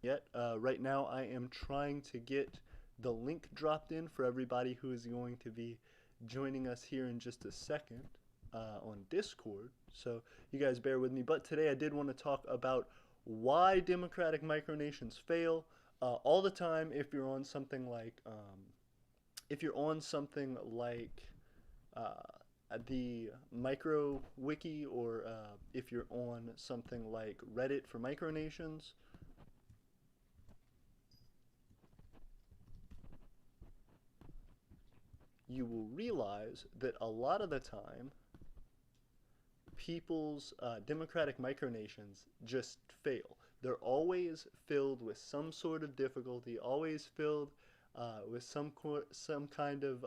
yet. Right now I am trying to get the link dropped in for everybody who is going to be joining us here in just a second on Discord. So you guys bear with me. But today I did want to talk about why democratic micronations fail all the time. If you're on something like the micro wiki, or if you're on something like Reddit for micronations, you will realize that a lot of the time people's democratic micronations just fail. They're always filled with some sort of difficulty, always filled with some kind of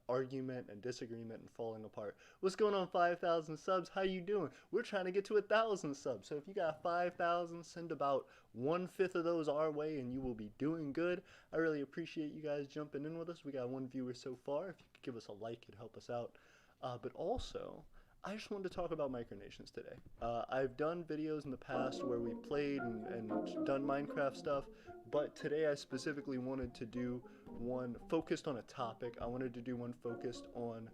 argument and disagreement and falling apart. What's going on, 5,000 subs? How you doing? We're trying to get to 1,000 subs. So if you got 5,000, send about 1/5 of those our way, and you will be doing good. I really appreciate you guys jumping in with us. We got one viewer so far. If you could give us a like, it'd help us out. But also, I just wanted to talk about micronations today. I've done videos in the past where we played and done Minecraft stuff, but today I specifically wanted to do one focused on a topic. I wanted to do one focused on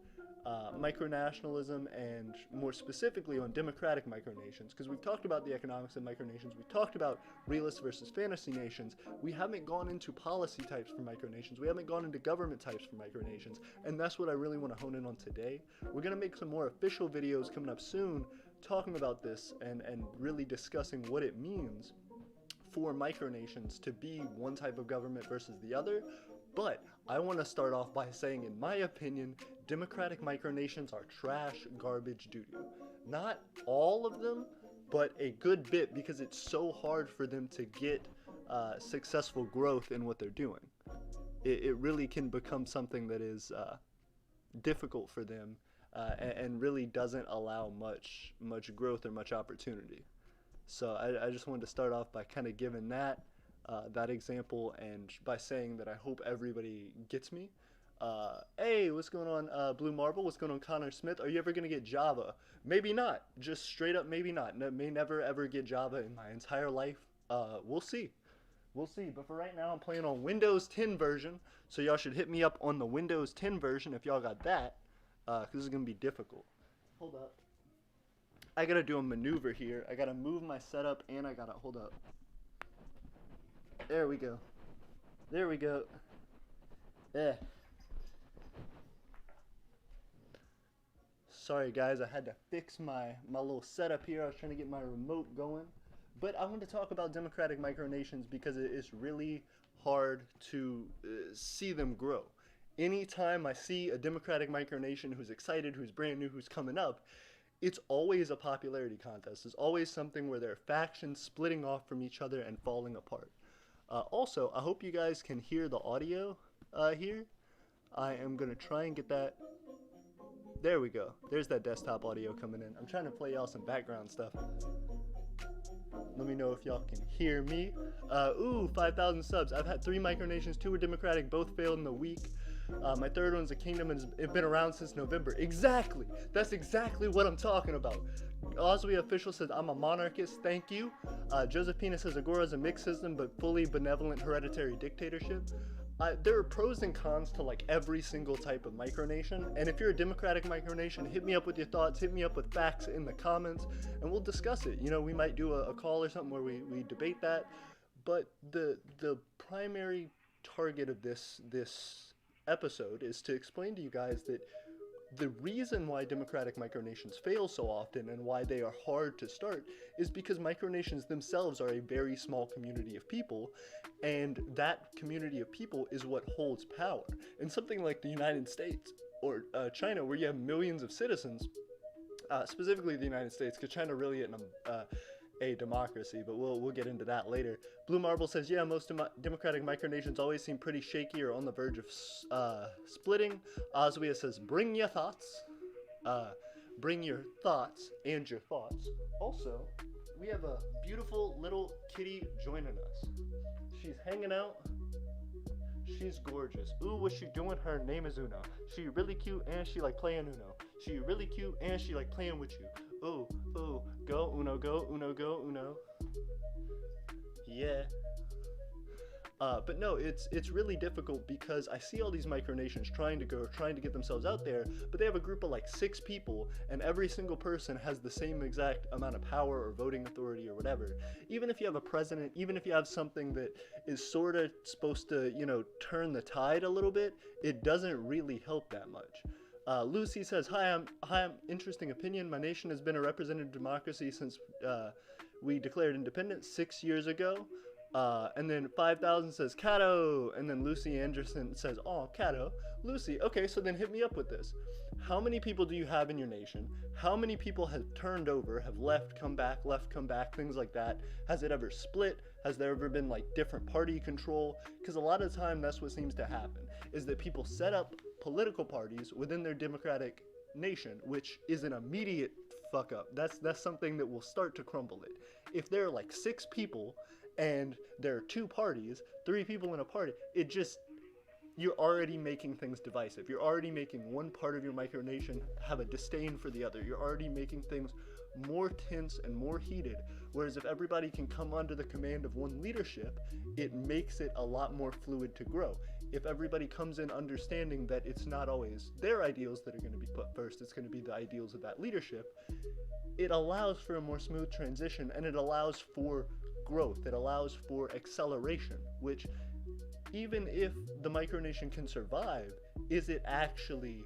micronationalism, and more specifically on democratic micronations, because we've talked about the economics of micronations, we've talked about realist versus fantasy nations. We haven't gone into policy types for micronations, we haven't gone into government types for micronations, and that's what I really want to hone in on today. We're going to make some more official videos coming up soon talking about this and really discussing what it means for micronations to be one type of government versus the other. But I want to start off by saying, in my opinion, democratic micronations are trash, garbage, doo-doo. Not all of them, but a good bit, because it's so hard for them to get successful growth in what they're doing. It really can become something that is difficult for them and really doesn't allow much growth or much opportunity. So I just wanted to start off by kind of giving that example, and by saying that I hope everybody gets me. Hey, what's going on, Blue Marble? What's going on, Connor Smith? Are you ever going to get Java? Maybe not. Just straight up maybe not. May never ever get Java in my entire life. We'll see. We'll see. But for right now, I'm playing on Windows 10 version. So y'all should hit me up on the Windows 10 version if y'all got that. Because this is going to be difficult. Hold up. I got to do a maneuver here. I got to move my setup, and I got to... Hold up. There we go. There we go. Yeah. Sorry guys, I had to fix my little setup here. I was trying to get my remote going. But I want to talk about democratic micronations because it is really hard to see them grow. Anytime I see a democratic micronation who's excited, who's brand new, who's coming up, it's always a popularity contest. It's always something where there are factions splitting off from each other and falling apart. Also, I hope you guys can hear the audio here. I am going to try and get that. There we go. There's that desktop audio coming in. I'm trying to play y'all some background stuff. Let me know if y'all can hear me. 5,000 subs. I've had 3 micronations, 2 were democratic, both failed in a week. My third one's a kingdom and it's been around since November. Exactly! That's exactly what I'm talking about. Oswey Official says, I'm a monarchist, thank you. Josephina says, Agora is a mixed system, but fully benevolent hereditary dictatorship. There are pros and cons to like every single type of micronation, and if you're a democratic micronation, hit me up with your thoughts, hit me up with facts in the comments, and we'll discuss it. You know, we might do a call or something where we debate that, but the primary target of this episode is to explain to you guys that the reason why democratic micronations fail so often and why they are hard to start is because micronations themselves are a very small community of people, and that community of people is what holds power. In something like the United States or China, where you have millions of citizens, specifically the United States, because China really isn't a democracy, but we'll get into that later. Blue Marble says, yeah, most democratic micronations always seem pretty shaky or on the verge of splitting. Oswia says, bring your thoughts. Bring your thoughts and your thoughts. Also, we have a beautiful little kitty joining us. She's hanging out. She's gorgeous. Ooh, what's she doing? Her name is Uno. She really cute and she like playing Uno. She really cute and she like playing with you. Ooh, ooh, go Uno, go Uno, go Uno. Yeah. But no, it's really difficult because I see all these micronations trying to grow, trying to get themselves out there, but they have a group of like 6 people, and every single person has the same exact amount of power or voting authority or whatever. Even if you have a president, even if you have something that is sort of supposed to, turn the tide a little bit, it doesn't really help that much. Lucy says, hi, I'm interesting opinion. My nation has been a representative democracy since we declared independence 6 years ago. And then 5,000 says Cato, and then Lucy Anderson says, oh, Cato. Lucy, okay, so then hit me up with this. How many people do you have in your nation? How many people have turned over, have left, come back, things like that? Has it ever split? Has there ever been like different party control? Because a lot of the time that's what seems to happen, is that people set up political parties within their democratic nation, which is an immediate fuck up. That's something that will start to crumble it. If there are like 6 people and there are 2 parties, 3 people in a party, you're already making things divisive. You're already making one part of your micronation have a disdain for the other. You're already making things more tense and more heated. Whereas if everybody can come under the command of one leadership, it makes it a lot more fluid to grow. If everybody comes in understanding that it's not always their ideals that are going to be put first, it's going to be the ideals of that leadership, it allows for a more smooth transition, and it allows for growth. It allows for acceleration, which, even if the micronation can survive, is it actually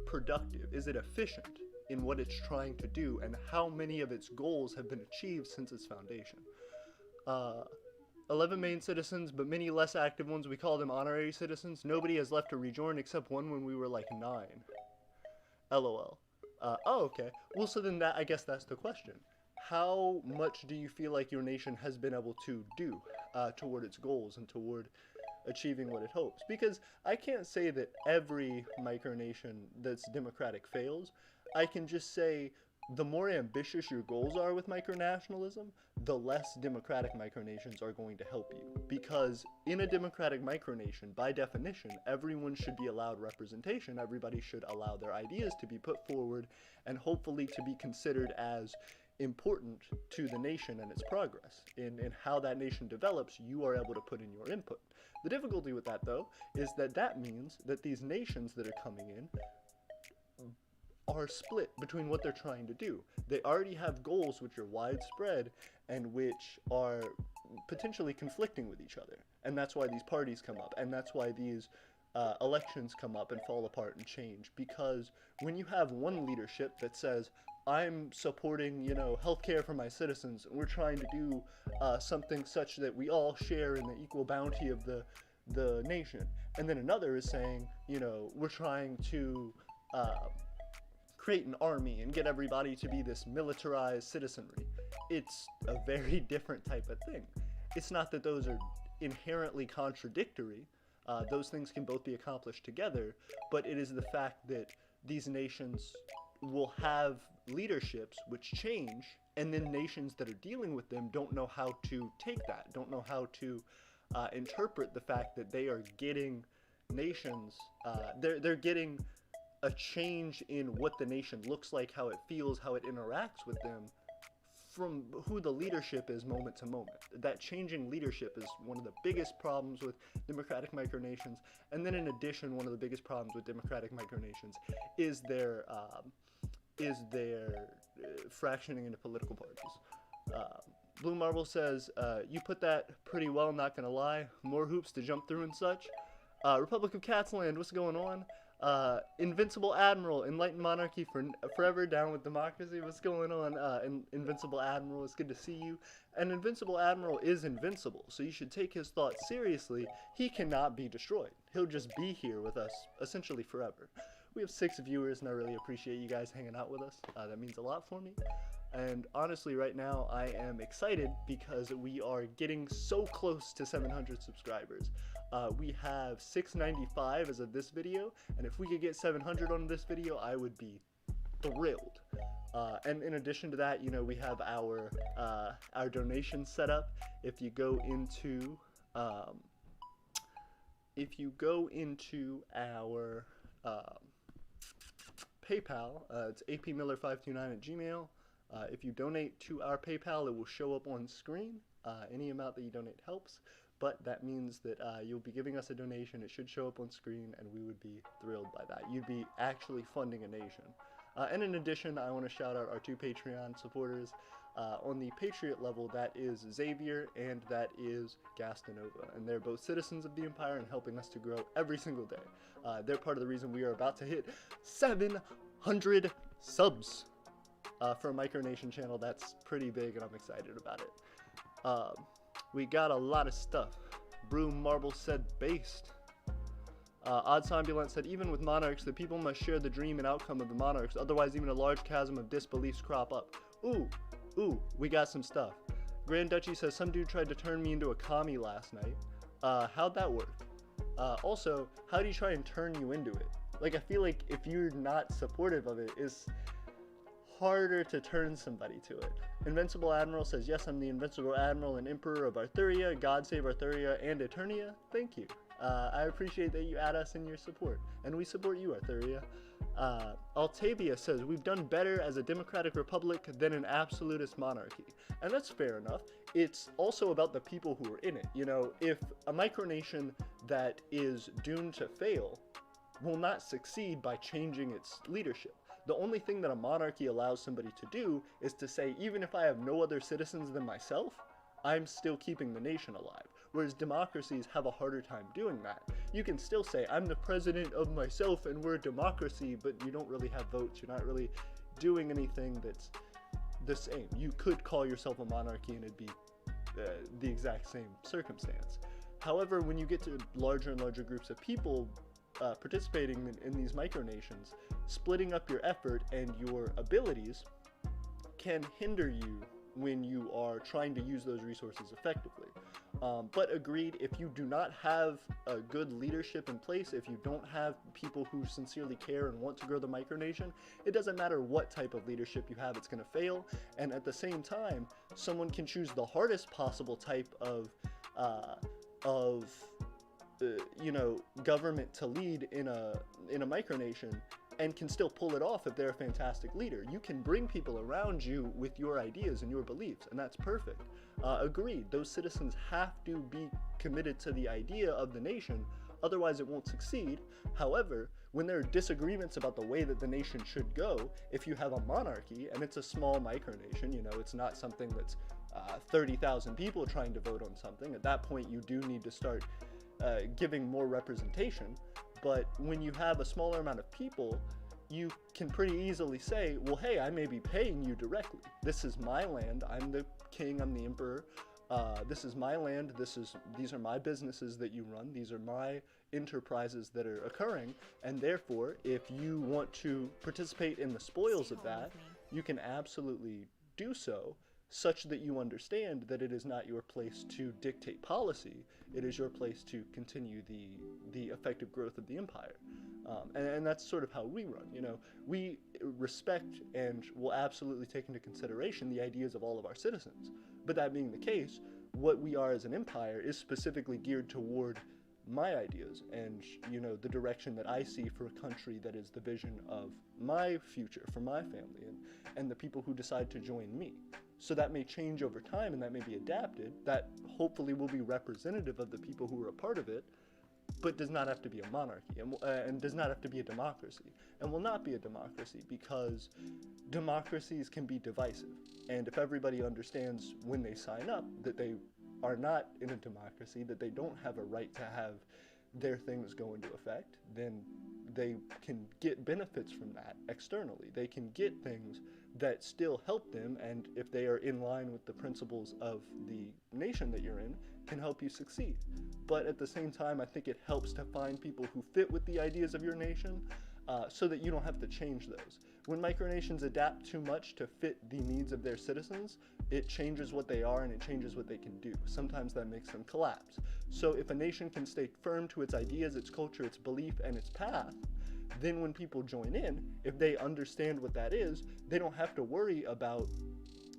productive? Is it efficient in what it's trying to do, and how many of its goals have been achieved since its foundation? 11 main citizens, but many less active ones. We call them honorary citizens. Nobody has left to rejoin except one when we were like 9. LOL. Oh, okay. Well, so then I guess that's the question. How much do you feel like your nation has been able to do toward its goals and toward achieving what it hopes? Because I can't say that every micronation that's democratic fails. I can just say the more ambitious your goals are with micronationalism, the less democratic micronations are going to help you. Because in a democratic micronation, by definition, everyone should be allowed representation. Everybody should allow their ideas to be put forward and hopefully to be considered as important to the nation and its progress. In how that nation develops, you are able to put in your input. The difficulty with that, though, is that means that these nations that are coming in are split between what they're trying to do. They already have goals which are widespread and which are potentially conflicting with each other. And that's why these parties come up, and that's why these elections come up and fall apart and change. Because when you have one leadership that says, I'm supporting, healthcare for my citizens, and we're trying to do something such that we all share in the equal bounty of the nation. And then another is saying, we're trying to create an army and get everybody to be this militarized citizenry. It's a very different type of thing. It's not that those are inherently contradictory. Those things can both be accomplished together, but it is the fact that these nations will have leaderships which change, and then nations that are dealing with them don't know how to take that, don't know how to interpret the fact that they are getting nations, they're getting a change in what the nation looks like, how it feels, how it interacts with them, from who the leadership is moment to moment. That changing leadership is one of the biggest problems with democratic micronations. And then in addition, one of the biggest problems with democratic micronations is their fractioning into political parties. Blue Marble says, you put that pretty well, not gonna lie. More hoops to jump through and such. Republic of Catsland, what's going on? Invincible Admiral, Enlightened Monarchy for forever, down with democracy. What's going on? Invincible Admiral, it's good to see you. And Invincible Admiral is invincible, so you should take his thoughts seriously. He cannot be destroyed. He'll just be here with us, essentially forever. We have 6 viewers, and I really appreciate you guys hanging out with us. That means a lot for me. And honestly, right now, I am excited because we are getting so close to 700 subscribers. We have 695 as of this video, and if we could get 700 on this video, I would be thrilled. And in addition to that, we have our donation set up. If you go into our PayPal, it's apmiller529@gmail. If you donate to our PayPal, it will show up on screen. Any amount that you donate helps. but that means that you'll be giving us a donation. It should show up on screen, and we would be thrilled by that. You'd be actually funding a nation. And in addition, I want to shout out our 2 Patreon supporters. On the Patriot level, that is Xavier and that is Gastanova, and they're both citizens of the Empire and helping us to grow every single day. They're part of the reason we are about to hit 700 subs for a Micronation channel. That's pretty big, and I'm excited about it. We got a lot of stuff. Broom Marble said based. Oddsambulant said, even with monarchs, the people must share the dream and outcome of the monarchs, otherwise even a large chasm of disbeliefs crop up. Ooh, we got some stuff. Grand Duchy says, some dude tried to turn me into a commie last night. How'd that work? Also, how do you try and turn you into it? Like, I feel like if you're not supportive of it, it's harder to turn somebody to it. Invincible Admiral says, yes, I'm the Invincible Admiral and Emperor of Aeternia, God save Aeternia and Aeternia. Thank you. I appreciate that you add us in your support, and we support you, Aeternia. Altavia says, we've done better as a democratic republic than an absolutist monarchy. And that's fair enough. It's also about the people who are in it. You know, if a micronation that is doomed to fail will not succeed by changing its leadership. The only thing that a monarchy allows somebody to do is to say, even if I have no other citizens than myself, I'm still keeping the nation alive. Whereas democracies have a harder time doing that. You can still say, I'm the president of myself and we're a democracy, but you don't really have votes. You're not really doing anything that's the same. You could call yourself a monarchy and it'd be the exact same circumstance. However, when you get to larger and larger groups of people participating in these micronations, splitting up your effort and your abilities can hinder you when you are trying to use those resources effectively. But agreed, if you do not have a good leadership in place, if you don't have people who sincerely care and want to grow the micronation, it doesn't matter what type of leadership you have, it's going to fail. And at the same time, someone can choose the hardest possible type of government to lead in a micronation, and can still pull it off if they're a fantastic leader. You can bring people around you with your ideas and your beliefs, and that's perfect. Agreed, those citizens have to be committed to the idea of the nation, otherwise it won't succeed. However, when there are disagreements about the way that the nation should go, if you have a monarchy, and it's a small micronation, you know, it's not something that's 30,000 people trying to vote on something, at that point you do need to start giving more representation. But when you have a smaller amount of people, you can pretty easily say, well, hey, I may be paying you directly. This is my land. I'm the king. I'm the emperor. This is my land. These are my businesses that you run. These are my enterprises that are occurring. And therefore, if you want to participate in the spoils of that, you can absolutely do so, such that you understand that it is not your place to dictate policy. It is your place to continue the effective growth of the empire. And that's sort of how we run. You know, we respect and will absolutely take into consideration the ideas of all of our citizens. But that being the case, what we are as an empire is specifically geared toward my ideas and, you know, the direction that I see for a country that is the vision of my future, for my family, and the people who decide to join me. So that may change over time and that may be adapted. That hopefully will be representative of the people who are a part of it, but does not have to be a monarchy and does not have to be a democracy, and will not be a democracy because democracies can be divisive. And if everybody understands when they sign up that they are not in a democracy, that they don't have a right to have their things go into effect, then they can get benefits from that externally. They can get things that still help them, and if they are in line with the principles of the nation that you're in, can help you succeed. But at the same time, I think it helps to find people who fit with the ideas of your nation, so that you don't have to change those. When micronations adapt too much to fit the needs of their citizens, it changes what they are and it changes what they can do. Sometimes that makes them collapse. So if a nation can stay firm to its ideas, its culture, its belief, and its path, then when people join in, if they understand what that is, they don't have to worry about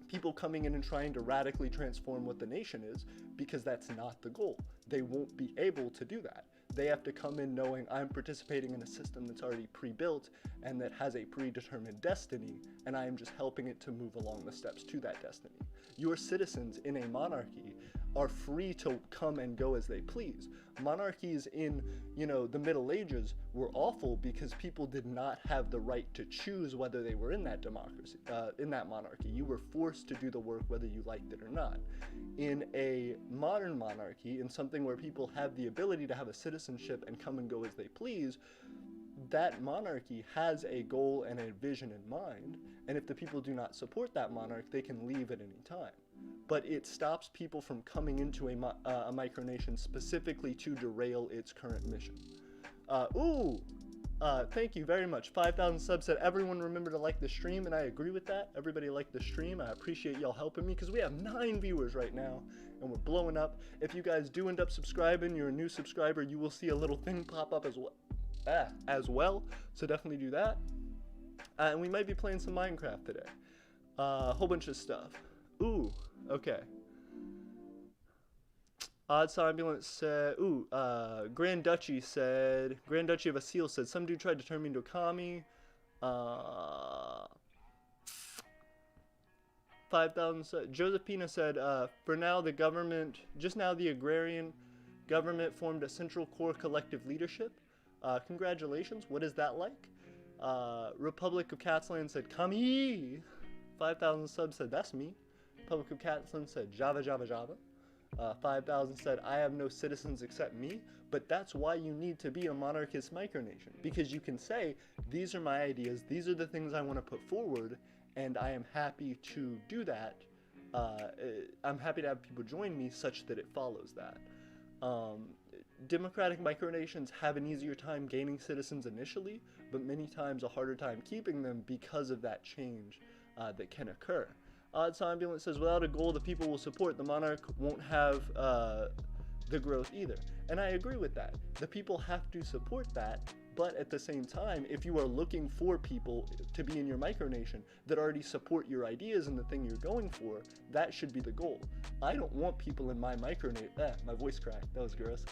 people coming in and trying to radically transform what the nation is, because that's not the goal. They won't be able to do that. They have to come in knowing I'm participating in a system that's already pre-built and that has a predetermined destiny, and I am just helping it to move along the steps to that destiny. Your citizens in a monarchy are free to come and go as they please. Monarchies in, the Middle Ages were awful because people did not have the right to choose whether they were in that democracy, in that monarchy. You were forced to do the work whether you liked it or not. In a modern monarchy, in something where people have the ability to have a citizenship and come and go as they please, that monarchy has a goal and a vision in mind, and if the people do not support that monarch, they can leave at any time. But it stops people from coming into a micronation specifically to derail its current mission. Thank you very much. 5,000 subs said everyone remember to like the stream, and I agree with that. Everybody like the stream. I appreciate y'all helping me because we have 9 viewers right now, and we're blowing up. If you guys do end up subscribing, you're a new subscriber, you will see a little thing pop up as well. So definitely do that. And we might be playing some Minecraft today. A whole bunch of stuff. Okay. Odds Ambulance said, Grand Duchy of Asil said, some dude tried to turn me into a commie. 5,000 said, Josephina said, for now the government, just now the agrarian government formed a central core collective leadership. Congratulations, what is that like? Republic of Catsland said, commie. 5,000 subs said, that's me. Republic of Catsland said, Java. 5,000 said, I have no citizens except me, but that's why you need to be a monarchist micronation, because you can say, these are my ideas, these are the things I want to put forward, and I am happy to do that. I'm happy to have people join me such that it follows that. Democratic micronations have an easier time gaining citizens initially, but many times a harder time keeping them because of that change that can occur. Odds Ambulance says, without a goal the people will support, the monarch won't have the growth either. And I agree with that. The people have to support that, but at the same time, if you are looking for people to be in your micronation that already support your ideas and the thing you're going for, that should be the goal. I don't want people in my micronation, my voice cracked, that was gross.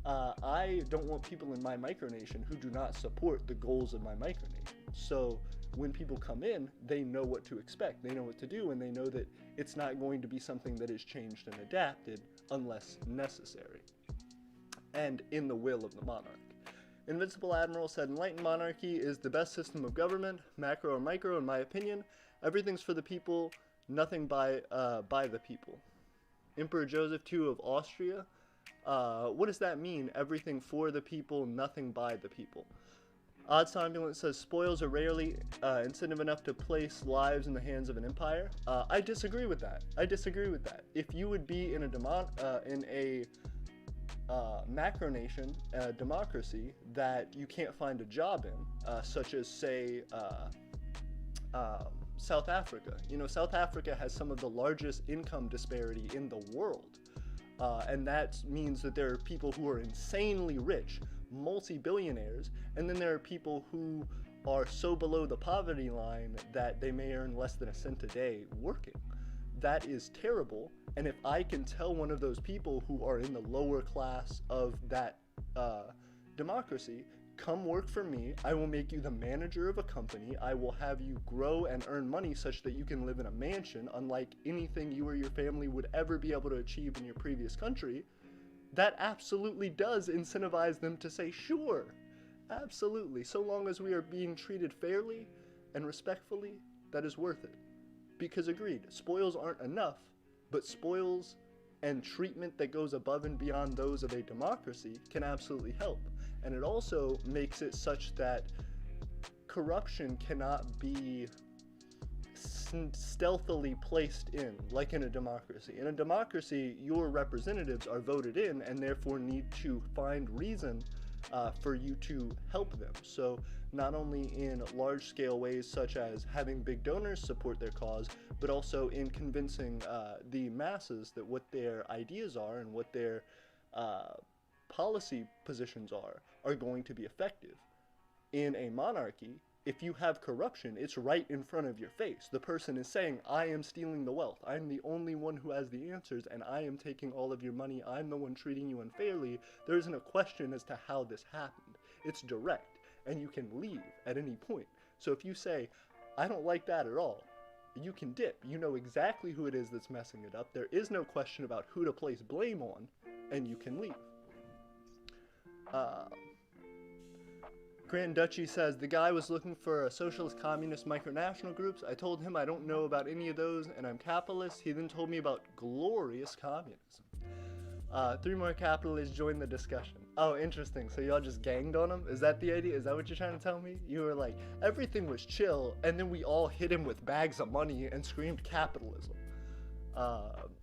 I don't want people in my micronation who do not support the goals of my micronation. So when people come in, they know what to expect, they know what to do, and they know that it's not going to be something that is changed and adapted unless necessary, and in the will of the monarch. Invincible Admiral said, enlightened monarchy is the best system of government, macro or micro, in my opinion. Everything's for the people, nothing by the people. Emperor Joseph II of Austria. What does that mean? Everything for the people, nothing by the people. Odds Ambulance says, spoils are rarely incentive enough to place lives in the hands of an empire. I disagree with that. If you would be in a macronation, democracy, that you can't find a job in, such as, say, South Africa. South Africa has some of the largest income disparity in the world. And that means that there are people who are insanely rich, multi-billionaires, and then there are people who are so below the poverty line that they may earn less than a cent a day working. That is terrible, and if I can tell one of those people who are in the lower class of that democracy, come work for me, I will make you the manager of a company, I will have you grow and earn money such that you can live in a mansion, unlike anything you or your family would ever be able to achieve in your previous country, that absolutely does incentivize them to say, sure, absolutely, so long as we are being treated fairly and respectfully, that is worth it. Because agreed, spoils aren't enough, but spoils and treatment that goes above and beyond those of a democracy can absolutely help. And it also makes it such that corruption cannot be stealthily placed in, like in a democracy. In a democracy, your representatives are voted in and therefore need to find reason for you to help them. So not only in large-scale ways such as having big donors support their cause, but also in convincing the masses that what their ideas are and what their policy positions are going to be effective. In a monarchy, if you have corruption, it's right in front of your face. The person is saying, I am stealing the wealth. I'm the only one who has the answers, and I am taking all of your money. I'm the one treating you unfairly. There isn't a question as to how this happened. It's direct, and you can leave at any point. So if you say, I don't like that at all, you can dip. You know exactly who it is that's messing it up. There is no question about who to place blame on, and you can leave. Grand Duchy says, the guy was looking for a socialist, communist, micronational groups. I told him I don't know about any of those, and I'm capitalist. He then told me about glorious communism. 3 more capitalists joined the discussion. Oh, interesting. So y'all just ganged on him? Is that the idea? Is that what you're trying to tell me? You were like, everything was chill, and then we all hit him with bags of money and screamed capitalism.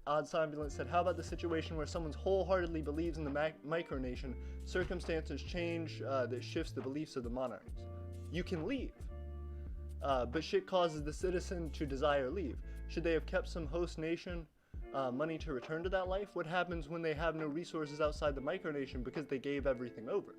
Odds Ambulance said, how about the situation where someone wholeheartedly believes in the micronation, circumstances change that shifts the beliefs of the monarchs? You can leave. But shit causes the citizen to desire leave. Should they have kept some host nation money to return to that life? What happens when they have no resources outside the micronation because they gave everything over?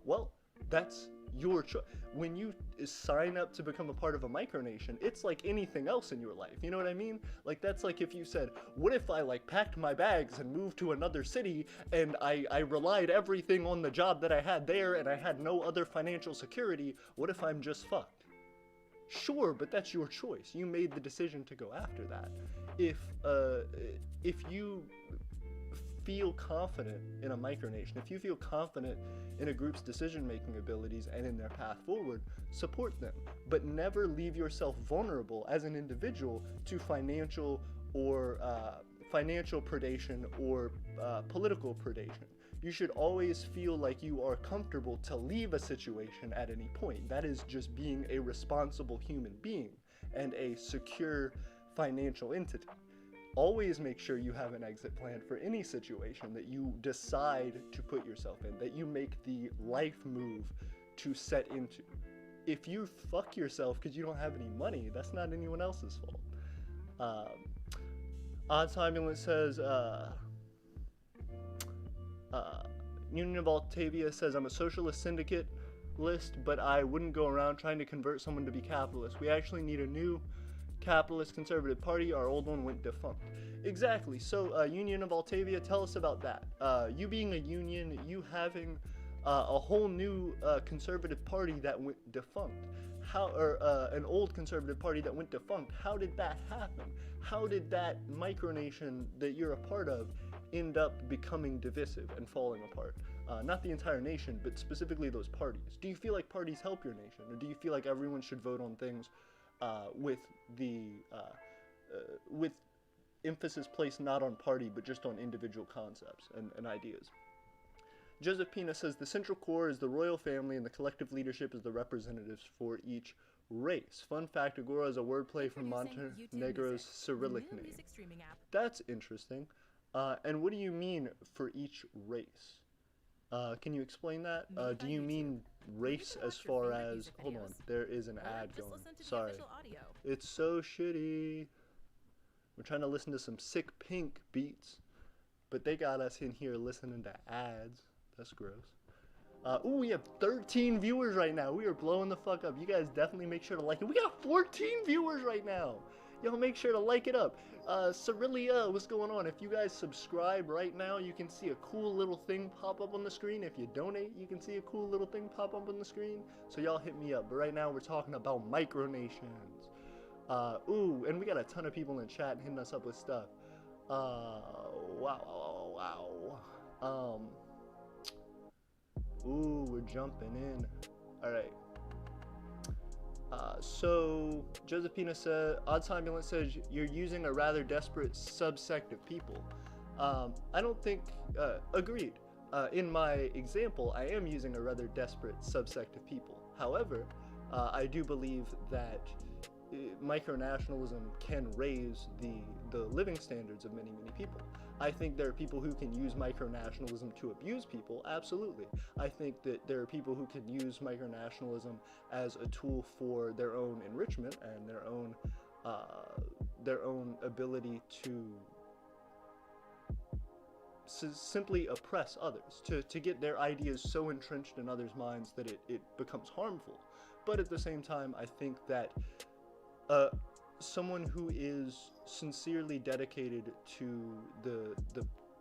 Well, that's your choice. When you sign up to become a part of a micronation, it's like anything else in your life. You know what I mean? Like, that's like if you said, what if I like packed my bags and moved to another city and I relied everything on the job that I had there and I had no other financial security? What if I'm just fucked? Sure, but that's your choice. You made the decision to go after that. If you feel confident in a micronation, if you feel confident in a group's decision-making abilities and in their path forward, support them. But never leave yourself vulnerable as an individual to financial predation or political predation. You should always feel like you are comfortable to leave a situation at any point. That is just being a responsible human being and a secure financial entity. Always make sure you have an exit plan for any situation that you decide to put yourself in, that you make the life move to set into. If you fuck yourself because you don't have any money, that's not anyone else's fault. Odds Ambulance says, Union of Altavia says, I'm a socialist syndicate list, but I wouldn't go around trying to convert someone to be capitalist. We actually need a new capitalist conservative party. Our old one went defunct. Exactly. So Union of Altavia, tell us about that. You being a union, you having a whole new conservative party that went defunct. An old conservative party that went defunct. How did that happen? How did that micronation that you're a part of end up becoming divisive and falling apart? Not the entire nation, but specifically those parties. Do you feel like parties help your nation, or do you feel like everyone should vote on things with emphasis placed not on party but just on individual concepts and ideas? Josephina says, the central core is the royal family and the collective leadership is the representatives for each race. Fun fact, Agora is a wordplay from Montenegro's Cyrillic name. That's interesting. And what do you mean for each race? Can you explain that? Do you mean race as far as... Hold on, there is an ad going. Sorry. It's so shitty. We're trying to listen to some sick Pink beats, but they got us in here listening to ads. That's gross. Ooh, we have 13 viewers right now. We are blowing the fuck up. You guys definitely make sure to like it. We got 14 viewers right now. Y'all make sure to like it up. Cyrillia, what's going on? If you guys subscribe right now, you can see a cool little thing pop up on the screen. If you donate, you can see a cool little thing pop up on the screen. So y'all hit me up. But right now, we're talking about micronations. Ooh, and we got a ton of people in chat hitting us up with stuff. Wow. Ooh, we're jumping in. Alright. So, Josephina said, Odds Ambulance says, you're using a rather desperate subsect of people. I don't think, agreed. In my example, I am using a rather desperate subsect of people. However, I do believe that micronationalism can raise the living standards of many people. I think there are people who can use micronationalism to abuse people, absolutely. I think that there are people who can use micronationalism as a tool for their own enrichment and their own ability to simply oppress others, to get their ideas so entrenched in others' minds that it becomes harmful. But at the same time, I think that someone who is sincerely dedicated to the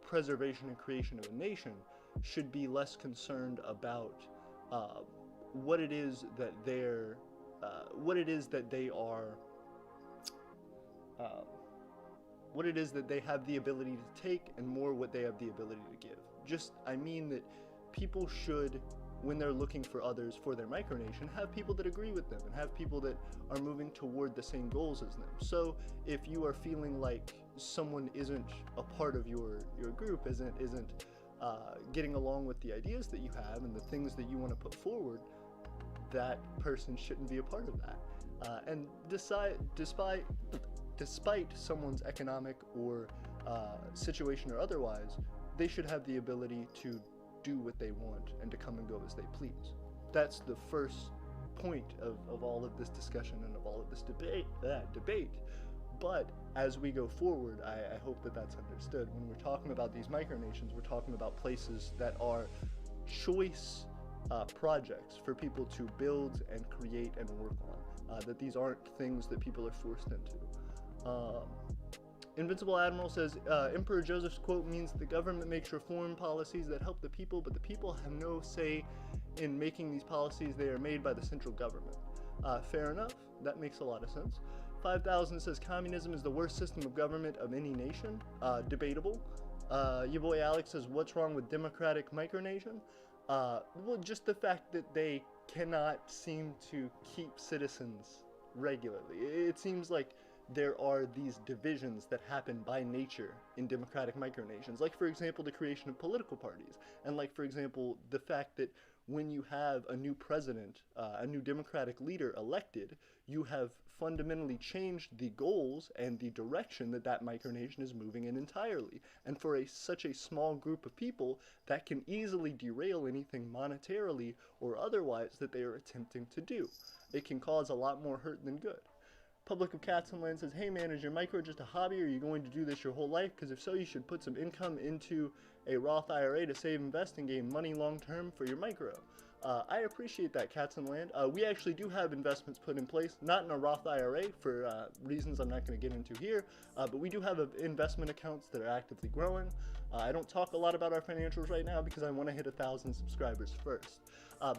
preservation and creation of a nation should be less concerned about what it is that they are um, what it is that they have the ability to take, and more what they have the ability to give. I mean that people should, when they're looking for others for their micronation, have people that agree with them and have people that are moving toward the same goals as them. So if you are feeling like someone isn't a part of your group, isn't getting along with the ideas that you have and the things that you want to put forward, that person shouldn't be a part of that. And despite someone's economic or situation or otherwise, they should have the ability to do what they want and to come and go as they please. That's the first point of all of this discussion and of all of this debate. But as we go forward, I hope that that's understood. When we're talking about these micronations, we're talking about places that are choice projects for people to build and create and work on. That these aren't things that people are forced into. Invincible Admiral says, Emperor Joseph's quote means the government makes reform policies that help the people, but the people have no say in making these policies. They are made by the central government. Fair enough. That makes a lot of sense. 5000 says, communism is the worst system of government of any nation. Debatable. Your boy Alex says, what's wrong with democratic micronation? Well, just the fact that they cannot seem to keep citizens regularly. It seems like there are these divisions that happen by nature in democratic micronations, like for example the creation of political parties, and like for example the fact that when you have a new president, a new democratic leader elected, you have fundamentally changed the goals and the direction that that micronation is moving in entirely. And for such a small group of people, that can easily derail anything monetarily or otherwise that they are attempting to do. It can cause a lot more hurt than good. Public of Cats and Land says, hey man, is your micro just a hobby, or are you going to do this your whole life? Because if so, you should put some income into a Roth IRA to save, invest, and gain money long term for your micro. I appreciate that, Cats and Land. We actually do have investments put in place, not in a Roth IRA for reasons I'm not going to get into here, but we do have investment accounts that are actively growing. I don't talk a lot about our financials right now because I want to hit 1,000 subscribers first.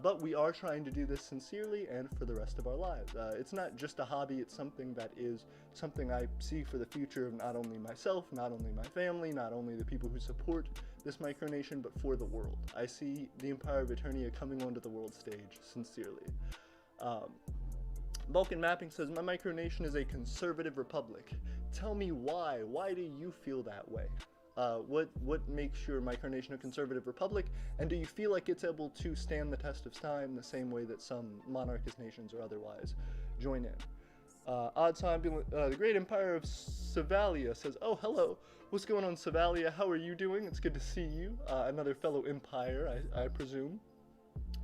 But we are trying to do this sincerely and for the rest of our lives. It's not just a hobby, it's something that is something I see for the future of not only myself, not only my family, not only the people who support this micronation, but for the world. I see the Empire of Aeternia coming onto the world stage, sincerely. Vulcan Mapping says, my micronation is a conservative republic. Tell me why. Why do you feel that way? What makes your micronation a conservative republic, and do you feel like it's able to stand the test of time the same way that some monarchist nations or otherwise join in? The Great Empire of Savalia says, oh, hello, what's going on, Savalia? How are you doing? It's good to see you. Another fellow empire, I presume.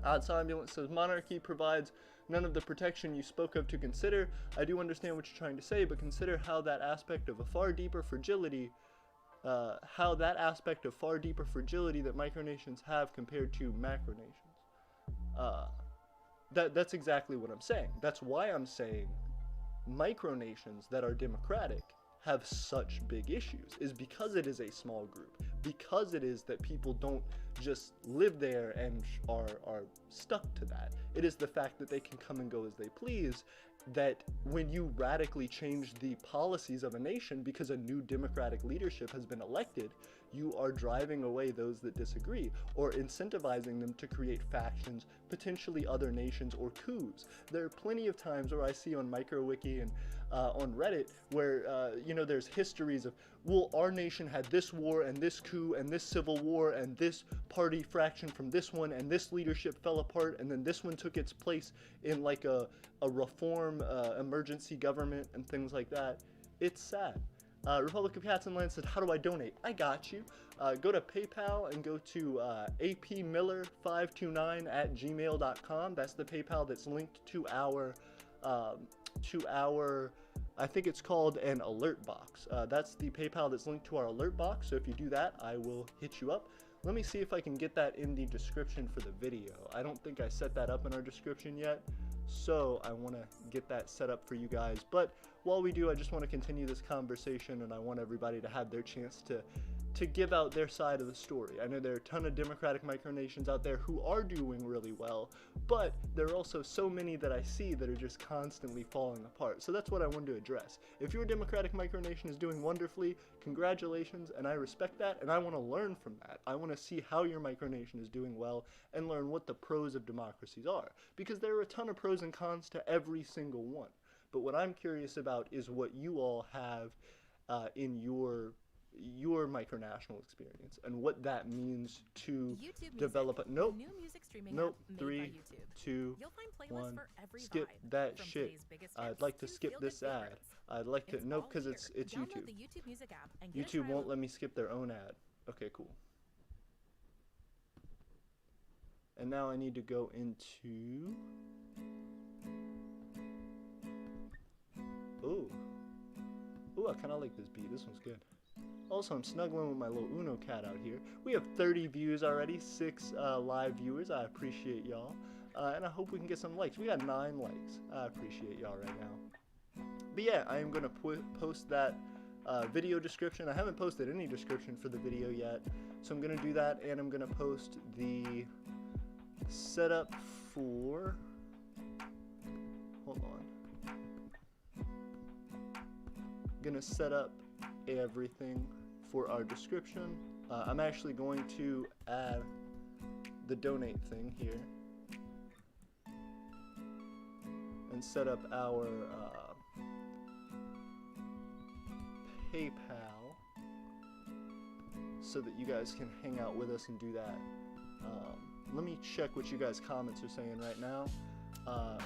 Odds Ambulance says, monarchy provides none of the protection you spoke of to consider. I do understand what you're trying to say, but consider how that aspect of far deeper fragility that micronations have compared to macronations. That's exactly what I'm saying. That's why I'm saying micronations that are democratic have such big issues, is because it is a small group, because it is that people don't just live there and are stuck to that. It is the fact that they can come and go as they please, that when you radically change the policies of a nation because a new democratic leadership has been elected, you are driving away those that disagree, or incentivizing them to create factions, potentially other nations, or coups. There are plenty of times where I see on MicroWiki and on Reddit where, there's histories of, well, our nation had this war and this coup and this civil war and this party fraction from this one and this leadership fell apart and then this one took its place in like a reform emergency government and things like that. It's sad. Republic of Cats and Land said, how do I donate? I got you. Go to PayPal and go to apmiller529@gmail.com. That's the PayPal that's linked to our I think it's called an alert box. That's the PayPal that's linked to our alert box. So if you do that, I will hit you up. Let me see if I can get that in the description for the video. I don't think I set that up in our description yet, so I want to get that set up for you guys. But while we do, I just want to continue this conversation, and I want everybody to have their chance to to give out their side of the story. I know there are a ton of democratic micronations out there who are doing really well, but there are also so many that I see that are just constantly falling apart. So that's what I wanted to address. If your democratic micronation is doing wonderfully, congratulations, and I respect that, and I want to learn from that. I want to see how your micronation is doing well and learn what the pros of democracies are, because there are a ton of pros and cons to every single one. But what I'm curious about is what you all have in your micronational experience and what that means to develop a nope, nope, 3, 2, 1, skip that shit. I'd like to skip this ad. I'd like to, nope, because it's YouTube. YouTube won't let me skip their own ad. Okay, cool. And now I need to go into, ooh, I kind of like this beat. This one's good. Also, I'm snuggling with my little Uno cat out here. We have 30 views already, 6 live viewers. I appreciate y'all. And I hope we can get some likes. We got 9 likes. I appreciate y'all right now. But yeah, I am going to post that video description. I haven't posted any description for the video yet. So I'm going to do that, and I'm going to post the setup for... Hold on. I'm going to set up everything for our description. I'm actually going to add the donate thing here and set up our PayPal so that you guys can hang out with us and do that. Let me check what you guys' comments are saying right now.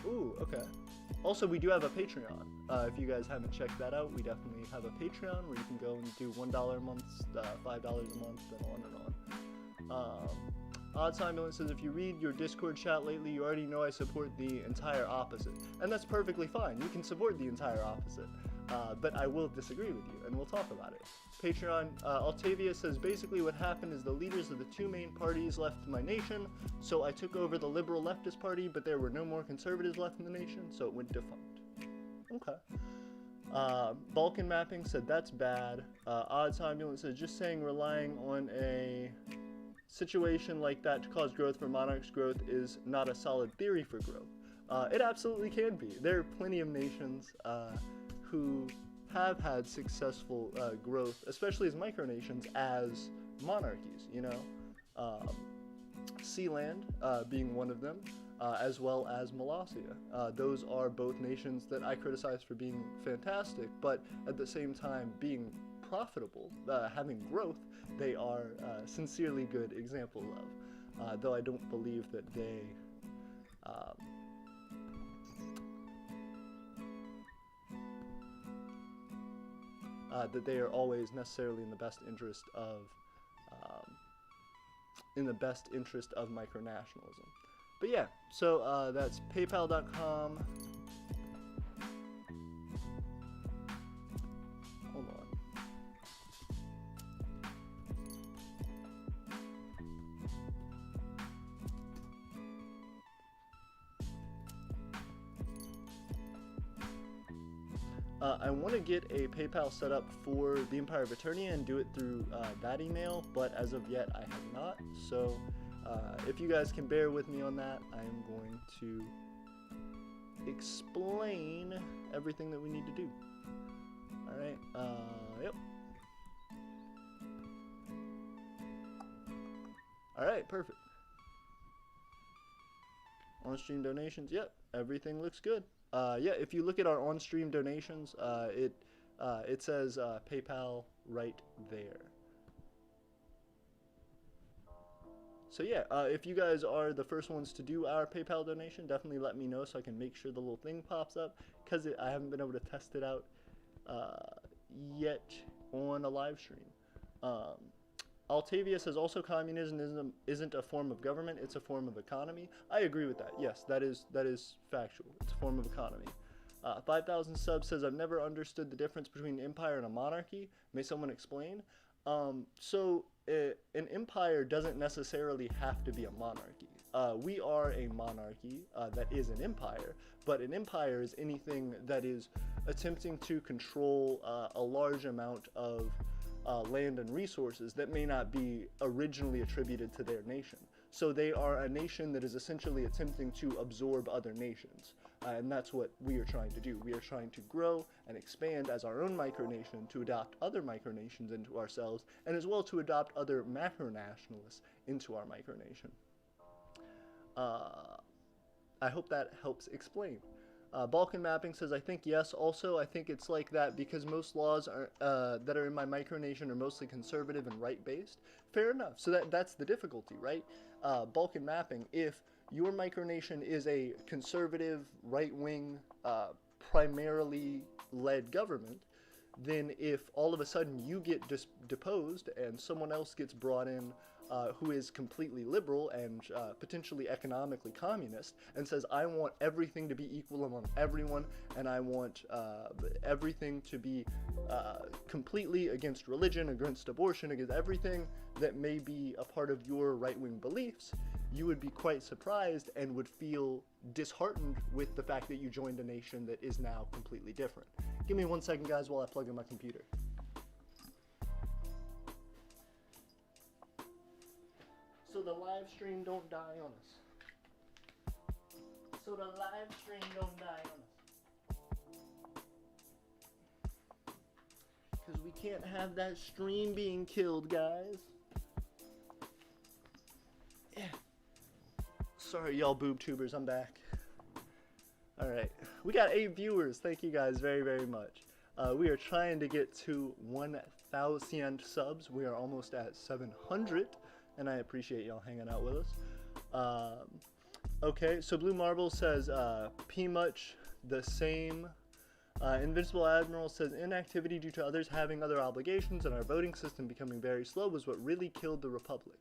Ooh, okay. Also, we do have a Patreon. If you guys haven't checked that out, we definitely have a Patreon where you can go and do $1 a month, $5 a month, and on and on. Odds Ambulance says, if you read your Discord chat lately, you already know I support the entire opposite. And that's perfectly fine. You can support the entire opposite. But I will disagree with you, and we'll talk about it. Patreon, Altavia says, basically what happened is the leaders of the 2 main parties left my nation, so I took over the liberal leftist party, but there were no more conservatives left in the nation, so it went defunct. Okay. Balkan Mapping said, that's bad. Odds Ambulance says, just saying relying on a situation like that to cause growth for monarchs' growth is not a solid theory for growth. It absolutely can be. There are plenty of nations who have had successful growth, especially as micronations, as monarchies, you know. Sealand being one of them, as well as Molossia. Those are both nations that I criticize for being fantastic, but at the same time being profitable, having growth. They are sincerely good examples of, though I don't believe that they are always necessarily in the best interest of micronationalism. But yeah, so that's paypal.com. Hold on. I want to get a PayPal set up for the Empire of Aeternia and do it through that email, but as of yet I have not. So if you guys can bear with me on that, I am going to explain everything that we need to do. Alright, yep. Alright, perfect. On-stream donations, yep, everything looks good. Yeah, if you look at our on-stream donations, it says PayPal right there. So yeah, if you guys are the first ones to do our PayPal donation, definitely let me know so I can make sure the little thing pops up, because I haven't been able to test it out yet on a live stream. Altavia says also communism isn't a form of government, it's a form of economy. I agree with that. Yes, that is factual. It's a form of economy. 5,000 subs says, I've never understood the difference between an empire and a monarchy. May someone explain? So an empire doesn't necessarily have to be a monarchy. We are a monarchy that is an empire, but an empire is anything that is attempting to control a large amount of land and resources that may not be originally attributed to their nation. So they are a nation that is essentially attempting to absorb other nations. And that's what we are trying to do. We are trying to grow and expand as our own micronation to adopt other micronations into ourselves, and as well to adopt other macronationalists into our micronation. I hope that helps explain. Balkan mapping says, I think yes. Also, I think it's like that because most laws are, that are in my micronation are mostly conservative and right-based. Fair enough. So that's the difficulty, right? Balkan mapping, if your micronation is a conservative, right-wing, primarily led government, then if all of a sudden you get deposed and someone else gets brought in who is completely liberal and potentially economically communist and says, I want everything to be equal among everyone, and I want everything to be completely against religion, against abortion, against everything that may be a part of your right-wing beliefs, you would be quite surprised and would feel disheartened with the fact that you joined a nation that is now completely different. Give me 1 second, guys, while I plug in my computer. So the live stream don't die on us. So the live stream don't die on us. Because we can't have that stream being killed, guys. Yeah. Sorry, y'all boob tubers, I'm back. Alright, we got 8 viewers. Thank you guys very, very much. We are trying to get to 1,000 subs. We are almost at 700, and I appreciate y'all hanging out with us. Okay, so Blue Marble says, P much the same. Invincible Admiral says, inactivity due to others having other obligations and our voting system becoming very slow was what really killed the Republic.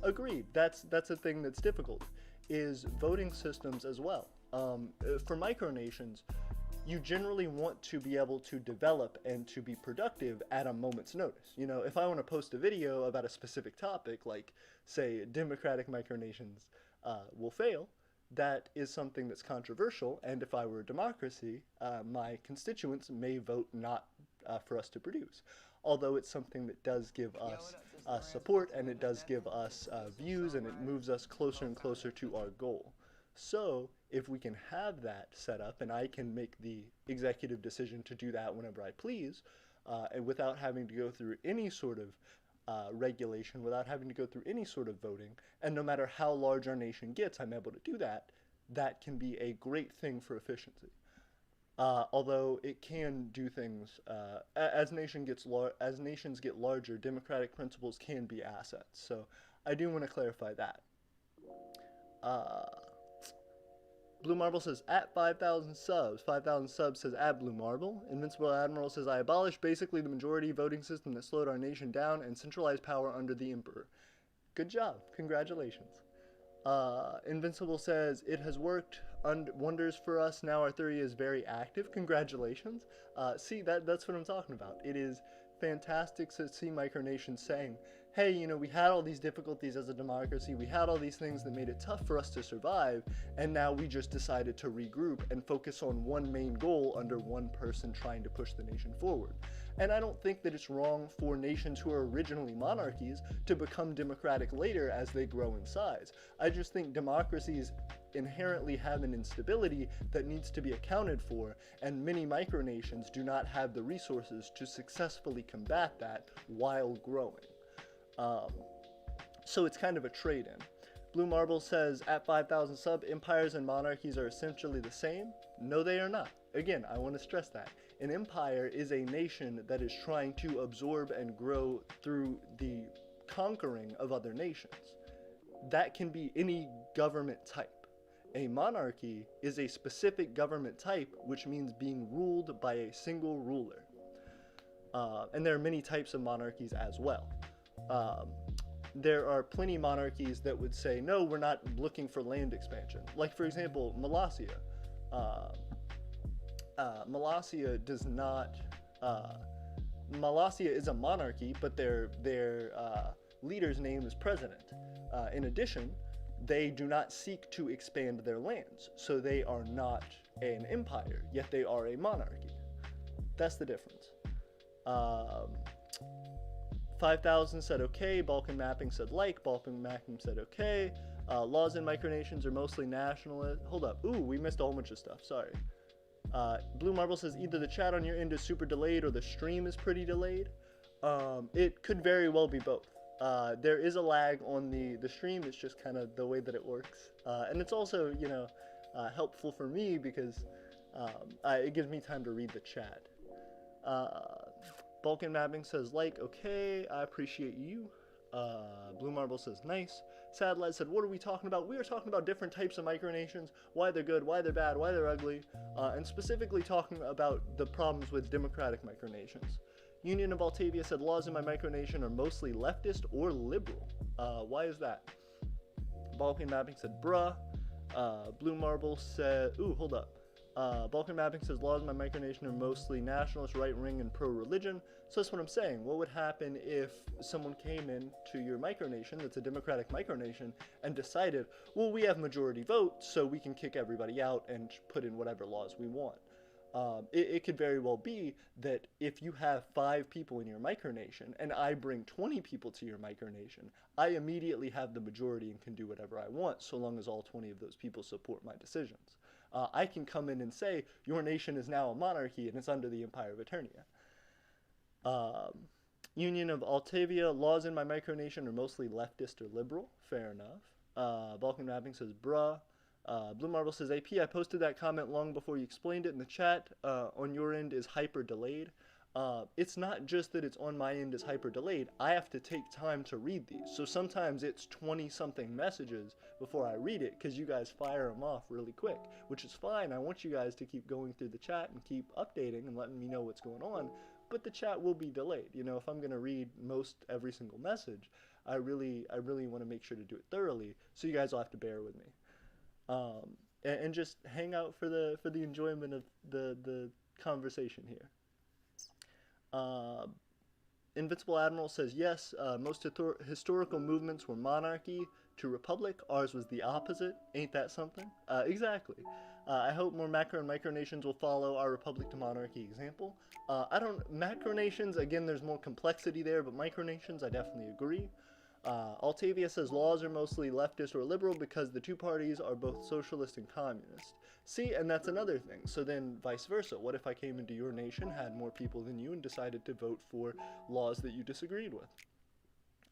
Agreed. That's a thing that's difficult, is voting systems as well. For micronations, you generally want to be able to develop and to be productive at a moment's notice. You know, if I want to post a video about a specific topic, like, say, democratic micronations will fail, that is something that's controversial, and if I were a democracy, my constituents may vote not for us to produce. Although it's something that does give us support, and it does give us views, and it moves us closer and closer to our goal. So if we can have that set up, and I can make the executive decision to do that whenever I please, and without having to go through any sort of regulation, without having to go through any sort of voting, and no matter how large our nation gets, I'm able to do that, that can be a great thing for efficiency. Although it can do things, as nations get larger, democratic principles can be assets. So I do want to clarify that. Blue Marble says, at 5,000 subs. 5,000 subs says, at Blue Marble. Invincible Admiral says, I abolished basically the majority voting system that slowed our nation down and centralized power under the Emperor. Good job. Congratulations. Invincible says, it has worked wonders for us. Now our theory is very active. Congratulations. See, that's what I'm talking about. It is fantastic to see micronations saying, hey, you know, we had all these difficulties as a democracy, we had all these things that made it tough for us to survive, and now we just decided to regroup and focus on one main goal under one person trying to push the nation forward. And I don't think that it's wrong for nations who are originally monarchies to become democratic later as they grow in size. I just think democracies inherently have an instability that needs to be accounted for, and many micronations do not have the resources to successfully combat that while growing. So it's kind of a trade-in. Blue Marble says, at 5,000 sub, empires and monarchies are essentially the same. No, they are not. Again, I want to stress that. An empire is a nation that is trying to absorb and grow through the conquering of other nations. That can be any government type. A monarchy is a specific government type, which means being ruled by a single ruler. And there are many types of monarchies as well. There are plenty of monarchies that would say, no, we're not looking for land expansion. Like, for example, Molossia. Molossia does not... Molossia is a monarchy, but their leader's name is president. In addition, they do not seek to expand their lands, so they are not an empire, yet they are a monarchy. That's the difference. 5,000 said okay. Balkan Mapping said like. Balkan Mapping said okay. Laws in micronations are mostly nationalist. Hold up. Ooh, we missed a whole bunch of stuff. Sorry. Blue Marble says either the chat on your end is super delayed or the stream is pretty delayed. It could very well be both. There is a lag on the stream. It's just kind of the way that it works. And it's also, you know, helpful for me because it gives me time to read the chat. Balkan Mapping says like, okay, I appreciate you. Blue Marble says nice. Sad Lad said, what are we talking about? We are talking about different types of micronations, why they're good, why they're bad, why they're ugly, and specifically talking about the problems with democratic micronations. Union of Altavia said, laws in my micronation are mostly leftist or liberal. Why is that? Balkan Mapping said, bruh. Blue Marble said, ooh, hold up. Balkan Mapping says, laws in my micronation are mostly nationalist, right-wing, and pro-religion. So that's what I'm saying. What would happen if someone came in to your micronation, that's a democratic micronation, and decided, well, we have majority vote, so we can kick everybody out and put in whatever laws we want. It could very well be that if you have 5 people in your micronation and I bring 20 people to your micronation, I immediately have the majority and can do whatever I want so long as all 20 of those people support my decisions. I can come in and say, your nation is now a monarchy and it's under the Empire of Aeternia. Union of Altavia, laws in my micronation are mostly leftist or liberal. Fair enough. Balkan Mapping says, bruh. Blue Marble says, AP, I posted that comment long before you explained it in the chat. On your end is hyper delayed. It's not just that it's on my end is hyper delayed. I have to take time to read these. So sometimes it's 20 something messages before I read it because you guys fire them off really quick, which is fine. I want you guys to keep going through the chat and keep updating and letting me know what's going on. But the chat will be delayed. You know, if I'm going to read most every single message, I really want to make sure to do it thoroughly. So you guys will have to bear with me. And just hang out for the enjoyment of the conversation here. Invincible Admiral says, yes, most historical movements were monarchy to republic. Ours was the opposite. Ain't that something? Exactly. I hope more macro and micronations will follow our republic to monarchy example. Macronations, again, there's more complexity there, but micronations, I definitely agree. Altavia says laws are mostly leftist or liberal because the two parties are both socialist and communist. See, and that's another thing. So then vice versa. What if I came into your nation, had more people than you, and decided to vote for laws that you disagreed with?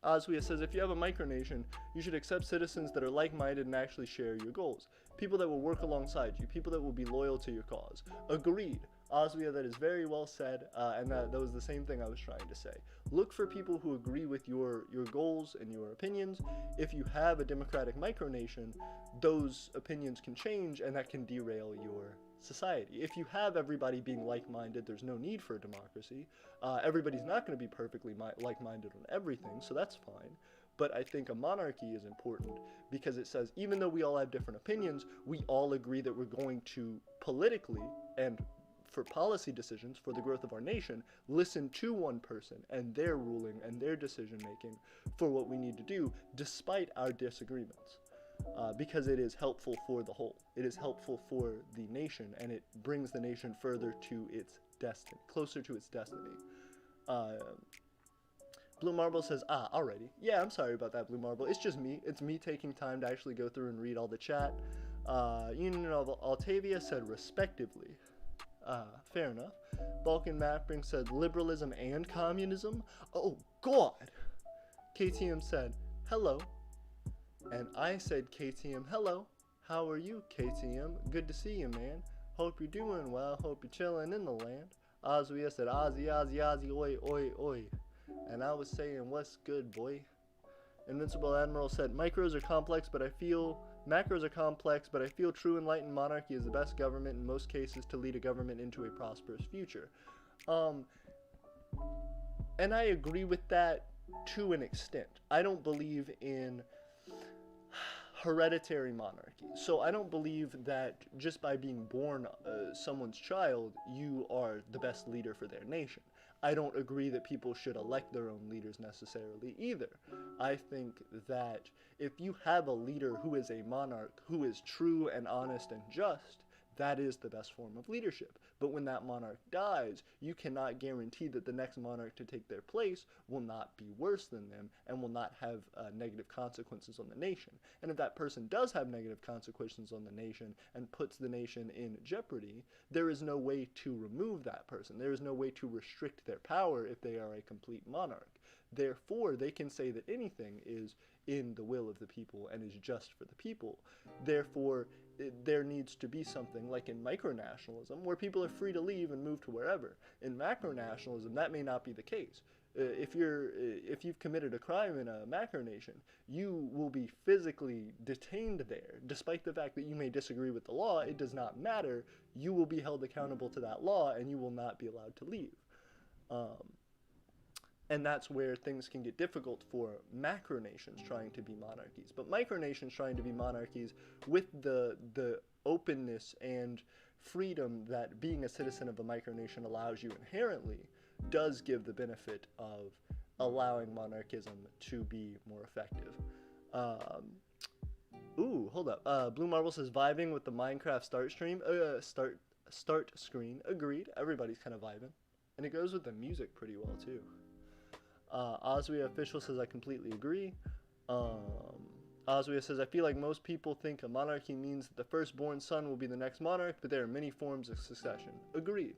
Oswia says, if you have a micronation, you should accept citizens that are like-minded and actually share your goals. People that will work alongside you. People that will be loyal to your cause. Agreed. Oswia, that is very well said, and that was the same thing I was trying to say. Look for people who agree with your goals and your opinions. If you have a democratic micronation, those opinions can change, and that can derail your society. If you have everybody being like-minded, there's no need for a democracy. Everybody's not going to be perfectly like-minded on everything, so that's fine. But I think a monarchy is important because it says even though we all have different opinions, we all agree that we're going to politically and for policy decisions for the growth of our nation, listen to one person and their ruling and their decision making for what we need to do despite our disagreements. Because it is helpful for the whole. It is helpful for the nation, and it brings the nation further to its destiny, closer to its destiny. Blue Marble says, alrighty. Yeah, I'm sorry about that, Blue Marble. It's just me. It's me taking time to actually go through and read all the chat. Union of Altavia said, respectively. Fair enough. Balkan Mapping said, liberalism and communism. Oh, God! KTM said, hello. And I said, KTM, hello. How are you, KTM? Good to see you, man. Hope you're doing well. Hope you're chilling in the land. Oswia said, Ozzy, Ozzy, Ozzy, oi, oi, oi. And I was saying, what's good, boy? Invincible Admiral said, macros are complex, but I feel true enlightened monarchy is the best government in most cases to lead a government into a prosperous future. And I agree with that to an extent. I don't believe in hereditary monarchy. So I don't believe that just by being born someone's child, you are the best leader for their nation. I don't agree that people should elect their own leaders necessarily either. I think that if you have a leader who is a monarch, who is true and honest and just, that is the best form of leadership. But when that monarch dies, you cannot guarantee that the next monarch to take their place will not be worse than them and will not have negative consequences on the nation. And if that person does have negative consequences on the nation and puts the nation in jeopardy, there is no way to remove that person. There is no way to restrict their power if they are a complete monarch. Therefore, they can say that anything is in the will of the people and is just for the people. Therefore, there needs to be something like in micronationalism where people are free to leave and move to wherever. In macronationalism, that may not be the case. If you've committed a crime in a macronation, you will be physically detained there. Despite the fact that you may disagree with the law, it does not matter. You will be held accountable to that law and you will not be allowed to leave. And that's where things can get difficult for macronations trying to be monarchies. But micronations trying to be monarchies with the openness and freedom that being a citizen of a micronation allows you inherently does give the benefit of allowing monarchism to be more effective. Hold up. Blue Marble says vibing with the Minecraft start screen. Agreed. Everybody's kind of vibing. And it goes with the music pretty well too. Oswia Official says I completely agree. Oswia says I feel like most people think a monarchy means that the firstborn son will be the next monarch, but there are many forms of succession. Agreed.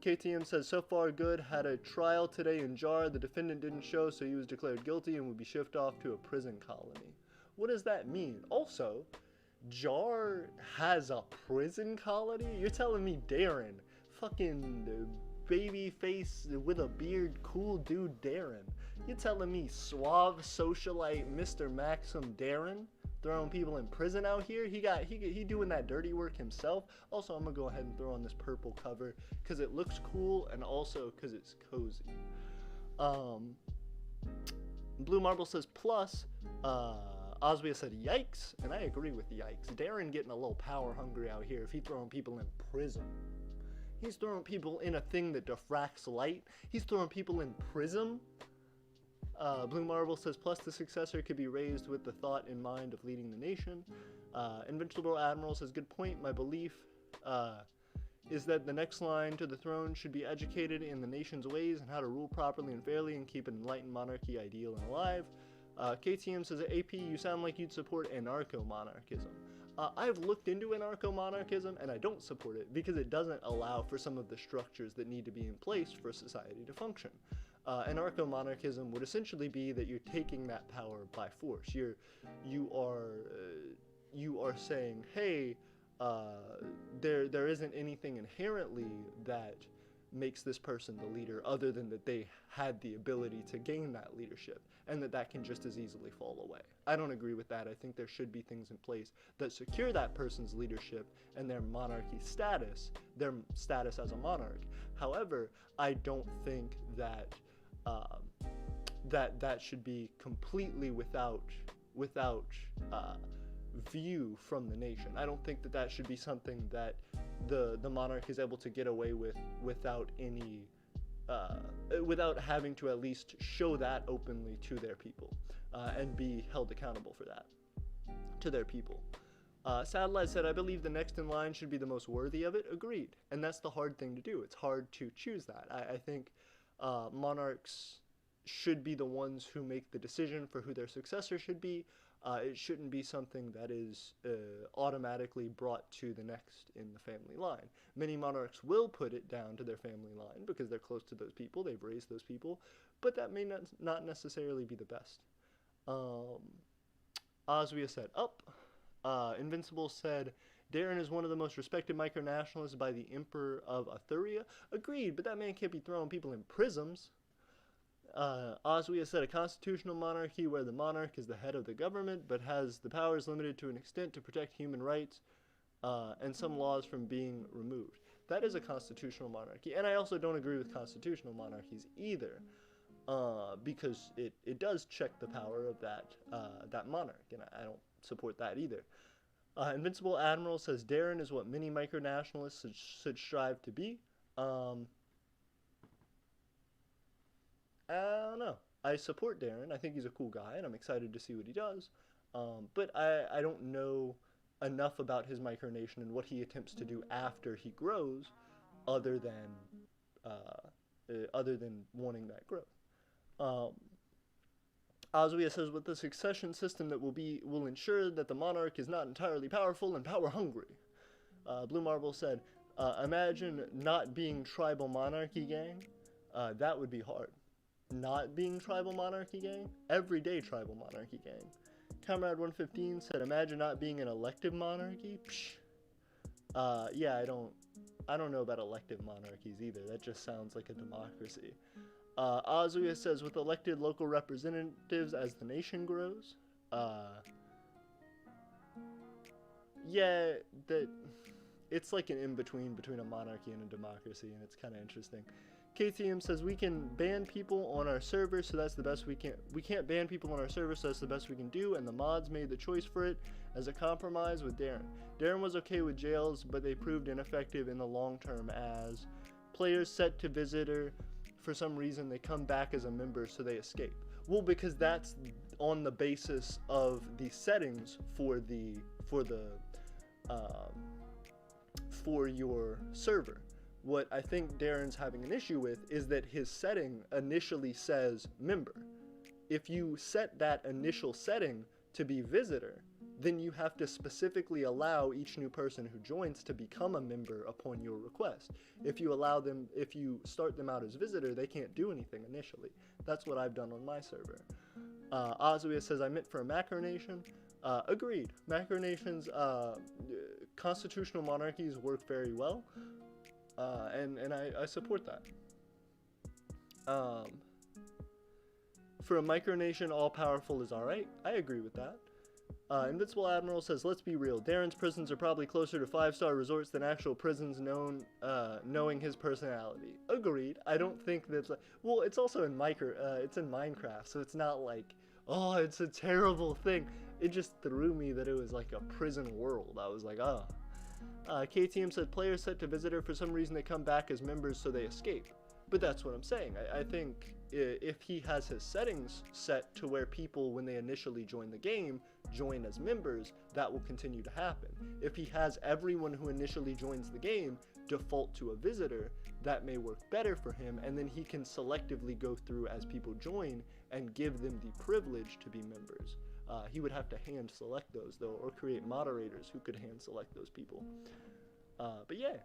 KTM says so far good. Had a trial today in Jar. The defendant didn't show, so he was declared guilty and would be shipped off to a prison colony. What does that mean? Also, Jar has a prison colony? You're telling me Darren, fucking baby face with a beard, cool dude Darren. You telling me suave socialite Mr. Maxim Darren throwing people in prison out here? He doing that dirty work himself. Also, I'm gonna go ahead and throw on this purple cover because it looks cool and also because it's cozy. Blue Marble says plus. Oswia said yikes, and I agree with yikes. Darren getting a little power hungry out here if he throwing people in prison. He's throwing people in a thing that diffracts light. He's throwing people in prism. Blue Marble says, plus the successor could be raised with the thought in mind of leading the nation. Invincible Admiral says, good point. My belief is that the next line to the throne should be educated in the nation's ways and how to rule properly and fairly and keep an enlightened monarchy ideal and alive. KTM says, AP, you sound like you'd support anarcho-monarchism. I've looked into anarcho-monarchism and I don't support it because it doesn't allow for some of the structures that need to be in place for society to function. Anarcho-monarchism would essentially be that you're taking that power by force. You are saying, hey, there isn't anything inherently that makes this person the leader other than that they had the ability to gain that leadership and that can just as easily fall away. I don't agree with that. I think there should be things in place that secure that person's leadership and their monarchy status, their status as a monarch. However, I don't think that that should be completely without view from the nation. I don't think that should be something that the monarch is able to get away with without any without having to at least show that openly to their people and be held accountable for that to their people. Sadlad said, I believe the next in line should be the most worthy of it. Agreed. And that's the hard thing to do. It's hard to choose that. I think monarchs should be the ones who make the decision for who their successor should be. It shouldn't be something that is automatically brought to the next in the family line. Many monarchs will put it down to their family line because they're close to those people, they've raised those people, but that may not necessarily be the best. Oswia said, up. Invincible said, Darren is one of the most respected micronationalists by the Emperor of Aeternia. Agreed, but that man can't be throwing people in prisms. Oswia said a constitutional monarchy where the monarch is the head of the government but has the powers limited to an extent to protect human rights and some laws from being removed. That is a constitutional monarchy. And I also don't agree with constitutional monarchies either because it does check the power of that monarch, and I don't support that either. Invincible Admiral says Darren is what many micronationalists should strive to be. I don't know. I support Darren. I think he's a cool guy, and I'm excited to see what he does. But I don't know enough about his micronation and what he attempts to do after he grows, other than wanting that growth. Oswia says, with the succession system that will ensure that the monarch is not entirely powerful and power hungry. Blue Marble said, imagine not being tribal monarchy gang. That would be hard. Not being tribal monarchy gang? Everyday tribal monarchy gang. Comrade 115 said, imagine not being an elective monarchy? Psh. Yeah, I don't know about elective monarchies either. That just sounds like a democracy. Azuya says, with elected local representatives as the nation grows. Yeah, it's like an in-between between a monarchy and a democracy, and it's kind of interesting. KTM says, we can ban people on our server, so that's the best we can't ban people on our server, so that's the best we can do, and the mods made the choice for it as a compromise with Darren. Darren was okay with jails, but they proved ineffective in the long term as players set to visitor, for some reason they come back as a member, so they escape. Well, because that's on the basis of the settings for your server. What I think Darren's having an issue with is that his setting initially says member. If you set that initial setting to be visitor, then you have to specifically allow each new person who joins to become a member upon your request. If you start them out as visitor, they can't do anything initially. That's what I've done on my server. Azuia says, I meant for a Macronation. Agreed. Macronations, constitutional monarchies work very well. And I support that. For a micronation, all-powerful is alright. I agree with that. Invincible Admiral says, let's be real. Darren's prisons are probably closer to 5-star resorts than actual prisons knowing his personality. Agreed. I don't think that's... well, it's also in it's in Minecraft, so it's not like, oh, it's a terrible thing. It just threw me that it was like a prison world. I was like, oh. KTM said, players set to visitor, for some reason they come back as members, so they escape. But that's what I'm saying. I think if he has his settings set to where people, when they initially join the game, join as members, that will continue to happen. If he has everyone who initially joins the game default to a visitor, that may work better for him, and then he can selectively go through as people join and give them the privilege to be members. He would have to hand select those, though, or create moderators who could hand select those people. But yeah.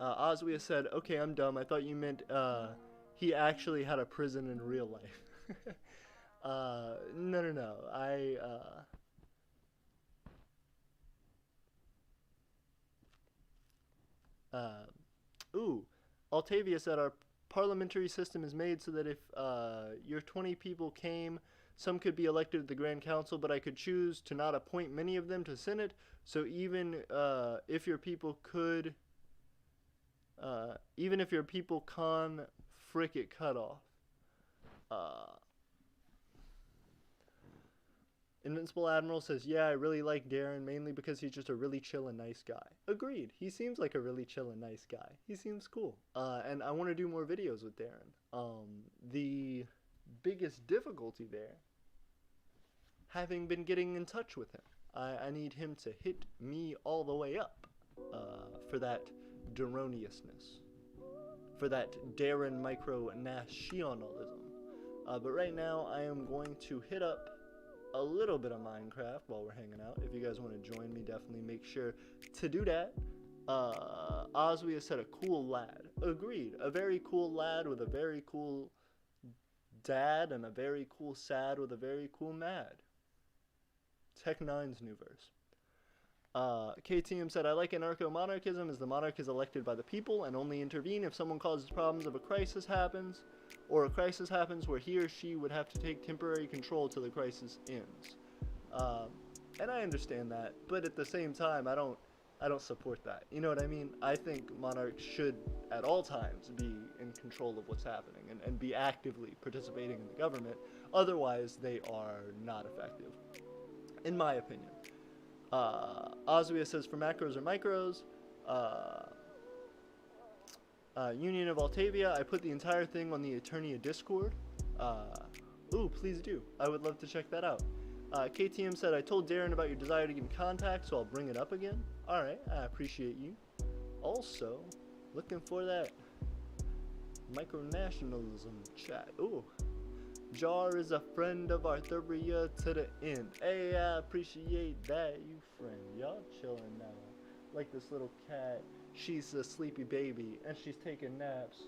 Oswia said, okay, I'm dumb. I thought you meant he actually had a prison in real life. No. Altavia said, our parliamentary system is made so that if your 20 people came, some could be elected to the Grand Council, but I could choose to not appoint many of them to Senate, so even if your people frick it cut off. Invincible Admiral says, yeah, I really like Darren, mainly because he's just a really chill and nice guy. Agreed. He seems like a really chill and nice guy. He seems cool. And I want to do more videos with Darren. The biggest difficulty there, having been getting in touch with him. I need him to hit me all the way up for that Darroniousness, for that Darren micronationalism. But right now, I am going to hit up a little bit of Minecraft while we're hanging out. If you guys want to join me, definitely make sure to do that. Oswia said, a cool lad. Agreed. A very cool lad with a very cool dad and a very cool sad with a very cool mad. Tech9's new verse. KTM said, I like anarcho-monarchism as the monarch is elected by the people and only intervene if someone causes problems if a crisis happens, or a crisis happens where he or she would have to take temporary control till the crisis ends. And I understand that, but at the same time, I don't support that. You know what I mean? I think monarchs should, at all times, be in control of what's happening and be actively participating in the government. Otherwise, they are not effective, in my opinion. Oswia says, for macros or micros, Union of Altavia, I put the entire thing on the Aeternia Discord. Ooh, please do. I would love to check that out. KTM said, I told Darren about your desire to get in contact, so I'll bring it up again. Alright, I appreciate you. Also, looking for that Micronationalism chat. Ooh. Jar is a friend of Aeternia to the end. Hey, I appreciate that, you friend. Y'all chilling now. Like this little cat. She's a sleepy baby, and she's taking naps.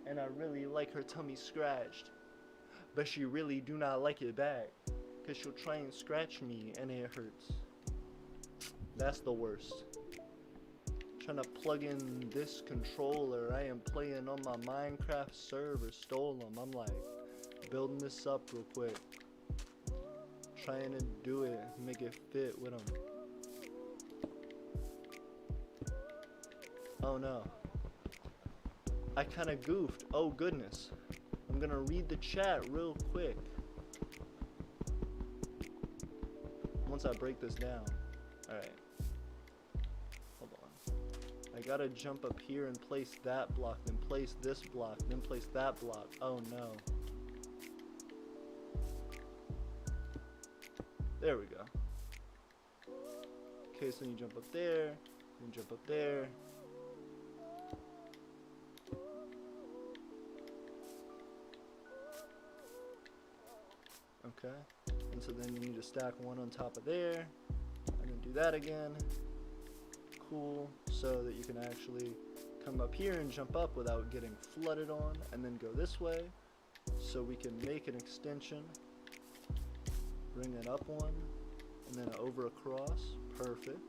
And I really like her tummy scratched. But she really do not like it back. Because she'll try and scratch me, and it hurts. That's the worst. Trying to plug in this controller. I am playing on my Minecraft server. Stole them. I'm like, building this up real quick. Trying to do it. Make it fit with them. Oh no. I kind of goofed. Oh goodness. I'm gonna read the chat real quick. Once I break this down. Alright. Hold on. I gotta jump up here and place that block, then place this block, then place that block. Oh no. There we go. Okay, so you jump up there, then jump up there. Okay, and so then you need to stack one on top of there, and then do that again. Cool, so that you can actually come up here and jump up without getting flooded on, and then go this way, so we can make an extension. Bring it up one, and then over across, perfect.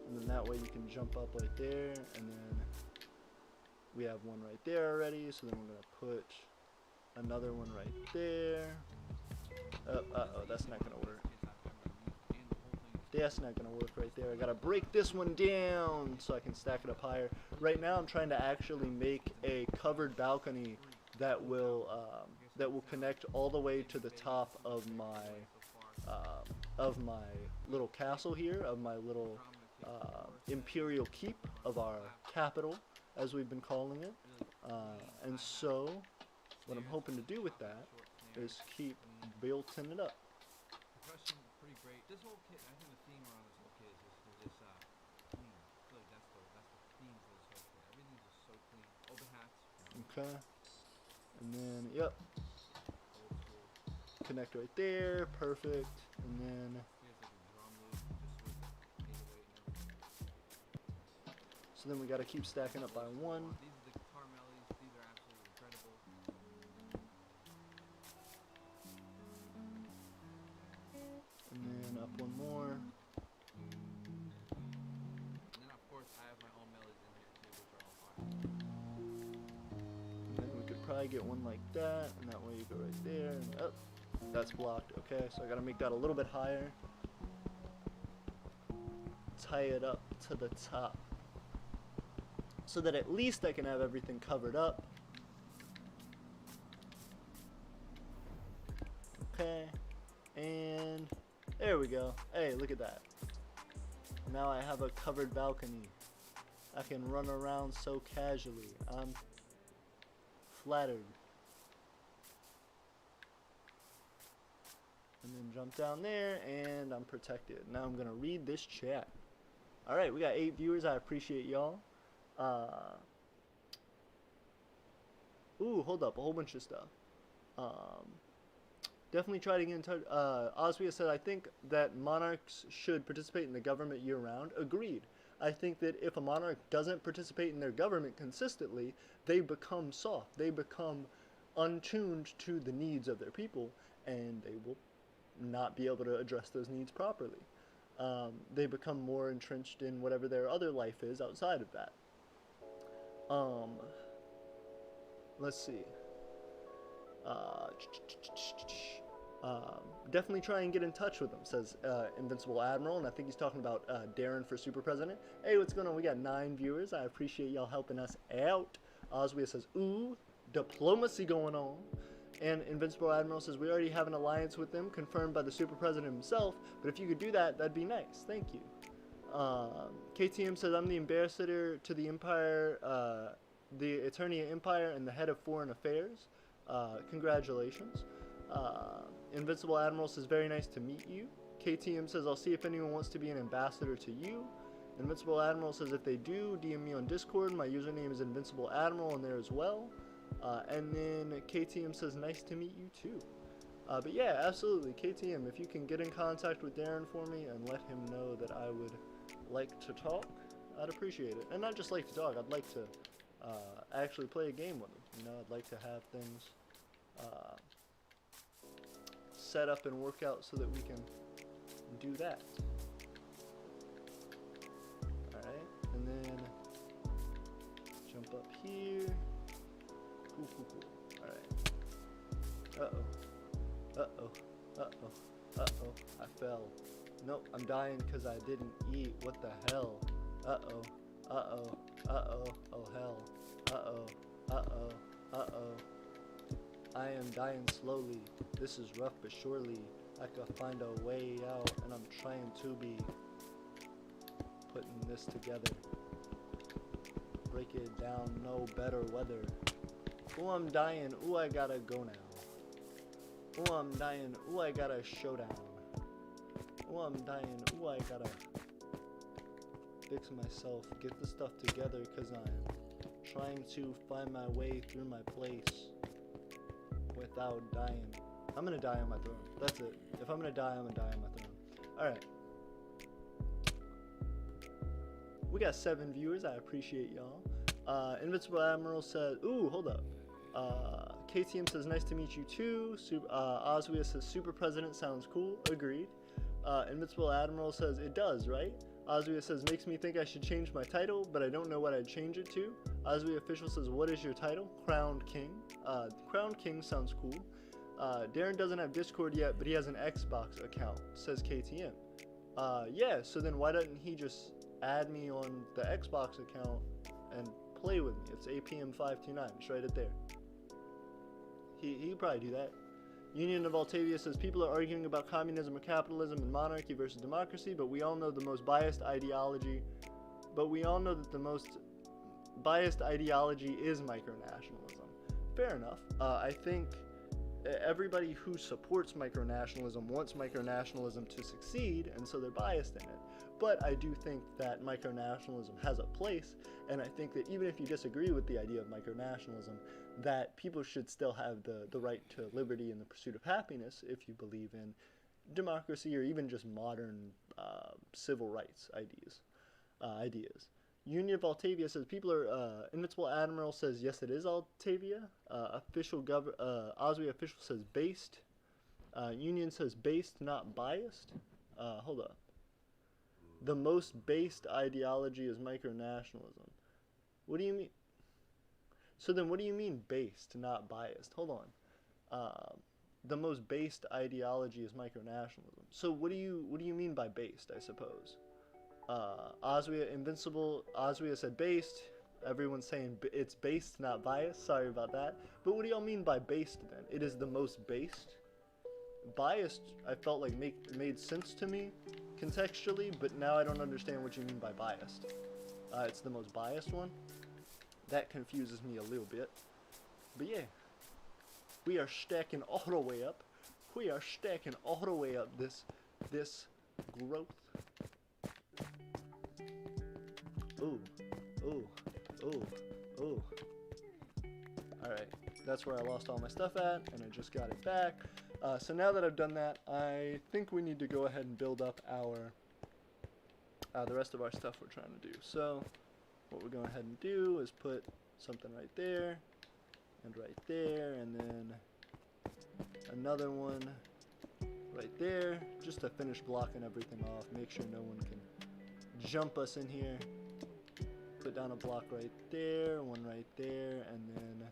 And then that way you can jump up right there, and then we have one right there already, so then we're gonna put another one right there. Uh-oh, that's not gonna work. That's not gonna work right there. I gotta break this one down so I can stack it up higher. Right now I'm trying to actually make a covered balcony that will connect all the way to the top of my little castle here, of my little imperial keep of our capital, as we've been calling it. And so what I'm hoping to do with that is keep building it up. Pretty great. This whole kit, I think the theme around this whole kit is just clean. I feel like that's the theme for this whole kit. Everything's just so clean. Open hats. Okay. And then, yep. Old school. Connect right there. Perfect. And then Here's like a drum loop, just with 808 and everything. so then we got to keep stacking up by one. These are the guitar melodies. These are absolutely incredible. And then up one more. And then of course I have my own melodies in here too, which are all fire. And then we could probably get one like that, and that way you go right there. And oh, that's blocked. Okay, so I got to make that a little bit higher. Tie it up to the top, so that at least I can have everything covered up. Okay, and there we go. Hey, look at that. Now I have a covered balcony. I can run around so casually. I'm flattered. And then jump down there, and I'm protected. Now I'm gonna read this chat. Alright, we got 8 viewers. I appreciate y'all. Ooh, hold up. A whole bunch of stuff. Definitely try to get in touch. Oswia said, I think that monarchs should participate in the government year-round. Agreed. I think that if a monarch doesn't participate in their government consistently, they become soft. They become untuned to the needs of their people, and they will not be able to address those needs properly. They become more entrenched in whatever their other life is outside of that. Let's see. Definitely try and get in touch with them, says Invincible Admiral, and I think he's talking about Darren for Super President. Hey, what's going on? We got 9 viewers. I appreciate y'all helping us out. Oswia says, ooh, diplomacy going on. And Invincible Admiral says, we already have an alliance with them, confirmed by the Super President himself, but if you could do that, that'd be nice. Thank you. KTM says, I'm the ambassador to the Empire, the Aeternia Empire, and the head of foreign affairs. Congratulations. Invincible Admiral says, very nice to meet you. KTM says, I'll see if anyone wants to be an ambassador to you. Invincible Admiral says, if they do, DM me on Discord. My username is Invincible Admiral in there as well. And then KTM says, nice to meet you too. But yeah, absolutely, KTM, if you can get in contact with Darren for me and let him know that I would like to talk, I'd appreciate it. And not just like to talk, I'd like to actually play a game with him. You know, I'd like to have things set up and work out so that we can do that. Alright, and then jump up here. Cool, cool, cool. Alright. Uh-oh. Uh-oh. Uh-oh. Uh-oh. I fell. Nope, I'm dying because I didn't eat. What the hell? Uh-oh. Uh-oh. Uh-oh. Oh, hell. Uh-oh. Uh-oh. Uh-oh. I am dying slowly. This is rough, but surely I could find a way out, and I'm trying to be putting this together. Break it down, no better weather. Ooh, I'm dying. Ooh, I gotta go now. Ooh, I'm dying. Ooh, I got a showdown. Ooh, I'm dying. Ooh, I gotta fix myself, get the stuff together, because I'm trying to find my way through my place without dying. I'm gonna die on my throne. That's it. If I'm gonna die, I'm gonna die on my throne. Alright. We got 7 viewers. I appreciate y'all. Invincible Admiral says, ooh, hold up. KTM says, nice to meet you too. Oswia says, Super President sounds cool. Agreed. Invincible Admiral says, it does, right? Oswia says, makes me think I should change my title, but I don't know what I'd change it to. Oswia Official says, what is your title? Crowned King. Crowned King sounds cool. Darren doesn't have Discord yet, but he has an Xbox account, says KTM. Yeah, so then why doesn't he just add me on the Xbox account and play with me? It's APM529. Just write it there. He'd probably do that. Union of Altavia says, people are arguing about communism or capitalism and monarchy versus democracy, but we all know the most biased ideology. But we all know that the most biased ideology is micronationalism. Fair enough. I think everybody who supports micronationalism wants micronationalism to succeed, and so they're biased in it. But I do think that micronationalism has a place, and I think that even if you disagree with the idea of micronationalism, that people should still have the right to liberty and the pursuit of happiness if you believe in democracy or even just modern civil rights ideas. Union of Altavia says, people are, Invincible Admiral says, yes, it is Altavia. Oswia Official says, based. Union says, based, not biased. Hold up. The most based ideology is micronationalism. What do you mean? So then what do you mean based, not biased? Hold on. The most based ideology is micronationalism. So what do you mean by based, I suppose? Oswia said based. Everyone's saying it's based, not biased. Sorry about that. But what do y'all mean by based then? It is the most based? Biased, I felt like made sense to me contextually, but now I don't understand what you mean by biased. It's the most biased one? That confuses me a little bit. But yeah, we are stacking all the way up. We are stacking all the way up this growth. Ooh, ooh, ooh, ooh. Alright, that's where I lost all my stuff at, and I just got it back. So now that I've done that, I think we need to go ahead and build up our the rest of our stuff we're trying to do. So what we're going ahead and do is put something right there, and right there, and then another one right there, just to finish blocking everything off, make sure no one can jump us in here. Put down a block right there, one right there, and then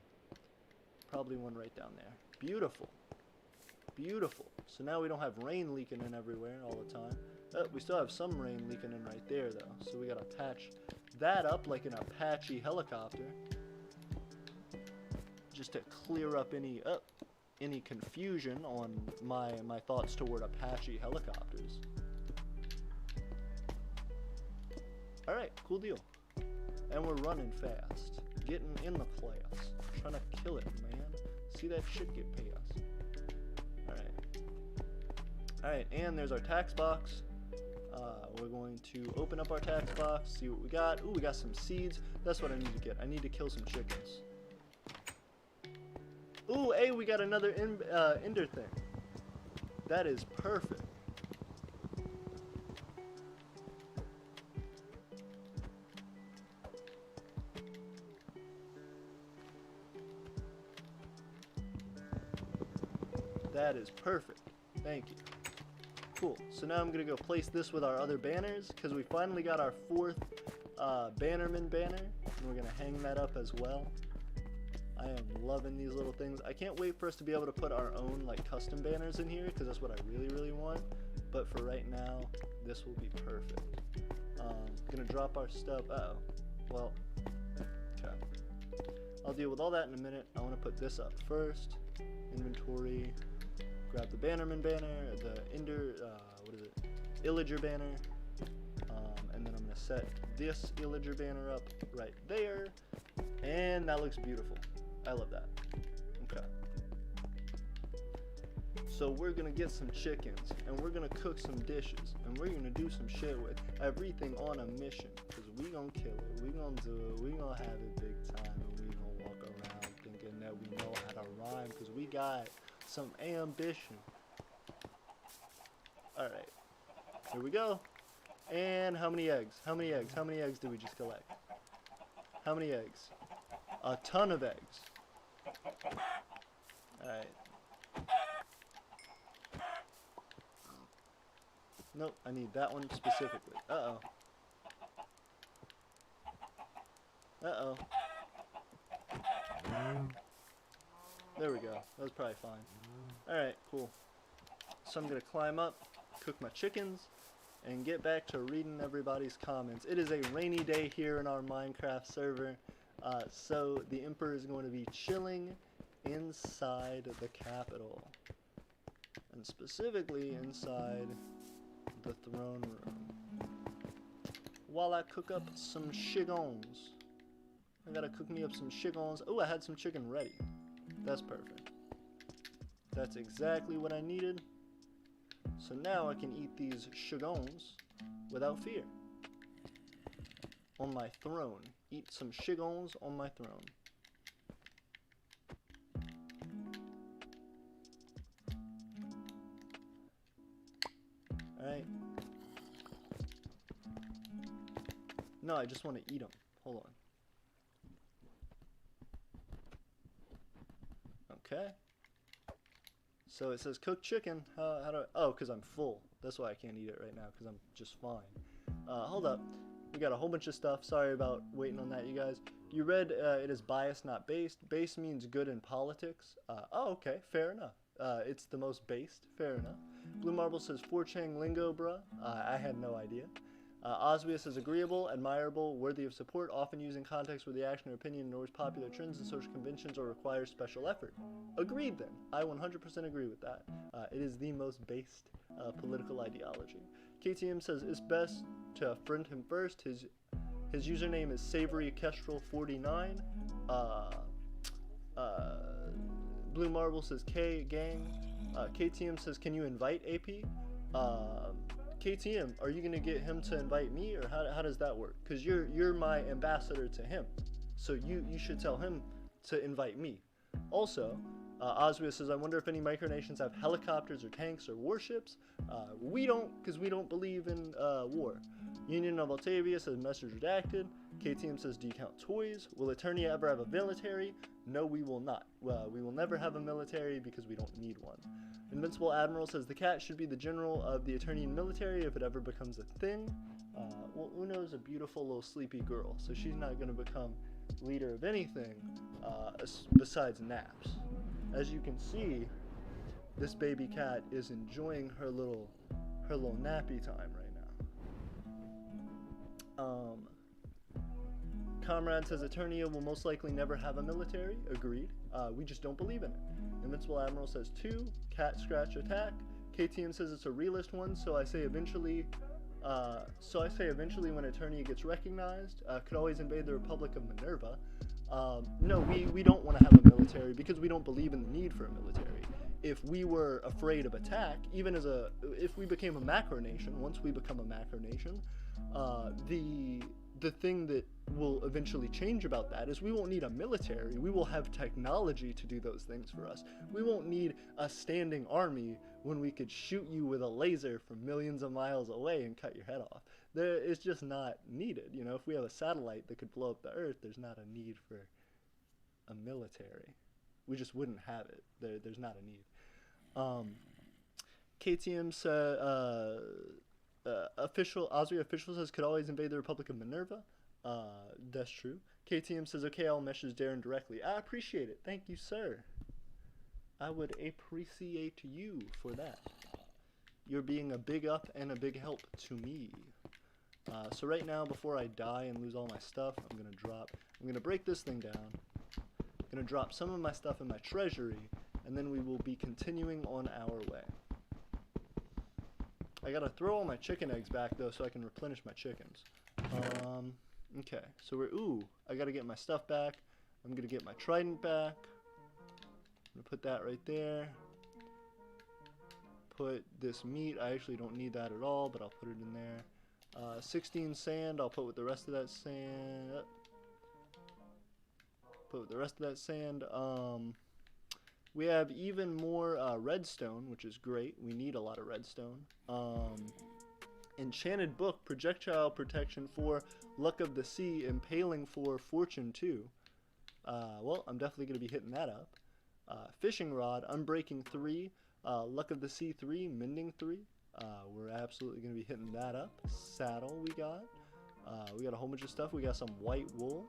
probably one right down there. Beautiful. Beautiful. So now we don't have rain leaking in everywhere all the time. We still have some rain leaking in right there though, so we gotta patch that up like an Apache helicopter, just to clear up any confusion on my thoughts toward Apache helicopters. Alright, cool deal. And we're running fast, getting in the class, trying to kill it, man. See that shit get past. Alright, Alright, and there's our tax box. We're going to open up our tax box, see what we got. Ooh, we got some seeds. That's what I need to get. I need to kill some chickens. Ooh, hey, we got another ender thing. That is perfect. That is perfect. Thank you. Cool. So now I'm going to go place this with our other banners because we finally got our 4th Bannerman banner. And we're going to hang that up as well. I am loving these little things. I can't wait for us to be able to put our own like custom banners in here because that's what I really, really want. But for right now, this will be perfect. Going to drop our stuff. Uh-oh. Well, okay. I'll deal with all that in a minute. I want to put this up first. Inventory. Grab the Bannerman banner, the Illager banner, and then I'm going to set this Illager banner up right there, and that looks beautiful. I love that. Okay. So we're going to get some chickens, and we're going to cook some dishes, and we're going to do some shit with everything on a mission, because we going to kill it, we going to do it, we going to have it big time, and we going to walk around thinking that we know how to rhyme, because we got some ambition. Alright, here we go. And how many eggs? How many eggs? How many eggs did we just collect? How many eggs? A ton of eggs. Alright. Nope, I need that one specifically. Uh-oh. Uh-oh. There we go. That was probably fine. Alright, cool. So I'm going to climb up, cook my chickens, and get back to reading everybody's comments. It is a rainy day here in our Minecraft server, so the Emperor is going to be chilling inside the capital. And specifically inside the throne room. While I cook up some chickens. I gotta cook me up some chickens. Oh, I had some chicken ready. That's perfect. That's exactly what I needed. So now I can eat these chickens without fear. On my throne. Eat some chickens on my throne. Alright. No, I just want to eat them. Hold on. Okay. So it says cooked chicken. How do I... Oh, because I'm full. That's why I can't eat it right now, because I'm just fine. Hold up. We got a whole bunch of stuff. Sorry about waiting on that, you guys. You read it is biased, not based. Base means good in politics. Oh, okay. Fair enough. It's the most based. Fair enough. Blue Marble says 4chan lingo, bruh. I had no idea. Oswia says agreeable, admirable, worthy of support, often used in context where the action or opinion ignores popular trends and social conventions or requires special effort. Agreed then. I 100% agree with that. It is the most based political ideology. KTM says it's best to friend him first. His username is SavoryKestrel49. Blue Marble says K gang. KTM says can you invite AP? KTM, are you gonna get him to invite me, or how does that work? Because you're my ambassador to him, so you should tell him to invite me. Also, Oswia says, I wonder if any Micronations have helicopters or tanks or warships. We don't, because we don't believe in war. Union of Altavia says message redacted. KTM says, do you count toys? Will Aeternia ever have a military? No, we will not. Well, we will never have a military because we don't need one. Invincible Admiral says the cat should be the general of the Aeternian military if it ever becomes a thing. Well, Uno's a beautiful little sleepy girl, so she's not going to become leader of anything besides naps. As you can see, this baby cat is enjoying her little nappy time right now. Comrade says Aeternia will most likely never have a military. Agreed. We just don't believe in it. Invincible Admiral says 2. Cat scratch attack. KTM says it's a realist one, so I say eventually. When Aeternia gets recognized, could always invade the Republic of Minerva. No, we don't want to have a military because we don't believe in the need for a military. if we were afraid of attack, even if we became a Macronation, once we become a Macronation, the thing that will eventually change about that is we won't need a military. We will have technology to do those things for us. We won't need a standing army when we could shoot you with a laser from millions of miles away and cut your head off. It's just not needed. You know, if we have a satellite that could blow up the Earth, there's not a need for a military. We just wouldn't have it. There's not a need. KTM said, Oswia official says could always invade the Republic of Minerva. That's true. KTM says, okay, I'll message Darren directly. I appreciate it. Thank you, sir. I would appreciate you for that. You're being a big up and a big help to me. So right now, before I die and lose all my stuff, I'm gonna break this thing down. I'm gonna drop some of my stuff in my treasury, and then we will be continuing on our way. I gotta throw all my chicken eggs back though, so I can replenish my chickens. Okay, so I gotta get my stuff back. I'm gonna get my trident back. I'm gonna put that right there. Put this meat, I actually don't need that at all, but I'll put it in there. 16 sand, I'll put with the rest of that sand. Put with the rest of that sand. We have even more redstone, which is great. We need a lot of redstone. Enchanted book, projectile protection 4, luck of the sea, impaling 4, fortune 2. Well, I'm definitely going to be hitting that up. Fishing rod, unbreaking 3, luck of the sea 3, mending 3. We're absolutely going to be hitting that up. Saddle we got a whole bunch of stuff. We got some white wool,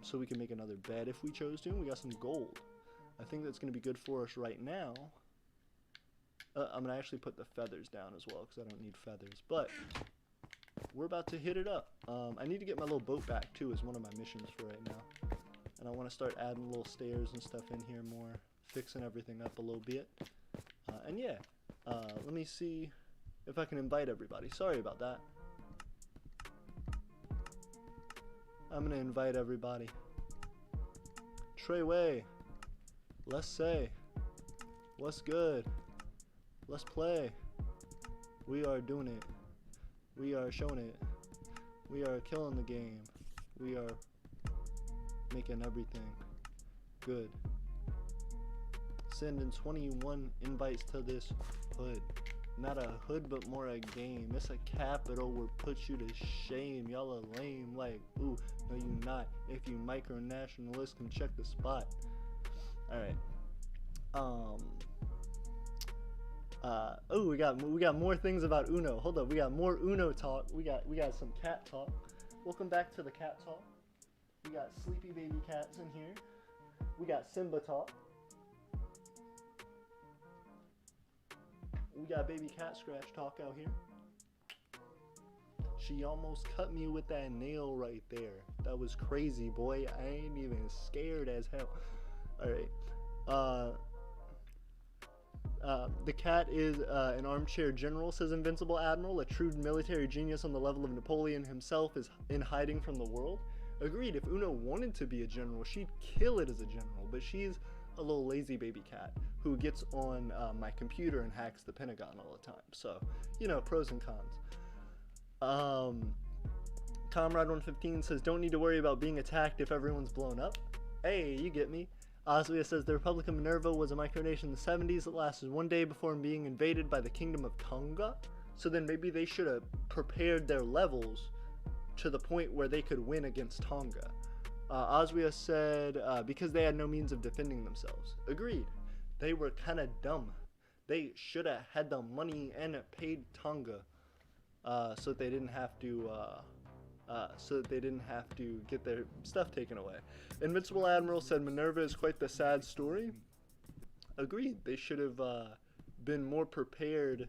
so we can make another bed if we chose to. And we got some gold. I think that's going to be good for us right now. I'm going to actually put the feathers down as well because I don't need feathers. But we're about to hit it up. I need to get my little boat back too as one of my missions for right now. And I want to start adding little stairs and stuff in here more. Fixing everything up a little bit. And yeah, let me see if I can invite everybody. Sorry about that. I'm going to invite everybody. Treyway. Let's say. What's good? Let's play. We are doing it. We are showing it. We are killing the game. We are making everything good. Sending 21 invites to this hood. Not a hood, but more a game. It's a capital will put you to shame. Y'all are lame. Like, ooh, no you not. If you micronationalists, come check the spot. Alright. Oh, we got more things about Uno. Hold up, we got more Uno talk. We got some cat talk. Welcome back to the cat talk. We got sleepy baby cats in here. We got Simba talk. We got baby cat scratch talk out here. She almost cut me with that nail right there. That was crazy, boy. I ain't even scared as hell. Alright. The cat is an armchair general, says Invincible Admiral. A true military genius on the level of Napoleon himself is in hiding from the world. Agreed, if Uno wanted to be a general, she'd kill it as a general, but she's a little lazy baby cat who gets on my computer and hacks the Pentagon all the time. So, you know, pros and cons. Comrade 115 says, don't need to worry about being attacked if everyone's blown up. Hey, you get me. Oswia says, the Republic of Minerva was a micronation in the 70s that lasted one day before being invaded by the Kingdom of Tonga. So then maybe they should have prepared their levels to the point where they could win against Tonga. Oswia said, because they had no means of defending themselves. Agreed. They were kind of dumb. They should have had the money and paid Tonga so that they didn't have to get their stuff taken away. Invincible Admiral said Minerva is quite the sad story. Agreed. They should have been more prepared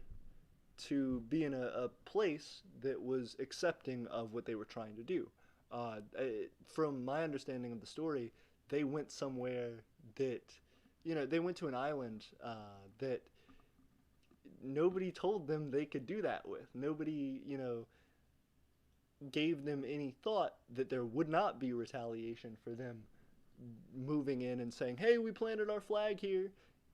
to be in a place that was accepting of what they were trying to do. From my understanding of the story, they went somewhere that, you know, they went to an island that nobody told them they could do that with. Nobody, you know, gave them any thought that there would not be retaliation for them moving in and saying, hey, we planted our flag here.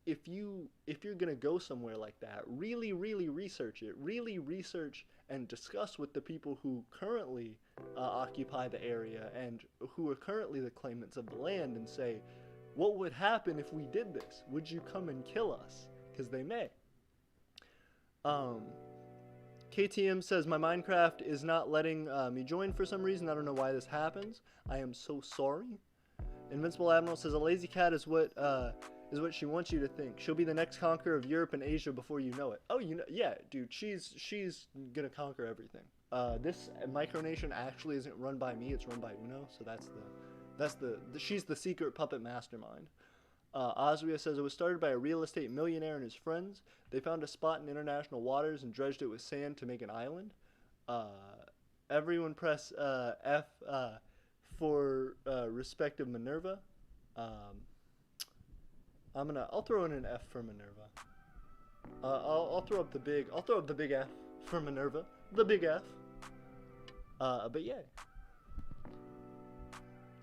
if you're gonna go somewhere like that, really research it. Really research and discuss with the people who currently occupy the area and who are currently the claimants of the land, and say, what would happen if we did this? Would you come and kill us? Because they may. KTM says, my Minecraft is not letting me join for some reason. I don't know why this happens. I am so sorry. Invincible Admiral says, a lazy cat is what she wants you to think. She'll be the next conqueror of Europe and Asia before you know it. Oh, you know, yeah, dude, she's gonna conquer everything. This Micronation actually isn't run by me, it's run by Uno, so she's the secret puppet mastermind. Oswia says, it was started by a real estate millionaire and his friends. They found a spot in international waters and dredged it with sand to make an island. Everyone press F for respect of Minerva. I'll throw in an F for Minerva. I'll throw up the big F for Minerva. The big F. But yeah.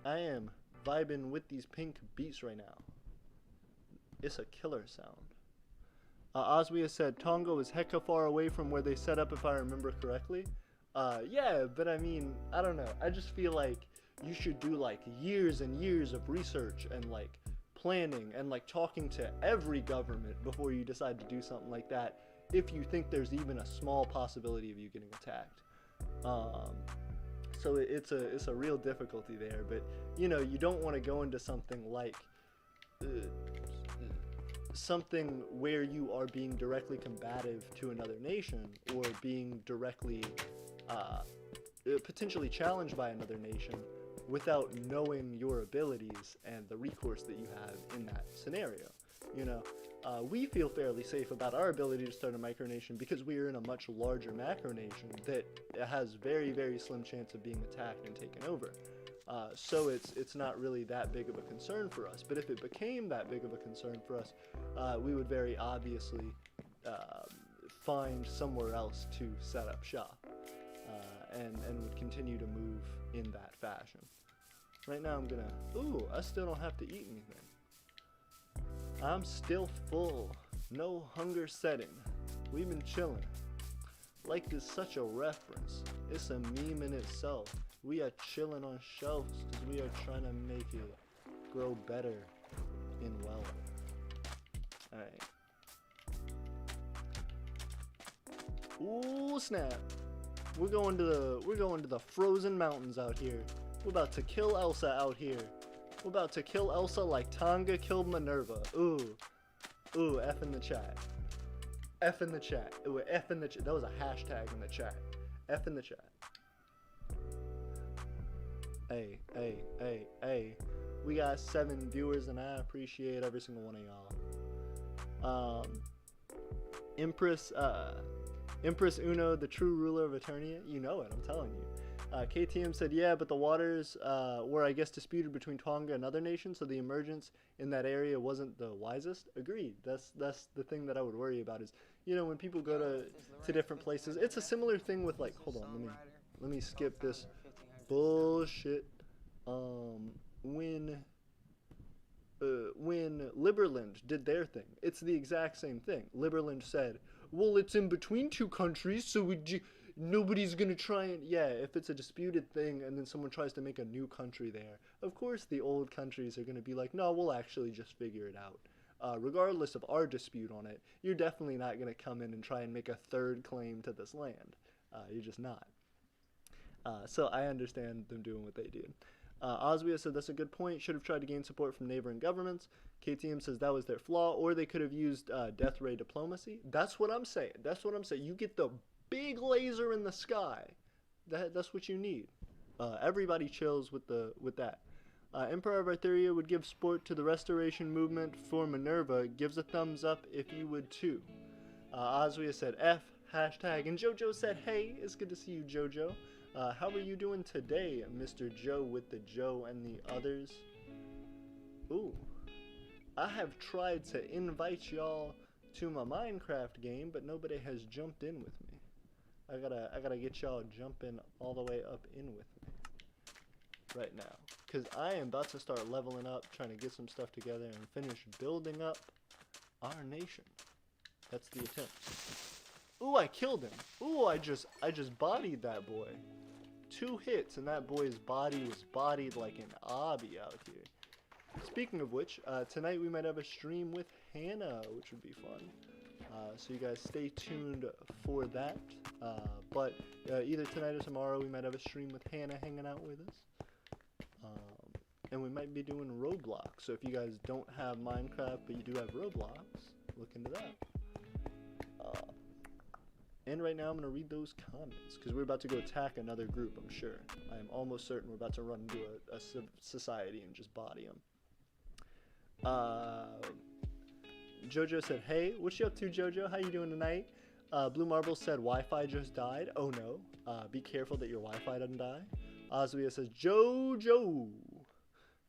I am vibing with these pink beats right now. It's a killer sound. Oswia said Tonga was hecka far away from where they set up, if I remember correctly. Yeah, but I mean, I don't know. I just feel like you should do like years and years of research and like planning and like talking to every government before you decide to do something like that, if you think there's even a small possibility of you getting attacked. So it's a real difficulty there, but you know, you don't want to go into something like something where you are being directly combative to another nation, or being directly potentially challenged by another nation without knowing your abilities and the recourse that you have in that scenario. You know, we feel fairly safe about our ability to start a micronation because we are in a much larger macronation that has very slim chance of being attacked and taken over. So it's not really that big of a concern for us. But if it became that big of a concern for us, we would very obviously find somewhere else to set up shop, and would continue to move in that fashion. Right now I'm gonna, I still don't have to eat anything. I'm still full, no hunger setting. We've been chilling. Like is such a reference. It's a meme in itself. We are chilling on shelves because we are trying to make it grow better in wealth. Alright. Ooh, snap. We're going to the frozen mountains out here. We're about to kill Elsa out here. We're about to kill Elsa like Tonga killed Minerva. Ooh, F in the chat. F in the chat. Ooh, F in the chat. That was a hashtag in the chat. F in the chat. Hey. We got 7 viewers and I appreciate every single one of y'all. Empress Uno, the true ruler of Aeternia. You know it, I'm telling you. KTM said, yeah, but the waters were, I guess, disputed between Tonga and other nations, so the emergence in that area wasn't the wisest. Agreed. That's the thing that I would worry about is, you know, when people go to different places, it's a similar thing with, like, hold on, let me skip this bullshit. When Liberland did their thing, it's the exact same thing. Liberland said, well, it's in between 2 countries, so nobody's gonna try and, yeah, if it's a disputed thing and then someone tries to make a new country there, of course the old countries are gonna be like, no, we'll actually just figure it out. Regardless of our dispute on it, you're definitely not gonna come in and try and make a 3rd claim to this land. You're just not. So I understand them doing what they did. Oswia said that's a good point. Should have tried to gain support from neighboring governments. KTM says that was their flaw, or they could have used death ray diplomacy. That's what I'm saying. You get the big laser in the sky. That's what you need. Everybody chills with that. Emperor of Aeternia would give support to the restoration movement for Minerva. Gives a thumbs up if you would too. Oswia said F, hashtag, and Jojo said hey. It's good to see you, Jojo. How are you doing today, Mr. Joe with the Joe and the others? Ooh. I have tried to invite y'all to my Minecraft game, but nobody has jumped in with me. I gotta get y'all jumping all the way up in with me right now, because I am about to start leveling up, trying to get some stuff together and finish building up our nation. That's the attempt. Ooh, I killed him. Ooh, I just bodied that boy. 2 hits, and that boy's body was bodied like an obby out here. Speaking of which, tonight we might have a stream with Hannah, which would be fun. So you guys stay tuned for that. But either tonight or tomorrow we might have a stream with Hannah hanging out with us. And we might be doing Roblox. So if you guys don't have Minecraft but you do have Roblox, look into that. And right now I'm going to read those comments because we're about to go attack another group, I'm sure. I am almost certain we're about to run into a society and just body them. Jojo said, hey, what you up to, Jojo? How you doing tonight? Blue Marble said, Wi-Fi just died. Oh no. Be careful that your Wi-Fi doesn't die. Oswia says, Jojo.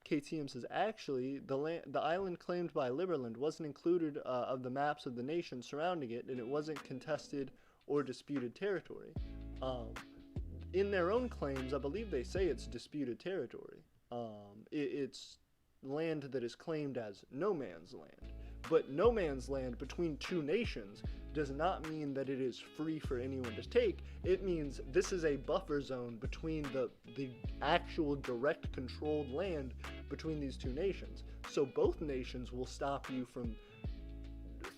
KTM says, actually, the island claimed by Liberland wasn't included of the maps of the nation surrounding it, and it wasn't contested or disputed territory. In their own claims, I believe they say it's disputed territory. It's land that is claimed as no man's land. But no man's land between 2 nations does not mean that it is free for anyone to take. It means this is a buffer zone between the actual direct controlled land between these 2 nations. So both nations will stop you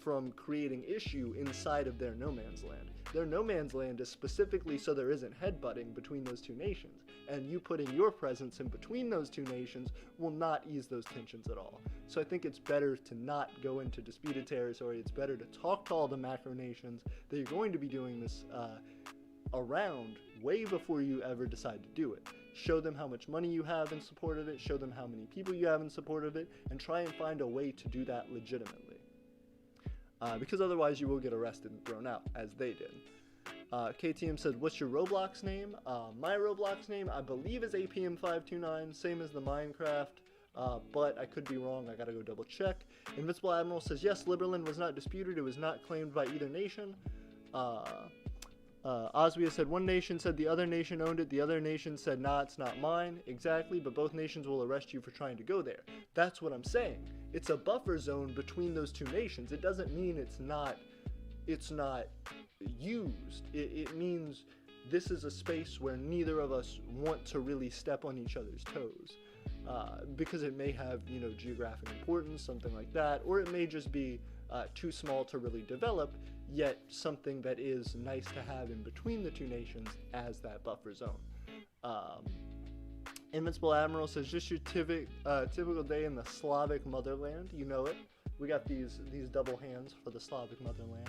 from creating issue inside of their no man's land. Their no man's land is specifically so there isn't headbutting between those 2 nations, and you putting your presence in between those 2 nations will not ease those tensions at all. So I think it's better to not go into disputed territory. It's better to talk to all the Micronations that you're going to be doing this around way before you ever decide to do it. Show them how much money you have in support of it, show them how many people you have in support of it, and try and find a way to do that legitimately. Because otherwise you will get arrested and thrown out, as they did. KTM said, what's your Roblox name? My Roblox name, I believe, is APM529, same as the Minecraft, but I could be wrong, I gotta go double check. Invincible Admiral says, yes, Liberland was not disputed, it was not claimed by either nation. Oswia said, one nation said the other nation owned it, the other nation said, nah, it's not mine. Exactly, but both nations will arrest you for trying to go there. That's what I'm saying. It's a buffer zone between those 2 nations. It doesn't mean it's not used. It means this is a space where neither of us want to really step on each other's toes. Because it may have, geographic importance, something like that, or it may just be too small to really develop, yet something that is nice to have in between the 2 nations as that buffer zone. Invincible Admiral says, just your typical day in the Slavic motherland. You know it. We got these double hands for the Slavic motherland.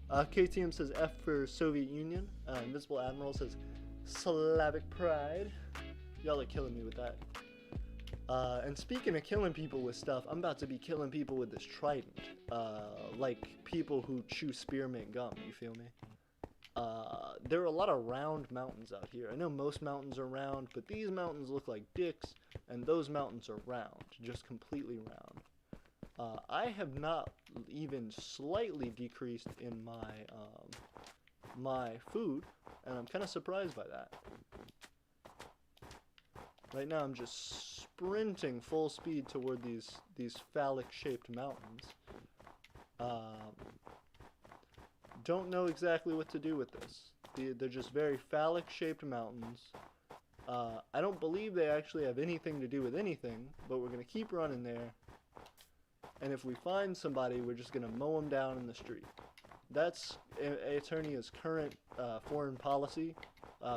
KTM says F for Soviet Union. Invincible Admiral says Slavic pride. Y'all are killing me with that. And speaking of killing people with stuff, I'm about to be killing people with this trident. Like people who chew spearmint gum, you feel me? There are a lot of round mountains out here. I know most mountains are round, but these mountains look like dicks, and those mountains are round, just completely round. I have not even slightly decreased in my food, and I'm kind of surprised by that. Right now I'm just sprinting full speed toward these phallic-shaped mountains. Don't know exactly what to do with this. They're just very phallic-shaped mountains. I don't believe they actually have anything to do with anything, but we're going to keep running there. And if we find somebody, we're just going to mow them down in the street. That's Aeternia's current foreign policy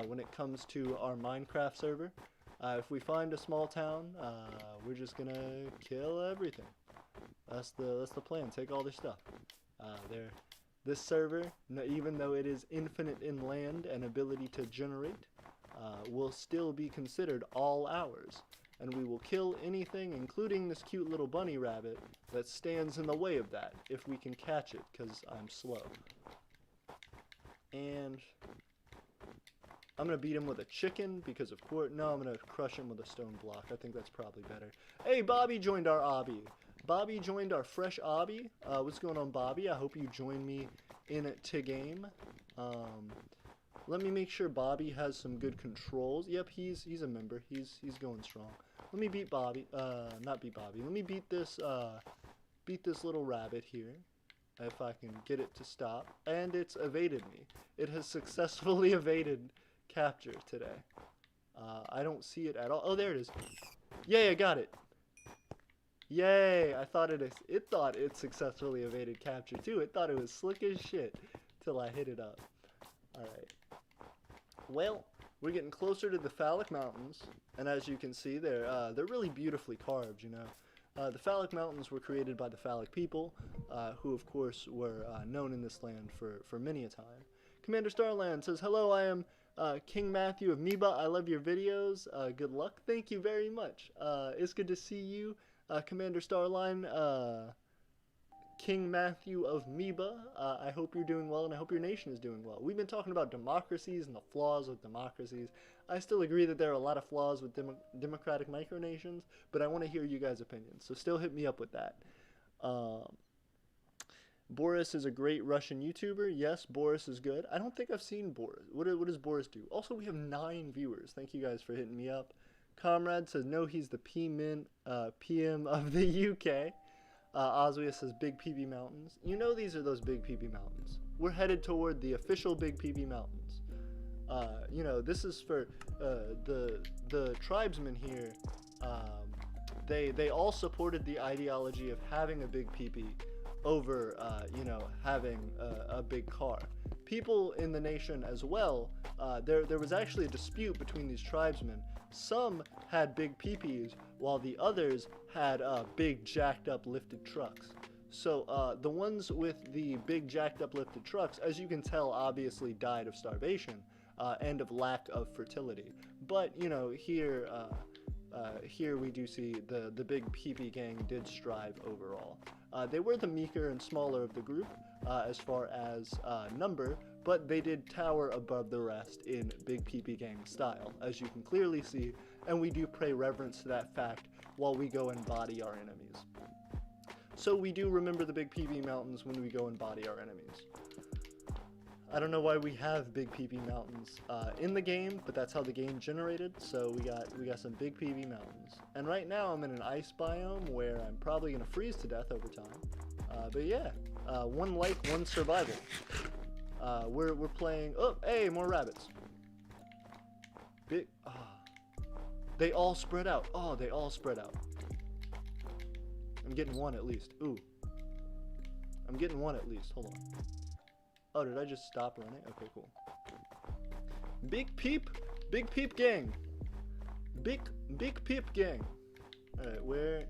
when it comes to our Minecraft server. If we find a small town, we're just going to kill everything. That's the plan. Take all their stuff. This server, even though it is infinite in land and ability to generate, will still be considered all ours. And we will kill anything, including this cute little bunny rabbit, that stands in the way of that, if we can catch it, because I'm slow. And I'm going to beat him with a chicken, because of course, no, I'm going to crush him with a stone block. I think that's probably better. Hey, Bobby joined our obby. Bobby joined our fresh obby. What's going on, Bobby? I hope you join me in it to game. Let me make sure Bobby has some good controls. Yep, he's a member. He's going strong. Let me beat Bobby. Not beat Bobby. Let me beat this beat this little rabbit here. If I can get it to stop. And it's evaded me. It has successfully evaded capture today. I don't see it at all. Oh, there it is. Yay, I got it. Yay, I thought it thought it successfully evaded capture too. It thought it was slick as shit till I hit it up. Alright. Well, we're getting closer to the Phallic Mountains, and as you can see, they're really beautifully carved, you know. The Phallic Mountains were created by the Phallic people, who of course were known in this land for many a time. Commander Starland says, hello, I am King Matthew of Meba. I love your videos. Good luck. Thank you very much. It's good to see you, Commander Starline, King Matthew of Meba. I hope you're doing well, and I hope your nation is doing well. We've been talking about democracies and the flaws of democracies. I still agree that there are a lot of flaws with democratic micronations, but I want to hear you guys' opinions, so still hit me up with that. Boris is a great Russian YouTuber. Yes, Boris is good. I don't think I've seen Boris. What does Boris do? Also, we have 9 viewers. Thank you guys for hitting me up. Comrade says, no, he's the PM of the UK. Oswia says, Big PB Mountains. You know these are those Big PB Mountains. We're headed toward the official Big PB Mountains. You know, this is for the tribesmen here. They all supported the ideology of having a big PP over, you know, having a big car. People in the nation as well, there was actually a dispute between these tribesmen. Some had big PPs, while the others had big jacked up lifted trucks. So the ones with the big jacked up lifted trucks, as you can tell, obviously died of starvation and of lack of fertility. But, you know, here we do see the big PP gang did strive overall. They were the meeker and smaller of the group as far as number, but they did tower above the rest in big PP gang style, as you can clearly see, and we do pay reverence to that fact while we go and body our enemies. So we do remember the big PP mountains when we go and body our enemies. I don't know why we have big PB mountains in the game, but that's how the game generated. So we got some big PB mountains. And right now I'm in an ice biome where I'm probably gonna freeze to death over time. But yeah, 1 like, 1 survival. We're playing. Oh, hey, more rabbits. Big. They all spread out. Oh, they all spread out. I'm getting 1 at least. Ooh. I'm getting 1 at least. Hold on. Oh, did I just stop running? Okay, cool. Big peep gang. Big peep gang. Alright, where?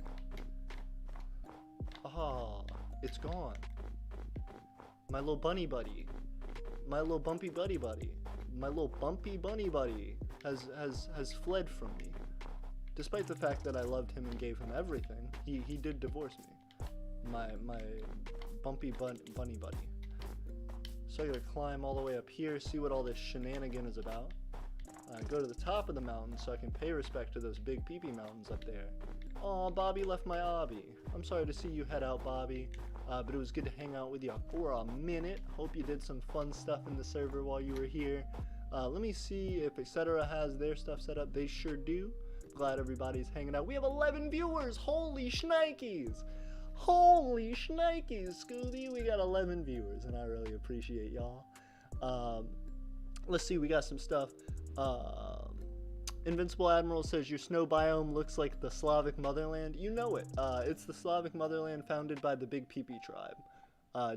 Oh, it's gone. My little bunny buddy. My little bumpy buddy. My little bumpy bunny buddy has fled from me. Despite the fact that I loved him and gave him everything, he did divorce me. My bumpy bunny buddy. So I gotta climb all the way up here, see what all this shenanigan is about. Go to the top of the mountain so I can pay respect to those big peepee mountains up there. Aw, Bobby left my obby. I'm sorry to see you head out, Bobby. But it was good to hang out with you for a minute. Hope you did some fun stuff in the server while you were here. Let me see if Etc. has their stuff set up. They sure do. Glad everybody's hanging out. We have 11 viewers! Holy shnikes! Holy shnikes, Scooby! We got 11 viewers, and I really appreciate y'all. Let's see, we got some stuff. Invincible Admiral says your snow biome looks like the Slavic motherland. You know it. It's the Slavic motherland founded by the Big Peepee tribe.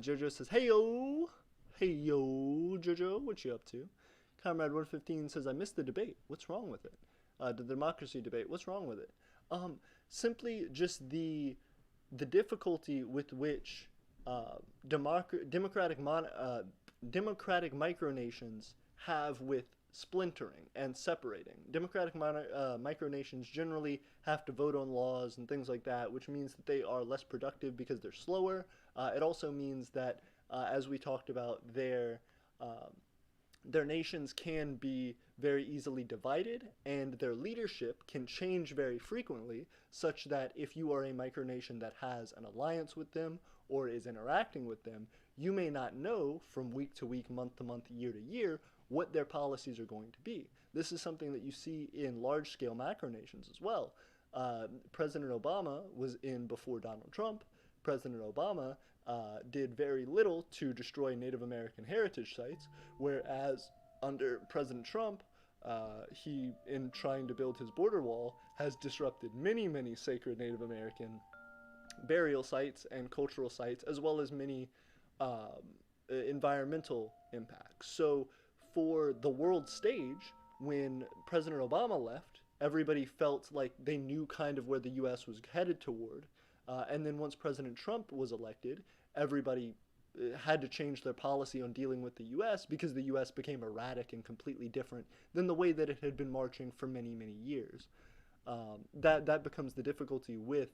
Jojo says, hey yo! Hey yo, Jojo, what you up to? Comrade 115 says, I missed the debate. What's wrong with it? The democracy debate. What's wrong with it? Simply just the difficulty with which democratic micronations have with splintering and separating. Democratic micronations generally have to vote on laws and things like that, which means that they are less productive because they're slower. It also means that, as we talked about, their nations can be very easily divided, and their leadership can change very frequently, such that if you are a micronation that has an alliance with them or is interacting with them, you may not know from week to week, month to month, year to year, what their policies are going to be. This is something that you see in large-scale macronations as well. President Obama was in before Donald Trump. President Obama did very little to destroy Native American heritage sites, whereas under President Trump, he, in trying to build his border wall, has disrupted many, many sacred Native American burial sites and cultural sites, as well as many environmental impacts. So, for the world stage, when President Obama left, everybody felt like they knew kind of where the U.S. was headed toward. And then once President Trump was elected, everybody had to change their policy on dealing with the U.S. because the U.S. became erratic and completely different than the way that it had been marching for many, many years. That becomes the difficulty with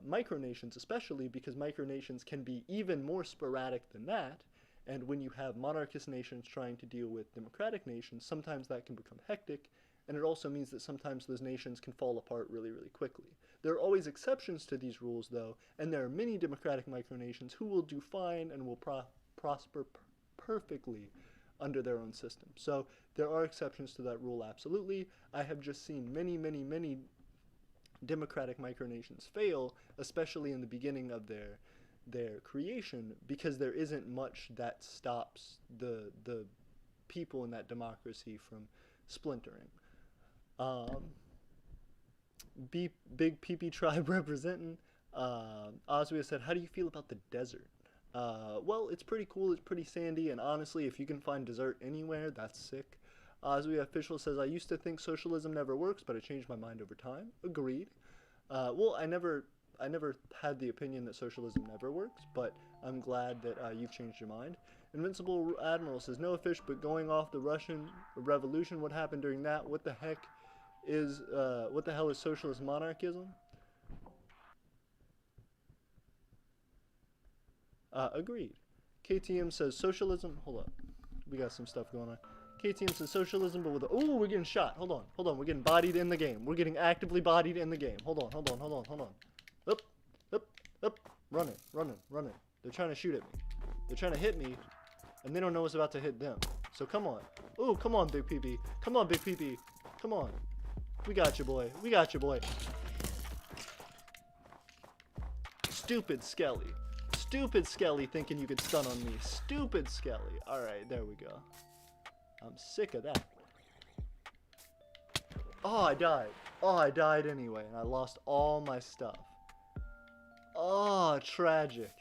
micronations, especially because micronations can be even more sporadic than that. And when you have monarchist nations trying to deal with democratic nations, sometimes that can become hectic. And it also means that sometimes those nations can fall apart really, really quickly. There are always exceptions to these rules, though, and there are many democratic micronations who will do fine and will prosper perfectly under their own system. So there are exceptions to that rule, absolutely. I have just seen many, many, many democratic micronations fail, especially in the beginning of their creation, because there isn't much that stops the people in that democracy from splintering. Big PP tribe representing. Oswia said, how do you feel about the desert? Well, it's pretty cool. It's pretty sandy, and honestly, if you can find desert anywhere, that's sick. Oswia official says, I used to think socialism never works, but I changed my mind over time. Agreed. Well, I never had the opinion that socialism never works, but I'm glad that you've changed your mind. Invincible Admiral says, no fish, but going off the Russian Revolution, what happened during that? What the hell is socialist monarchism? Agreed. KTM says socialism. Hold up, we got some stuff going on. KTM says socialism, but with a, ooh, we're getting shot. Hold on, we're getting bodied in the game. We're getting actively bodied in the game. Hold on. Up, running. They're trying to shoot at me. They're trying to hit me, and they don't know what's about to hit them. So come on. Ooh, come on, Big PP. Come on, Big PP. Come on. We got you, boy. Stupid Skelly. Stupid Skelly thinking you could stun on me. Stupid Skelly. Alright, there we go. I'm sick of that. Oh, I died. Oh, I died anyway, and I lost all my stuff. Oh, tragic.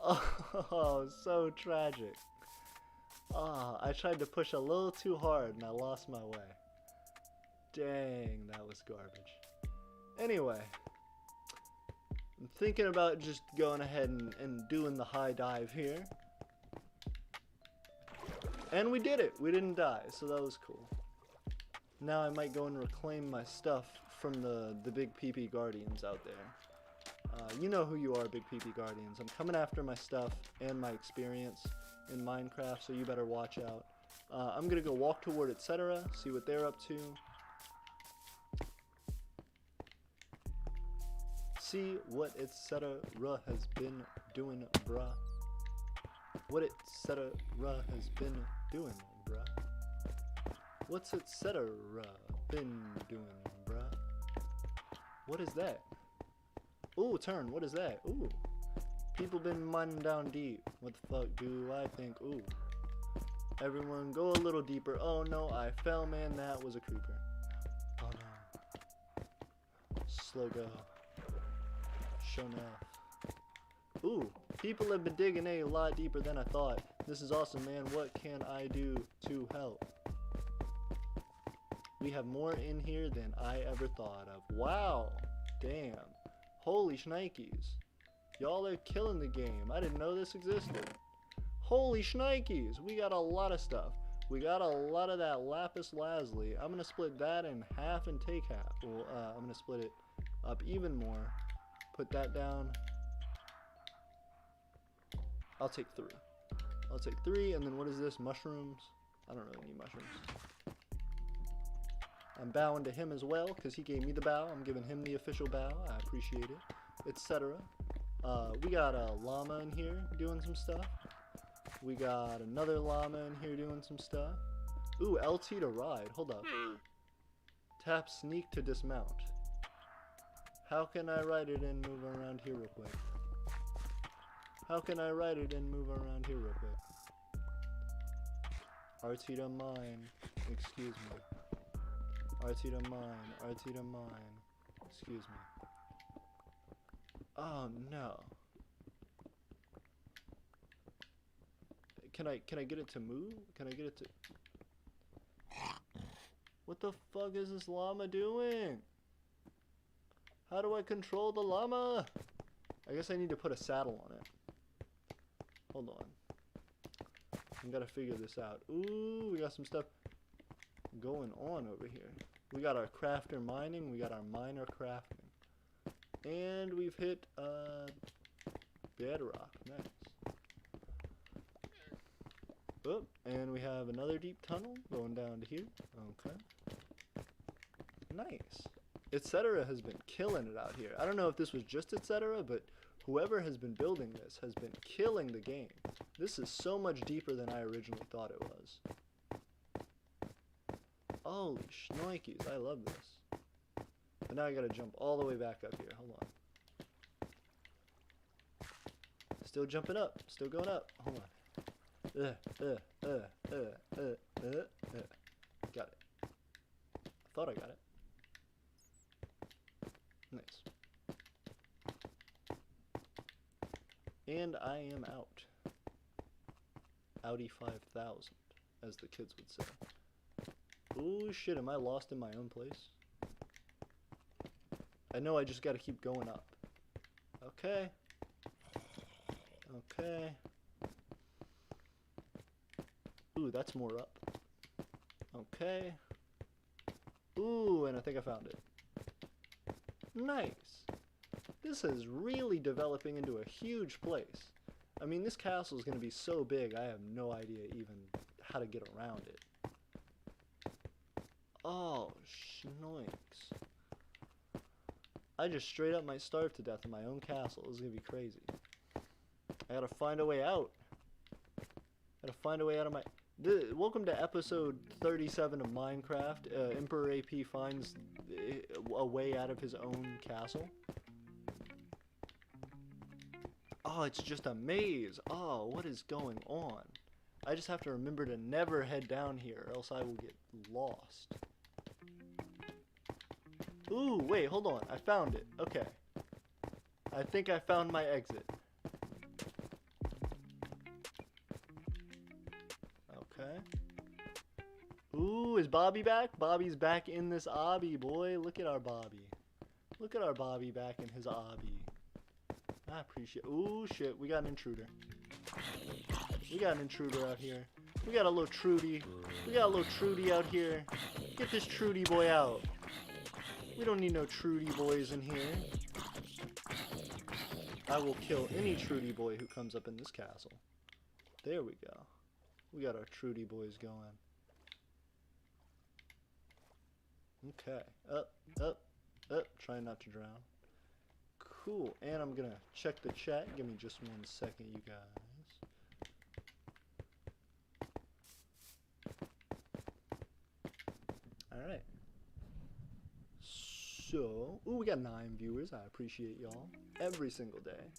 Oh, so tragic. Oh, I tried to push a little too hard, and I lost my way. Dang, that was garbage. Anyway, I'm thinking about just going ahead and doing the high dive here. And we did it. We didn't die, so that was cool. Now I might go and reclaim my stuff from the big PP Guardians out there. You know who you are, big PP Guardians. I'm coming after my stuff and my experience in Minecraft, so you better watch out. I'm going to go walk toward Aeternia, see what they're up to. See what Aeternia has been doing, bruh. What Aeternia has been doing, bruh. What's Aeternia been doing, bruh? What is that? Ooh, turn. What is that? Ooh. People been mining down deep. What the fuck do I think? Ooh. Everyone go a little deeper. Oh no, I fell, man. That was a creeper. Oh no. Slow go. Show enough. Ooh. People have been digging a lot deeper than I thought. This is awesome, man. What can I do to help? We have more in here than I ever thought of. Wow. Damn. Holy shnikes. Y'all are killing the game. I didn't know this existed. Holy shnikes. We got a lot of stuff. We got a lot of that lapis lazuli. I'm going to split that in half and take half. Well, I'm going to split it up even more. Put that down. I'll take 3. I'll take 3, and then what is this? Mushrooms? I don't really need mushrooms. I'm bowing to him as well, because he gave me the bow. I'm giving him the official bow. I appreciate it. Etc. We got a llama in here doing some stuff. We got another llama in here doing some stuff. Ooh, LT to ride. Hold up. Tap sneak to dismount. How can I write it and move around here real quick? How can I write it and move around here real quick? RT to mine. Excuse me. RT to mine. RT to mine. Excuse me. Oh no. Can I get it to move? Can I get it to... What the fuck is this llama doing? How do I control the llama? I guess I need to put a saddle on it. Hold on. I gotta figure this out. Ooh, we got some stuff going on over here. We got our crafter mining, we got our miner crafting. And we've hit bedrock. Nice. Oh, and we have another deep tunnel going down to here. Okay. Nice. Aeternia has been killing it out here. I don't know if this was just Aeternia, but whoever has been building this has been killing the game. This is so much deeper than I originally thought it was. Holy shnikes, I love this. But now I gotta jump all the way back up here. Hold on. Still jumping up. Still going up. Hold on. Got it. I thought I got it. Nice. And I am out. Audi 5000, as the kids would say. Ooh, shit, am I lost in my own place? I know I just gotta keep going up. Okay. Okay. Ooh, that's more up. Okay. Ooh, and I think I found it. Nice. This is really developing into a huge place. I mean, this castle is going to be so big, I have no idea even how to get around it. Oh, schnoinks. I just straight up might starve to death in my own castle. This is going to be crazy. I gotta find a way out. Gotta find a way out of my... Welcome to episode 37 of Minecraft. Emperor AP finds a way out of his own castle. Oh, it's just a maze. Oh, what is going on? I just have to remember to never head down here, or else I will get lost. Ooh, wait, hold on. I found it. Okay. I think I found my exit. Okay. Ooh, is Bobby back? Bobby's back in this obby, boy. Look at our Bobby. Look at our Bobby back in his obby. I appreciate... Ooh, shit. We got an intruder. We got an intruder out here. We got a little Trudy. We got a little Trudy out here. Get this Trudy boy out. We don't need no Trudy boys in here. I will kill any Trudy boy who comes up in this castle. There we go. We got our Trudy boys going. Okay. Up, up, up. Try not to drown. Cool. And I'm gonna check the chat. Give me just 1 second, you guys. Alright. So, ooh, we got 9 viewers. I appreciate y'all. Every single day.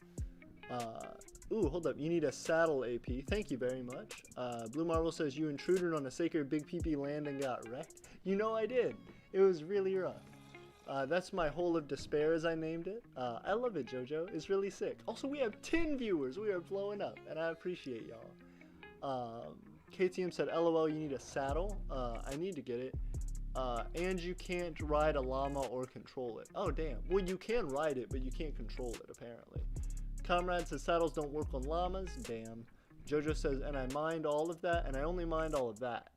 Ooh, hold up. You need a saddle, AP. Thank you very much. Blue Marble says, you intruded on a sacred Big PP land and got wrecked. You know I did. It was really rough. That's my Hole of Despair, as I named it. I love it, Jojo. It's really sick. Also, we have 10 viewers. We are blowing up, and I appreciate y'all. KTM said, LOL, you need a saddle. I need to get it. And you can't ride a llama or control it. Oh, damn. Well, you can ride it, but you can't control it, apparently. Comrade says, saddles don't work on llamas. Damn. Jojo says, and I mined all of that, and I only mined all of that.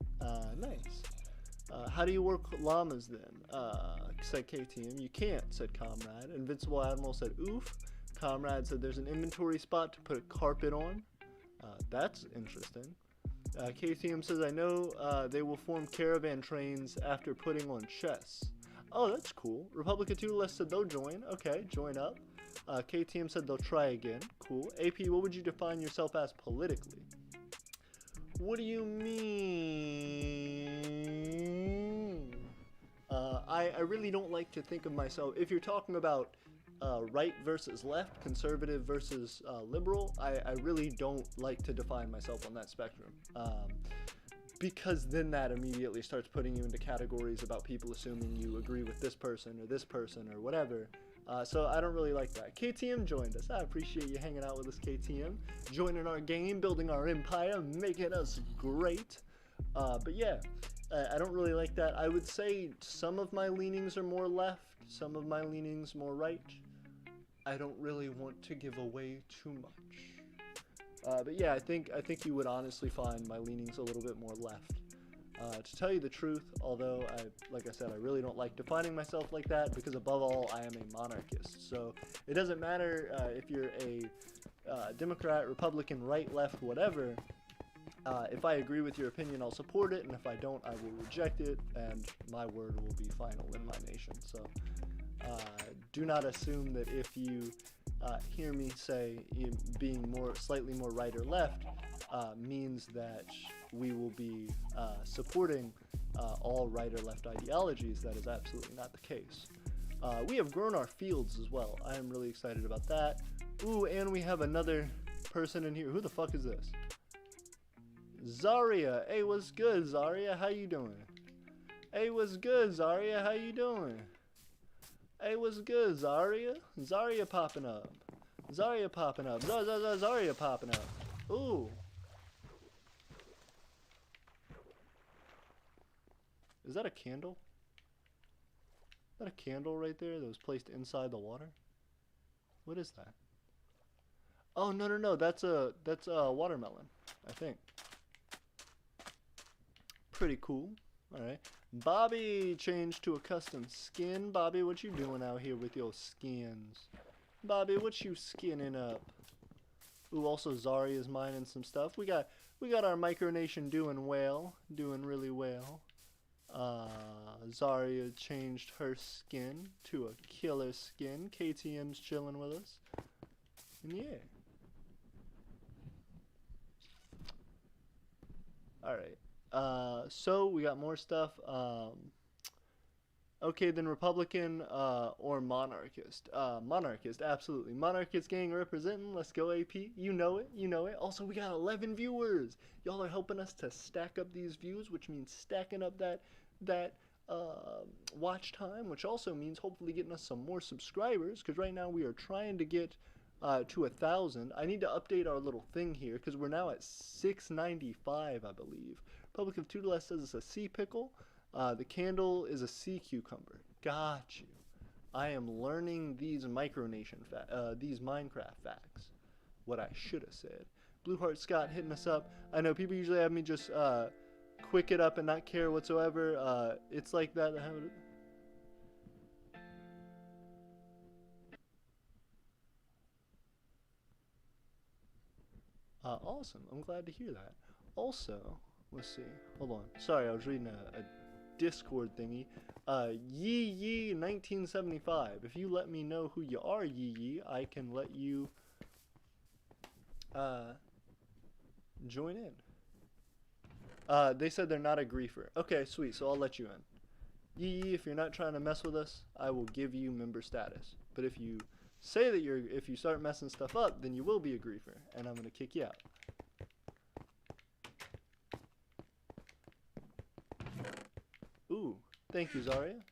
Nice. How do you work llamas, then? Said KTM. You can't, said Comrade. Invincible Admiral said, oof. Comrade said, there's an inventory spot to put a carpet on. That's interesting. KTM says, I know they will form caravan trains after putting on chests. Oh, that's cool. Republica 2 Less said they'll join. Okay, join up. KTM said they'll try again. Cool. AP, what would you define yourself as politically? What do you mean? I I really don't like to think of myself, if you're talking about right versus left, conservative versus liberal, I really don't like to define myself on that spectrum. Because then that immediately starts putting you into categories about people assuming you agree with this person or whatever. So I don't really like that. KTM joined us. I appreciate you hanging out with us, KTM. Joining our game, building our empire, making us great. But yeah, I don't really like that. I would say some of my leanings are more left, some of my leanings more right. I don't really want to give away too much. But yeah, I think you would honestly find my leanings a little bit more left. To tell you the truth, although like I said, I really don't like defining myself like that, because above all, I am a monarchist. So it doesn't matter if you're a Democrat, Republican, right, left, whatever. If I agree with your opinion, I'll support it, and if I don't, I will reject it, and my word will be final in my nation. So do not assume that if you hear me say being slightly more right or left means that we will be supporting all right or left ideologies. That is absolutely not the case. We have grown our fields as well. I am really excited about that. Ooh, and we have another person in here. Who the fuck is this? Zarya. Hey, what's good, Zarya? How you doing? Hey, what's good, Zarya? How you doing? Hey, what's good, Zarya? Zarya popping up. Zarya popping up. Zarya popping up. Ooh. Is that a candle? Is that a candle right there that was placed inside the water? What is that? Oh, no. That's a watermelon, I think. Pretty cool. Alright. Bobby changed to a custom skin. Bobby, what you doing out here with your skins? Bobby, what you skinning up? Ooh, also Zarya is mining some stuff. We got our Micronation doing well. Doing really well. Zarya changed her skin to a killer skin. KTM's chilling with us. And yeah. Alright. So we got more stuff. Okay, then Republican or monarchist. Monarchist, absolutely. Monarchist gang representing. Let's go, AP. You know it. Also, we got 11 viewers. Y'all are helping us to stack up these views, which means stacking up that watch time, which also means hopefully getting us some more subscribers, because right now we are trying to get to 1,000. I need to update our little thing here, because we're now at 695, I believe. Public of Tudor says it's a sea pickle. The candle is a sea cucumber. Got you. I am learning these these Minecraft facts. What I should have said. Blueheart Scott hitting us up. I know people usually have me just quick it up and not care whatsoever. It's like that. Awesome. I'm glad to hear that. Also, let's see. Hold on. Sorry, I was reading a Discord thingy. Yee 1975. If you let me know who you are, Yee, I can let you join in. They said they're not a griefer. Okay, sweet. So I'll let you in. Yee, if you're not trying to mess with us, I will give you member status. But if you say that if you start messing stuff up, then you will be a griefer, and I'm gonna kick you out. Ooh, thank you, Zarya.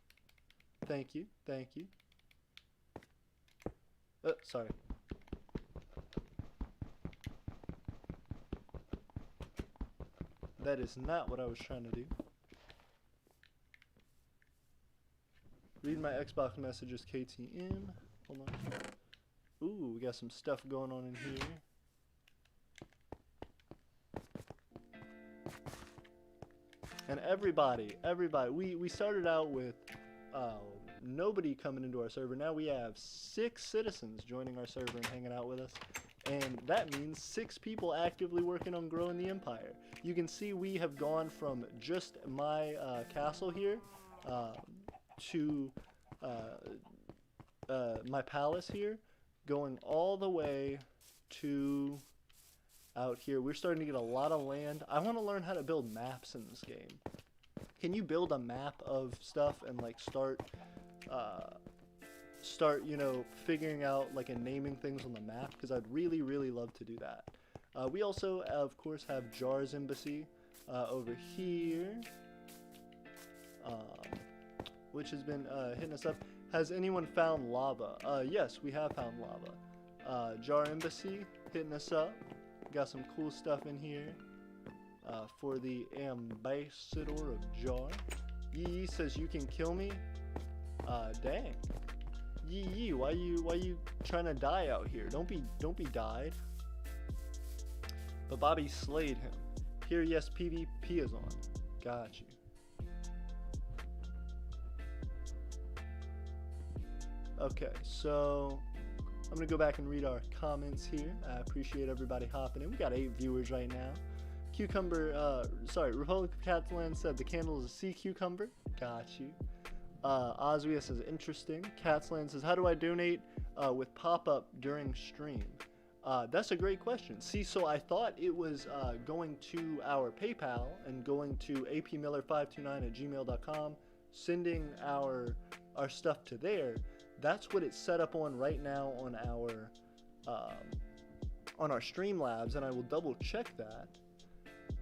Thank you. Sorry. That is not what I was trying to do. Read my Xbox messages, KTM. Hold on. Ooh, we got some stuff going on in here. And everybody, we started out with nobody coming into our server. Now we have 6 citizens joining our server and hanging out with us. And that means 6 people actively working on growing the empire. You can see we have gone from just my castle here to my palace here, going all the way to out here. We're starting to get a lot of land. I want to learn how to build maps in this game. Can you build a map of stuff and like start, you know, figuring out like and naming things on the map? Because I'd really, really love to do that. We also, of course, have Jar's Embassy over here, which has been hitting us up. Has anyone found lava? Yes, we have found lava. Jar Embassy hitting us up. Got some cool stuff in here for the ambassador of Jar. Yee says you can kill me. Dang. Yee, why you trying to die out here? Don't be died. But Bobby slayed him. Here, yes, PvP is on. Got you. Okay, so I'm gonna go back and read our comments here. I appreciate everybody hopping in. We got 8 viewers right now. Republic of Catalan said the candle is a sea cucumber. Got you. Oswia says interesting. Catsland says, how do I donate with pop-up during stream? That's a great question. See, so I thought it was going to our PayPal and going to apmiller529@gmail.com, sending our stuff to there. That's what it's set up on right now on our Streamlabs, and I will double check that.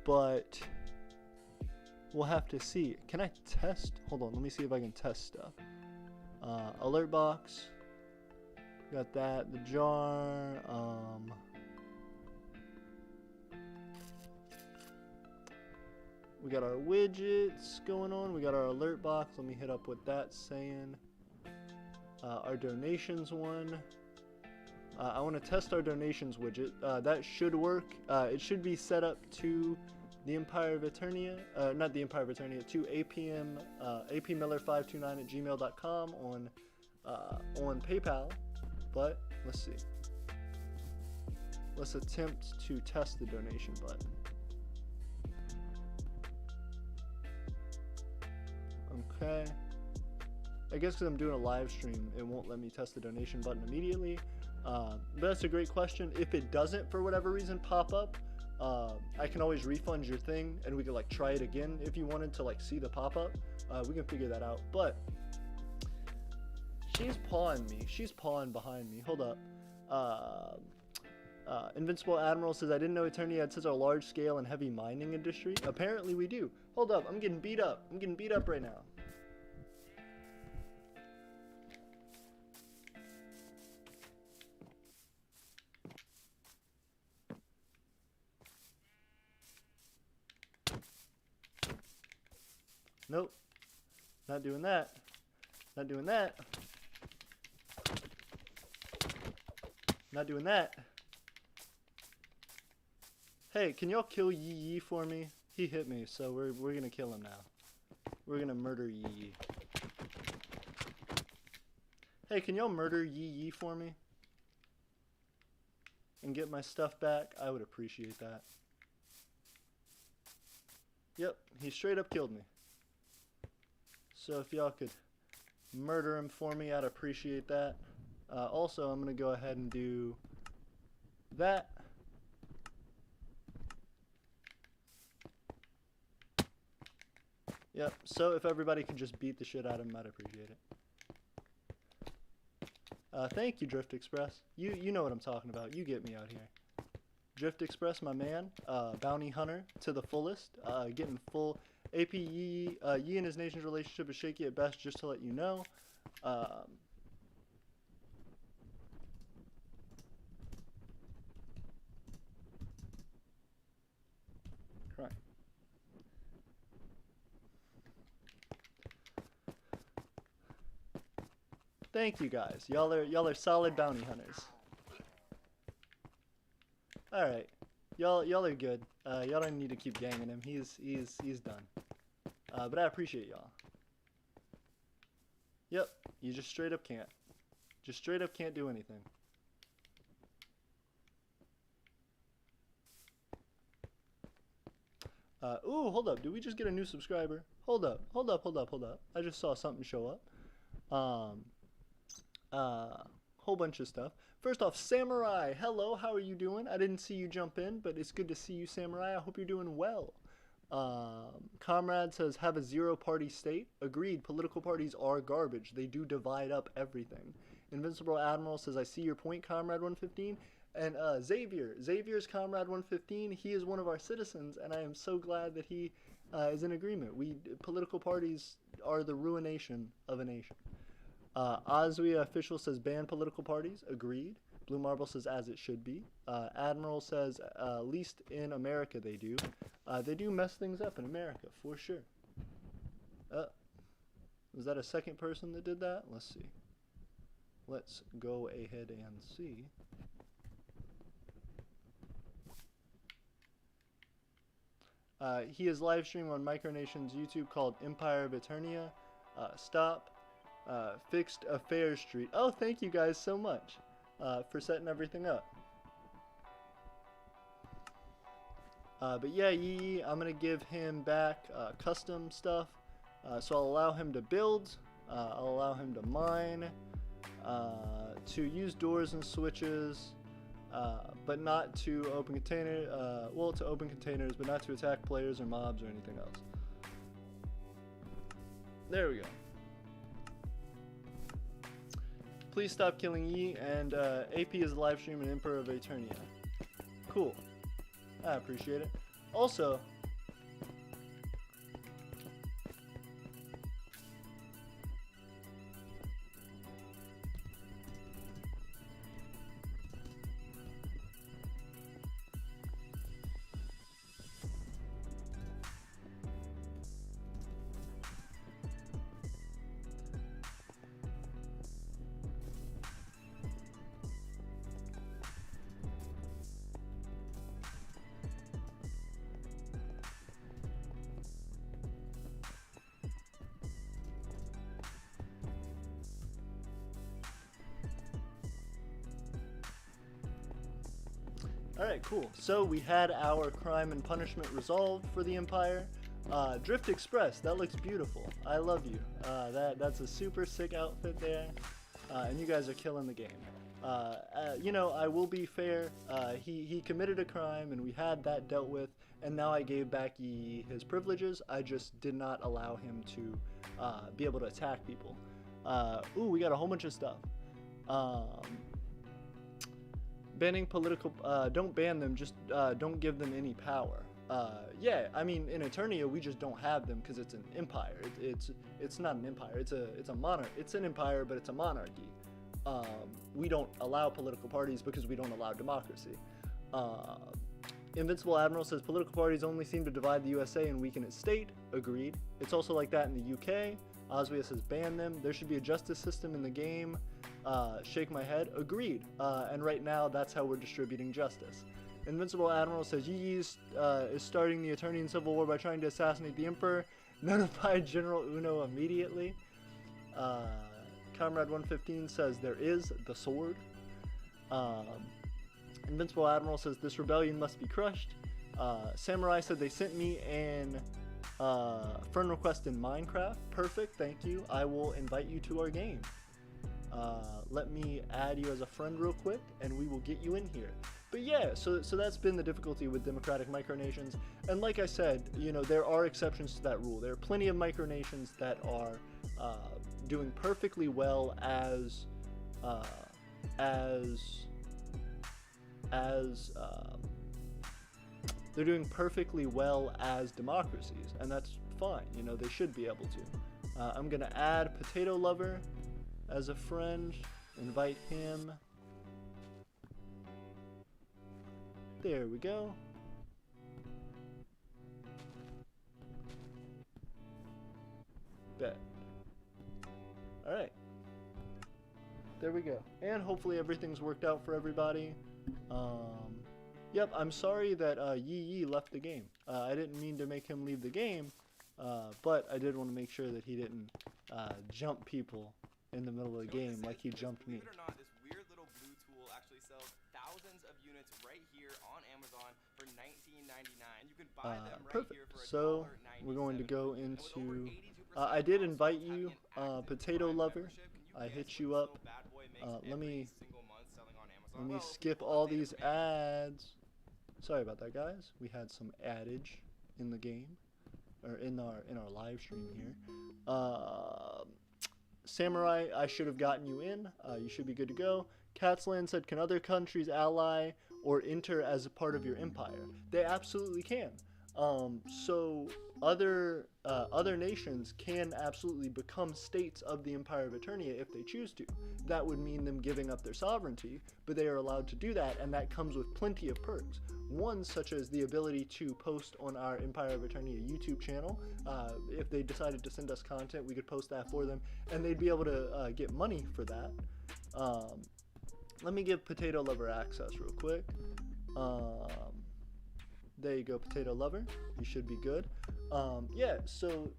But we'll have to see. Can I test? Hold on, let me see if I can test stuff. Alert box. Got that. The jar. We got our widgets going on. We got our alert box. Let me hit up what that's saying. Our donations one. I want to test our donations widget. That should work. It should be set up to the Empire of Aeternia, not the Empire of Aeternia, to apmiller529@gmail.com on PayPal. But let's see. Let's attempt to test the donation button. Okay. I guess because I'm doing a live stream, it won't let me test the donation button immediately. But that's a great question. If it doesn't, for whatever reason, pop up, I can always refund your thing, and we could like try it again if you wanted to like see the pop-up. We can figure that out. But she's pawing me. She's pawing behind me. Hold up. Invincible Admiral says, I didn't know Aeternia had such a large scale and heavy mining industry. Apparently we do. Hold up. I'm getting beat up. I'm getting beat up right now. Nope. Not doing that. Not doing that. Not doing that. Hey, can y'all kill Yee for me? He hit me, so we're gonna kill him now. We're gonna murder Yee. Hey, can y'all murder Yee for me? And get my stuff back? I would appreciate that. Yep, he straight up killed me. So if y'all could murder him for me, I'd appreciate that. Also, I'm going to go ahead and do that. Yep, so if everybody could just beat the shit out of him, I'd appreciate it. Thank you, Drift Express. You know what I'm talking about. You get me out here. Drift Express, my man. Bounty Hunter to the fullest. Getting full... AP Yee and his nation's relationship is shaky at best, just to let you know. Right. Thank you guys. Y'all are solid bounty hunters. All right. Y'all are good. Y'all don't need to keep ganging him. He's done. But I appreciate y'all. Yep, you just straight up can't. Just straight up can't do anything. Ooh, hold up. Did we just get a new subscriber? Hold up. I just saw something show up. Whole bunch of stuff. First off, Samurai, hello, how are you doing? I didn't see you jump in, but it's good to see you, Samurai. I hope you're doing well. Comrade says, have a zero-party state. Agreed, political parties are garbage. They do divide up everything. Invincible Admiral says, I see your point, Comrade 115. And Xavier's Comrade 115, he is one of our citizens, and I am so glad that he is in agreement. Political parties are the ruination of a nation. Oswia Official says, ban political parties. Agreed. Blue Marble says, as it should be. Admiral says, at least in America they do. They do mess things up in America, for sure. Was that a second person that did that? Let's see. Let's go ahead and see. He is live streaming on Micronations YouTube called Empire of Aeternia. Stop. Fixed Affairs Street. Oh, thank you guys so much for setting everything up. But yeah, I'm going to give him back custom stuff. So I'll allow him to build. I'll allow him to mine. To use doors and switches. But not to open container, well, to open containers, but not to attack players or mobs or anything else. There we go. Please stop killing Yi, and AP is live streaming Emperor of Aeternia. Cool. I appreciate it. Also, alright, cool. So we had our crime and punishment resolved for the Empire. Drift Express, that looks beautiful. I love you. That's a super sick outfit there. And you guys are killing the game. You know, I will be fair. He committed a crime and we had that dealt with. And now I gave back his privileges. I just did not allow him to be able to attack people. Ooh, we got a whole bunch of stuff. Banning political, don't ban them, just don't give them any power. Yeah, I mean, in Aeternia, we just don't have them because it's an empire. It's not an empire, it's a monarch. It's an empire, but it's a monarchy. We don't allow political parties because we don't allow democracy. Invincible Admiral says, political parties only seem to divide the USA and weaken its state. Agreed. It's also like that in the UK. Oswia says, ban them. There should be a justice system in the game. Shake my head. Agreed. And right now, that's how we're distributing justice. Invincible Admiral says, Yi is starting the Aeternian Civil War by trying to assassinate the Emperor. Notify General Uno immediately. Comrade 115 says, there is the sword. Invincible Admiral says, this rebellion must be crushed. Samurai said, they sent me an friend request in Minecraft. Perfect, thank you. I will invite you to our game. Let me add you as a friend real quick, and we will get you in here. But yeah, so that's been the difficulty with democratic micronations. And like I said, you know, there are exceptions to that rule. There are plenty of micronations that are doing perfectly well as they're doing perfectly well as democracies, and that's fine. You know, they should be able to. I'm gonna add Potato Lover as a friend, invite him. There we go. Bet. Alright. There we go. And hopefully everything's worked out for everybody. Yep, I'm sorry that Yi left the game. I didn't mean to make him leave the game, but I did want to make sure that he didn't jump people in the middle of the game like he jumped me. Believe it or not, this weird little blue tool actually sells thousands of units right here on Amazon for $19.99. You can buy them right Perfect. here for So we're going to go into. I did invite you, Potato Lover. I hit you up. Let me skip all these ads. Sorry about that, guys. We had some adage in the game. or in our live stream here. Samurai, I should have gotten you in. You should be good to go. Catsland said, can other countries ally or enter as a part of your empire? They absolutely can. So other nations can absolutely become states of the Empire of Aeternia if they choose to. That would mean them giving up their sovereignty, but they are allowed to do that, and that comes with plenty of perks. One, such as the ability to post on our Empire of Aeternia YouTube channel. If they decided to send us content, we could post that for them, and they'd be able to get money for that. Let me give Potato Lover access real quick. There you go, Potato Lover. You should be good. Yeah, so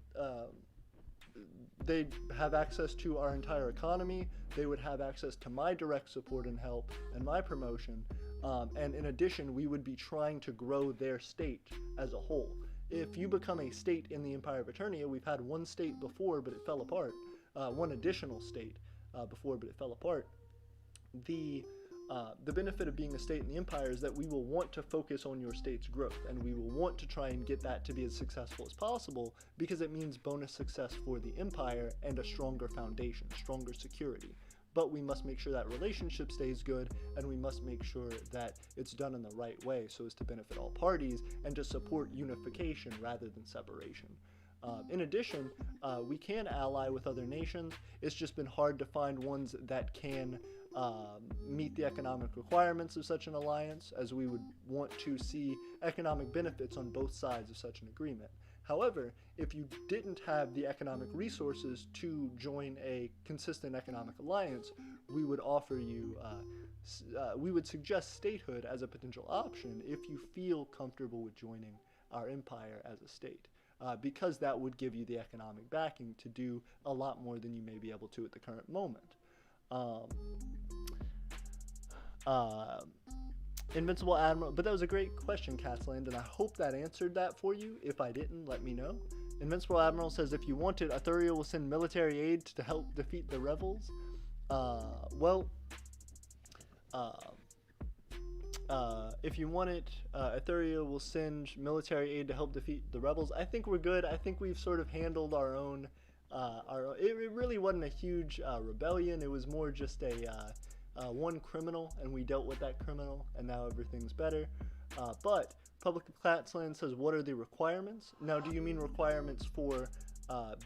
they'd have access to our entire economy. They would have access to my direct support and help and my promotion. And in addition, we would be trying to grow their state as a whole. If you become a state in the Empire of Aeternia, we've had one state before, but it fell apart. One additional state before, but it fell apart. The benefit of being a state in the Empire is that we will want to focus on your state's growth, and we will want to try and get that to be as successful as possible, because it means bonus success for the Empire and a stronger foundation, stronger security. But we must make sure that relationship stays good, and we must make sure that it's done in the right way so as to benefit all parties and to support unification rather than separation. In addition, we can ally with other nations. It's just been hard to find ones that can meet the economic requirements of such an alliance, as we would want to see economic benefits on both sides of such an agreement. However, if you didn't have the economic resources to join a consistent economic alliance, we would offer you, we would suggest statehood as a potential option if you feel comfortable with joining our empire as a state. Because that would give you the economic backing to do a lot more than you may be able to at the current moment. Invincible Admiral, but that was a great question, Catsland, and I hope that answered that for you. If I didn't, let me know. Invincible Admiral says, if you want it, Aeternia will send military aid to help defeat the rebels. If you want it, Aeternia will send military aid to help defeat the rebels. I think we're good. I think we've sort of handled our own. It really wasn't a huge rebellion. It was more just one criminal, and we dealt with that criminal, and now everything's better. But Public of Catsland says, what are the requirements? Now, do you mean requirements for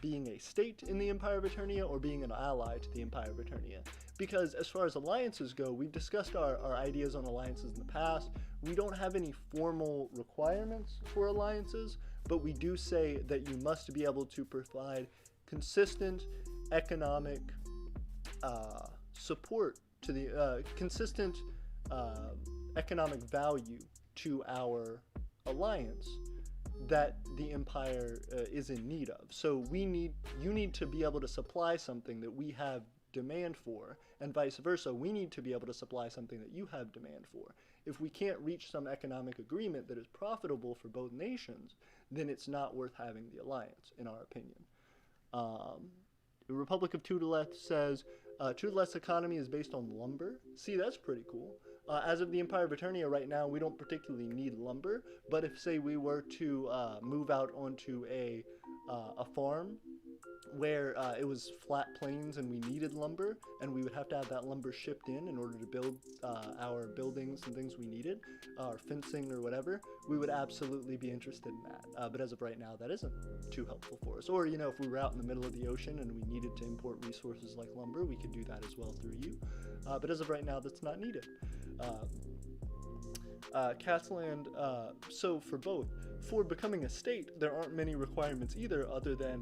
being a state in the Empire of Aeternia or being an ally to the Empire of Aeternia? Because as far as alliances go, we've discussed our ideas on alliances in the past. We don't have any formal requirements for alliances, but we do say that you must be able to provide consistent economic support to the consistent economic value to our alliance that the Empire is in need of. So you need to be able to supply something that we have demand for, and vice versa. We need to be able to supply something that you have demand for. If we can't reach some economic agreement that is profitable for both nations, then it's not worth having the alliance, in our opinion. The Republic of Tudoleth says, Tudoleth's economy is based on lumber. See, that's pretty cool. As of the Empire of Aeternia right now, we don't particularly need lumber, but if, say, we were to move out onto a farm where it was flat plains and we needed lumber, and we would have to have that lumber shipped in order to build our buildings and things we needed, our fencing or whatever, we would absolutely be interested in that. But as of right now, that isn't too helpful for us. Or, if we were out in the middle of the ocean and we needed to import resources like lumber, we could do that as well through you. But as of right now, that's not needed. Catsland, so for becoming a state, there aren't many requirements either, other than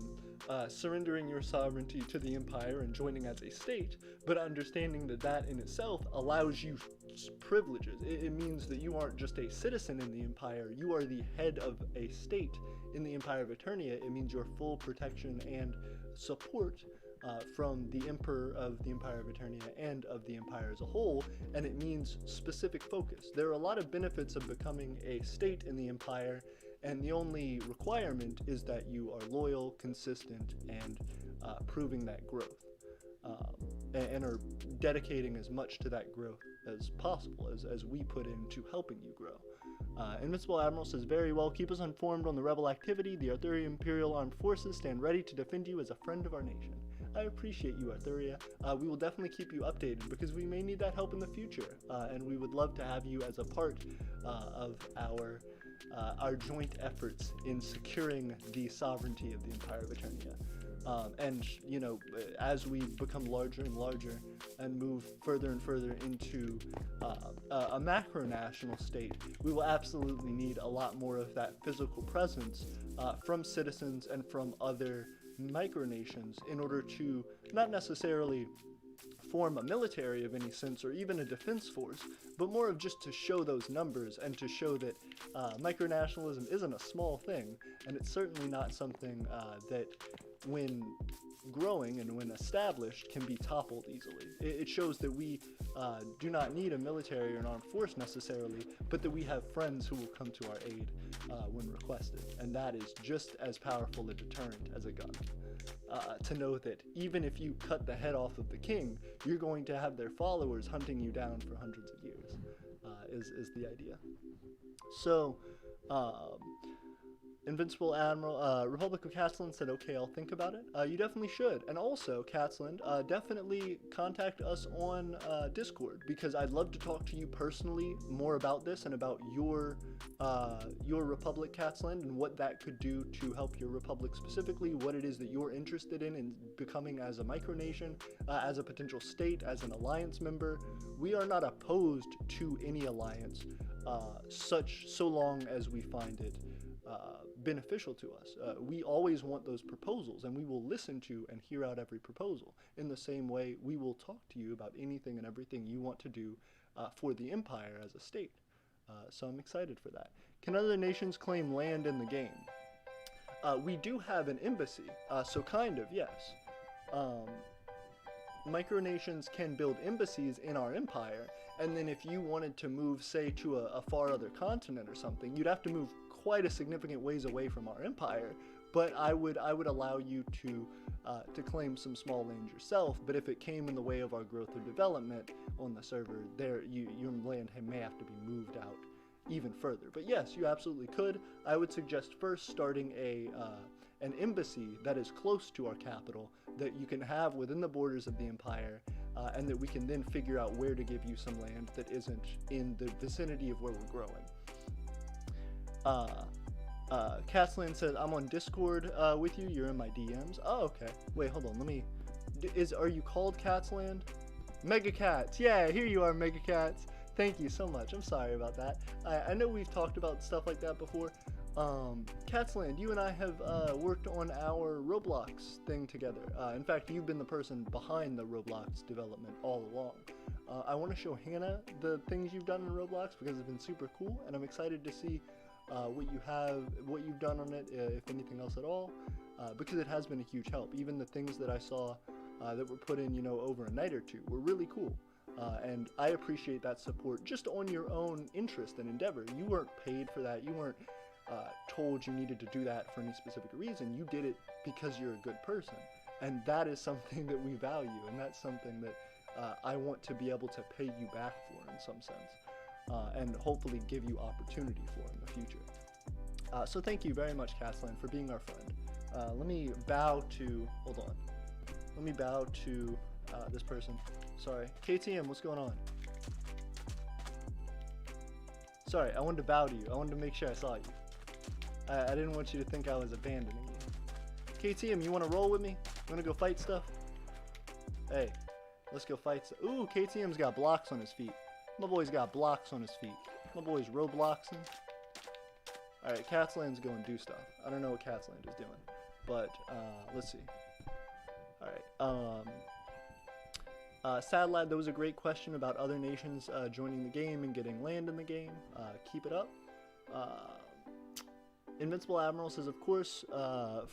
surrendering your sovereignty to the Empire and joining as a state, but understanding that in itself allows you privileges. It means that you aren't just a citizen in the Empire, you are the head of a state in the Empire of Aeternia. It means your full protection and support from the Emperor of the Empire of Aeternia and of the Empire as a whole, and it means specific focus. There are a lot of benefits of becoming a state in the Empire, and the only requirement is that you are loyal, consistent, and proving that growth, and are dedicating as much to that growth as possible, as we put into helping you grow. Invincible Admiral says, very well, keep us informed on the rebel activity. The Aeternia Imperial Armed Forces stand ready to defend you as a friend of our nation. I appreciate you, Aeternia. We will definitely keep you updated because we may need that help in the future, and we would love to have you as a part of our joint efforts in securing the sovereignty of the Empire of Aeternia. And, you know, as we become larger and larger and move further and further into a macro-national state, we will absolutely need a lot more of that physical presence from citizens and from other micronations in order to not necessarily form a military of any sense or even a defense force, but more of just to show those numbers and to show that micronationalism isn't a small thing, and it's certainly not something that when growing and when established can be toppled easily. It shows that we do not need a military or an armed force necessarily, but that we have friends who will come to our aid when requested, and that is just as powerful a deterrent as a gun. To know that even if you cut the head off of the king, you're going to have their followers hunting you down for hundreds of years, is the idea. So, Invincible Admiral, Republic of Catsland said, okay, I'll think about it. You definitely should. And also, Catsland, definitely contact us on Discord, because I'd love to talk to you personally more about this and about your Republic, Catsland, and what that could do to help your Republic specifically, what it is that you're interested in becoming as a micronation, as a potential state, as an alliance member. We are not opposed to any alliance, so long as we find it beneficial to us. We always want those proposals, and we will listen to and hear out every proposal. In the same way, we will talk to you about anything and everything you want to do for the Empire as a state. So I'm excited for that. Can other nations claim land in the game? We do have an embassy, so kind of, yes. Micronations can build embassies in our empire, and then if you wanted to move, say, to a far other continent or something, you'd have to move quite a significant ways away from our empire, but I would allow you to claim some small land yourself. But if it came in the way of our growth or development on the server, your land may have to be moved out even further. But yes, you absolutely could. I would suggest first starting an embassy that is close to our capital that you can have within the borders of the empire, and that we can then figure out where to give you some land that isn't in the vicinity of where we're growing. Catsland says, I'm on Discord with you. You're in my DMs. Oh, okay. Wait, hold on. Are you called Catsland? Mega Cats. Yeah, here you are, Mega Cats. Thank you so much. I'm sorry about that. I know we've talked about stuff like that before. Catsland, you and I have worked on our Roblox thing together. In fact, you've been the person behind the Roblox development all along. I want to show Hannah the things you've done in Roblox because it's been super cool, and I'm excited to see what you've done on it, if anything else at all, because it has been a huge help. Even the things that I saw that were put in, over a night or two were really cool. And I appreciate that support just on your own interest and endeavor. You weren't paid for that. You weren't told you needed to do that for any specific reason. You did it because you're a good person. And that is something that we value, and that's something that I want to be able to pay you back for in some sense. And hopefully give you opportunity for in the future. So thank you very much, Catsland, for being our friend. Let me bow to, this person. Sorry. KTM, what's going on? Sorry, I wanted to bow to you. I wanted to make sure I saw you. I didn't want you to think I was abandoning you. KTM, you want to roll with me? You want to go fight stuff? Hey, let's go fight stuff. Ooh, KTM's got blocks on his feet. My boy's got blocks on his feet. My boy's Robloxing. Alright, Catsland's going to do stuff. I don't know what Catsland is doing. But, let's see. Alright, Sad Lad, that was a great question about other nations joining the game and getting land in the game. Keep it up. Invincible Admiral says, of course,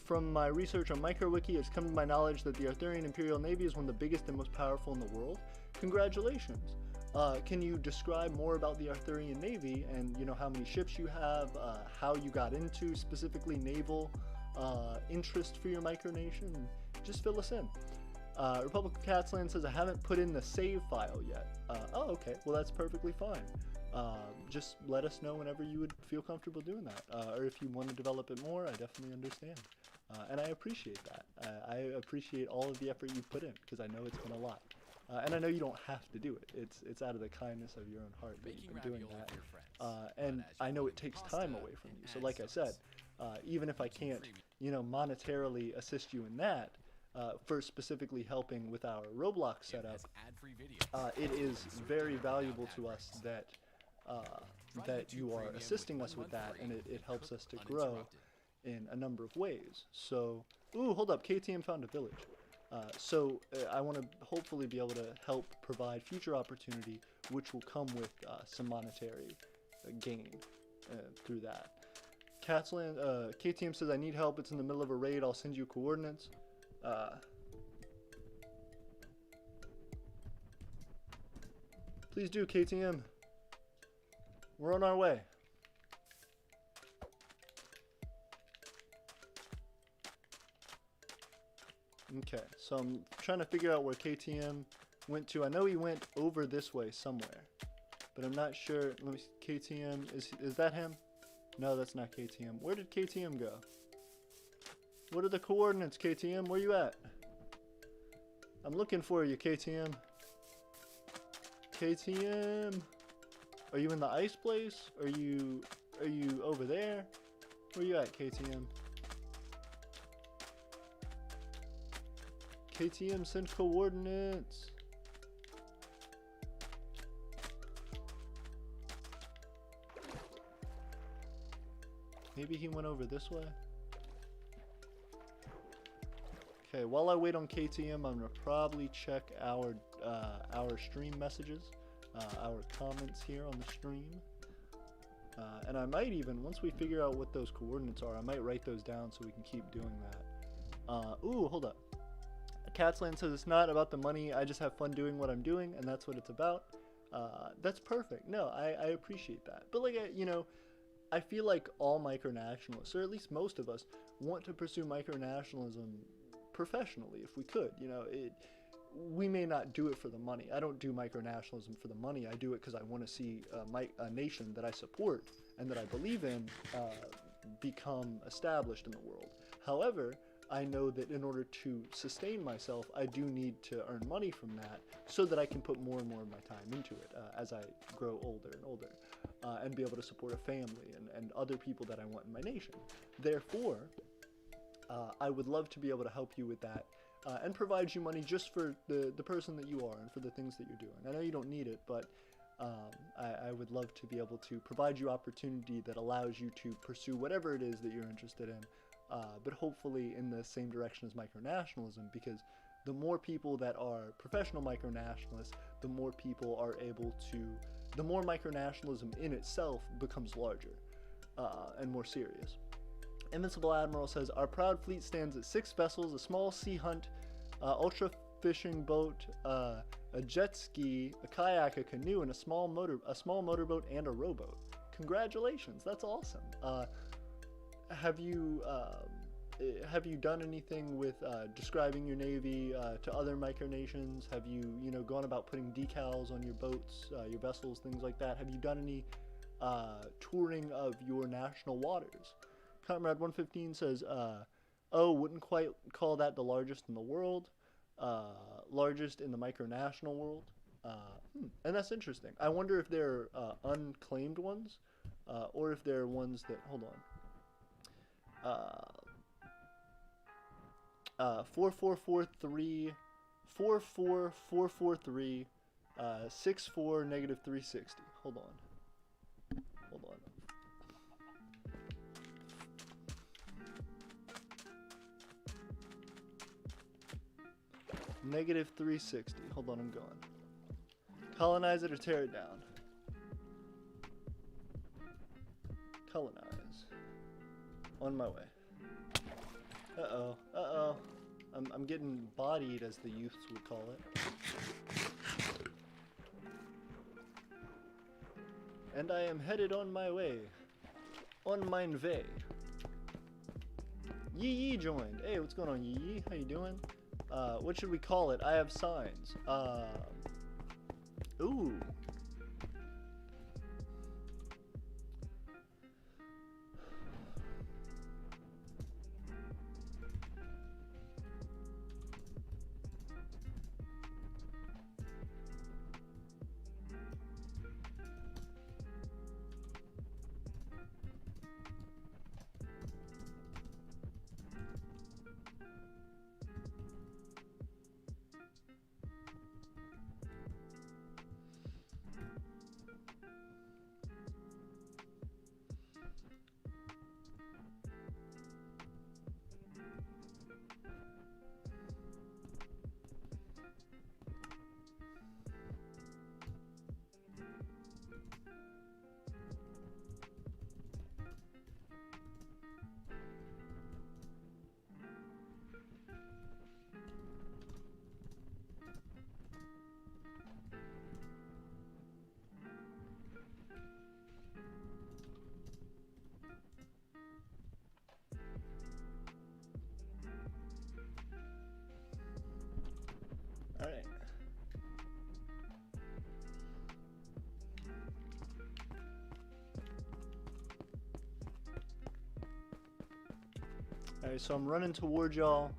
from my research on MicroWiki, it's come to my knowledge that the Aeternian Imperial Navy is one of the biggest and most powerful in the world. Congratulations. Can you describe more about the Aeternian Navy and, how many ships you have, how you got into specifically naval interest for your micronation? Just fill us in. Republic of Catsland says, I haven't put in the save file yet. Oh, okay. Well, that's perfectly fine. just let us know whenever you would feel comfortable doing that. Or if you want to develop it more, I definitely understand. And I appreciate that. I appreciate all of the effort you put in, because I know it's been a lot. And I know you don't have to do it. It's out of the kindness of your own heart that you've been doing that. And I know it takes time away from you. So like I said, even if I can't, monetarily assist you in that, for specifically helping with our Roblox setup, it is very valuable to us that that you are assisting us with that, and it helps us to grow in a number of ways. So, ooh, hold up, KTM found a village. So I want to hopefully be able to help provide future opportunity, which will come with some monetary gain through that. Catsland, KTM says, I need help. It's in the middle of a raid. I'll send you coordinates. Please do, KTM. We're on our way. Okay, so I'm trying to figure out where KTM went to. I know he went over this way somewhere, but I'm not sure. Let me see. KTM, is that him? No, that's not KTM. Where did KTM go? What are the coordinates, KTM? Where you at? I'm looking for you, KTM. KTM, are you in the ice place? Are you over there? Where you at, KTM? KTM, send coordinates. Maybe he went over this way. Okay, while I wait on KTM, I'm gonna probably check our stream messages, our comments here on the stream, and I might even, once we figure out what those coordinates are, I might write those down so we can keep doing that. Ooh, hold up. Catsland says it's not about the money. I just have fun doing what I'm doing, and that's what it's about. That's perfect. No, I appreciate that. But like, I feel like all micronationalists, or at least most of us, want to pursue micronationalism professionally if we could. We may not do it for the money. I don't do micronationalism for the money. I do it because I want to see a nation that I support and that I believe in become established in the world. However, I know that in order to sustain myself, I do need to earn money from that so that I can put more and more of my time into it as I grow older and older, and be able to support a family and other people that I want in my nation. Therefore, I would love to be able to help you with that and provide you money just for the person that you are and for the things that you're doing. I know you don't need it, but I would love to be able to provide you opportunity that allows you to pursue whatever it is that you're interested in, but hopefully in the same direction as micronationalism, because the more people that are professional micronationalists, the more people are able to, the more micronationalism in itself becomes larger and more serious. Invincible Admiral says, our proud fleet stands at 6 vessels, a small sea hunt, ultra fishing boat, a jet ski, a kayak, a canoe, and a small motorboat, and a rowboat. Congratulations, that's awesome. Have you done anything with describing your navy to other micronations? Have you gone about putting decals on your boats, your vessels, things like that? Have you done any touring of your national waters? Comrade 115 says, oh, wouldn't quite call that the largest in the world, largest in the micronational world. And that's interesting. I wonder if they're unclaimed ones, or if they're ones that, hold on. 4443, 44443, 64 negative 360. Hold on. Negative 360. Hold on, I'm going. Colonize it or tear it down. Colonize. On my way. Uh-oh. I'm getting bodied, as the youths would call it. And I am headed on my way. On mein way. Yee Yee joined. Hey, what's going on, Yee Yee? How you doing? What should we call it? I have signs. Ooh. Alright, so I'm running towards y'all,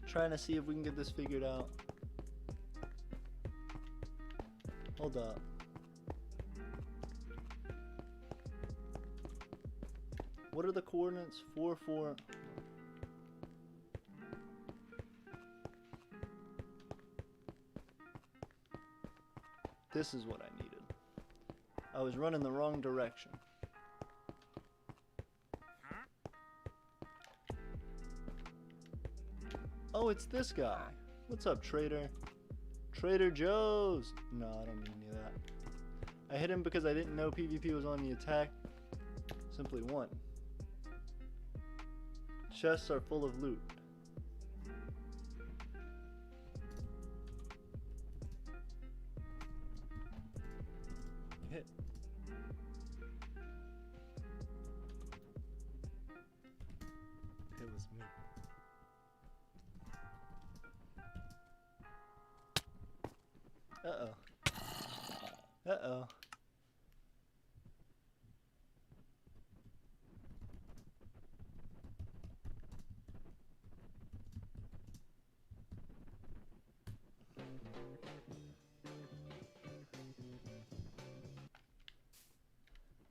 trying to see if we can get this figured out. Hold up. What are the coordinates? 4, 4. This is what I needed. I was running the wrong direction. Oh, it's this guy. What's up, Trader? Trader Joe's. No, I don't need any of that. I hit him because I didn't know PvP was on the attack. Simply won. Chests are full of loot. Hit. It was me. Uh-oh. Uh-oh.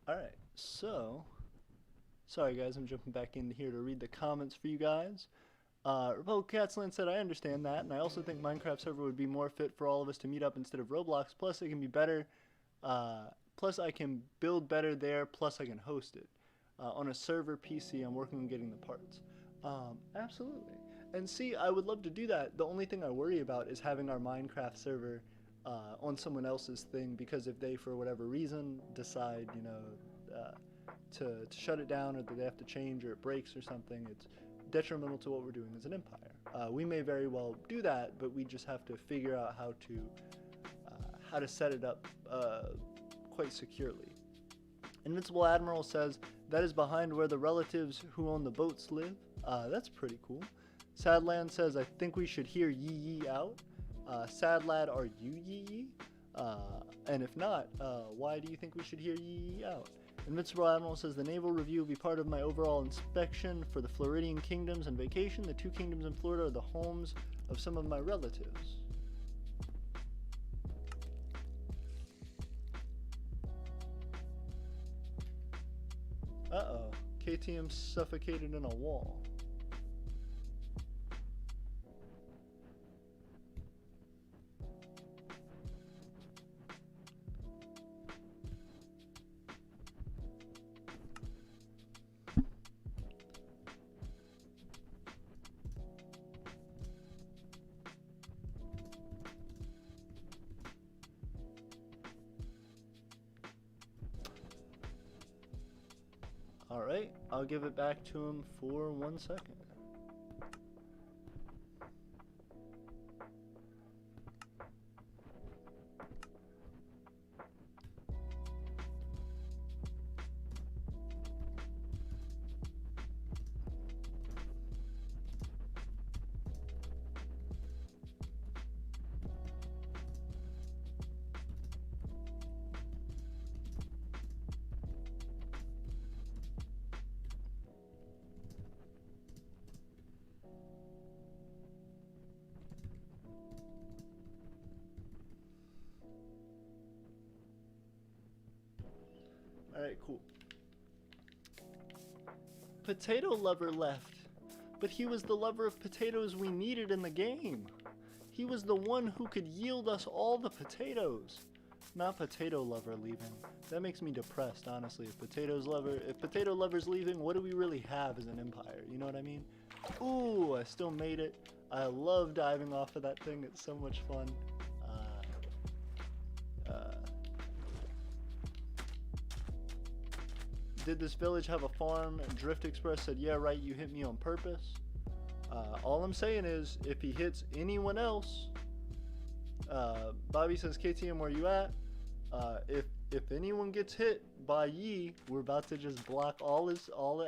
Alright, so... Sorry guys, I'm jumping back in here to read the comments for you guys. Republic Catsland said, I understand that, and I also think Minecraft server would be more fit for all of us to meet up instead of Roblox, plus it can be better, plus I can build better there, plus I can host it. On a server PC, I'm working on getting the parts. Absolutely. And see, I would love to do that. The only thing I worry about is having our Minecraft server on someone else's thing, because if they, for whatever reason, decide, you know, to shut it down, or that they have to change, or it breaks or something, it's detrimental to what we're doing as an empire. We may very well do that, but we just have to figure out how to set it up quite securely. Invincible Admiral says, that is behind where the relatives who own the boats live. That's pretty cool. Sadland says, I think we should hear yee yee out. Sad lad, are you yee yee? And if not, why do you think we should hear yee yee out? Invincible Admiral says, the naval review will be part of my overall inspection for the Floridian kingdoms and vacation. The 2 kingdoms in Florida are the homes of some of my relatives. Uh-oh. KTM suffocated in a wall. Alright, I'll give it back to him for 1 second. Alright, cool. Potato lover left, but he was the lover of potatoes we needed in the game. He was the one who could yield us all the potatoes. Not potato lover leaving. That makes me depressed, honestly. If potato lover's leaving, what do we really have as an empire? You know what I mean? Ooh, I still made it. I love diving off of that thing. It's so much fun. Did this village have a farm? Drift Express said, yeah, right, you hit me on purpose. All I'm saying is, if he hits anyone else, Bobby says, KTM, where you at? If anyone gets hit by Yee, we're about to just block all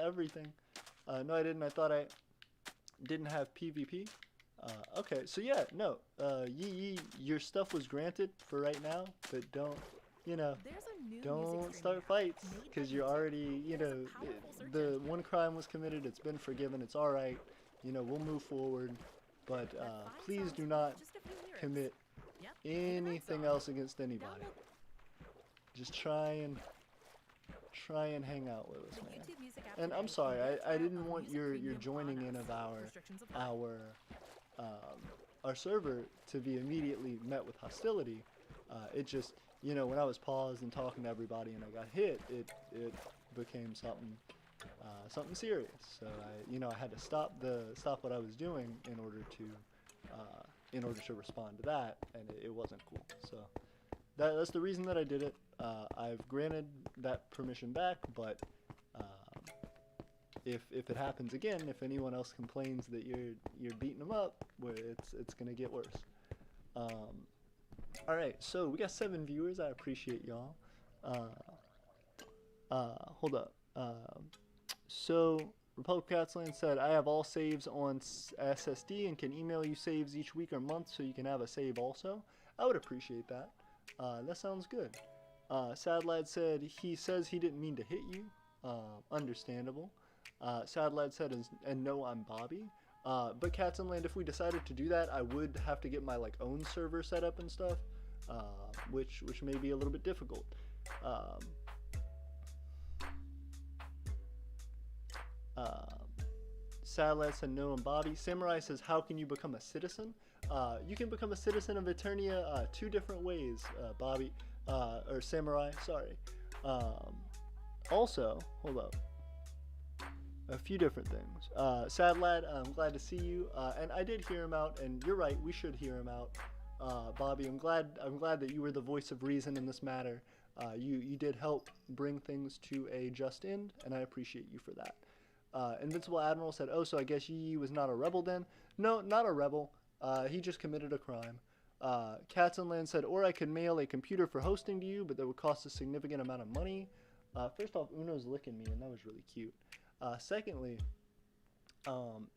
everything. No, I didn't. I thought I didn't have PvP. Okay, so yeah, no. Yee, your stuff was granted for right now, but don't you know, There's a new don't music start streaming app fights made by because you're YouTube. already, you There's know, a powerful search the engine. one crime was committed. It's been forgiven. It's all right. You know, we'll move forward. But That 5 please songs do with not just a few lyrics. commit Yep, even that anything song. else against anybody. Download Just try and hang out with us, the man. YouTube Music app And I'm today sorry, and I get didn't trial want of your music joining premium in of on us. Restrictions apply. our server to be immediately met with hostility. It just, you know, when I was paused and talking to everybody and I got hit, it became something serious. So I had to stop what I was doing in order to respond to that, and it wasn't cool. So that's the reason that I did it. I've granted that permission back, but if it happens again, if anyone else complains that you're beating them up, well, it's gonna get worse. All right, so we got 7 viewers. I appreciate y'all. Hold up. So Republic Catsland said, I have all saves on SSD and can email you saves each week or month so you can have a save also. I would appreciate that. That sounds good. Sad Lad said, he says he didn't mean to hit you. Understandable. Sad Lad said, and no, I'm Bobby. But Cats and Land, if we decided to do that, I would have to get my own server set up and stuff, which may be a little bit difficult. Sad Lad said, no, I'm Bobby. Samurai says, how can you become a citizen? You can become a citizen of Aeternia 2 different ways, Bobby, or Samurai, sorry. Also, hold up. A few different things. Sad Lad, I'm glad to see you, and I did hear him out, and you're right, we should hear him out. Bobby, I'm glad that you were the voice of reason in this matter. You did help bring things to a just end, and I appreciate you for that. Invincible Admiral said, oh, so I guess Yi was not a rebel then? No, not a rebel. He just committed a crime. Cats and Land said, or I could mail a computer for hosting to you, but that would cost a significant amount of money. First off, Uno's licking me, and that was really cute. Secondly,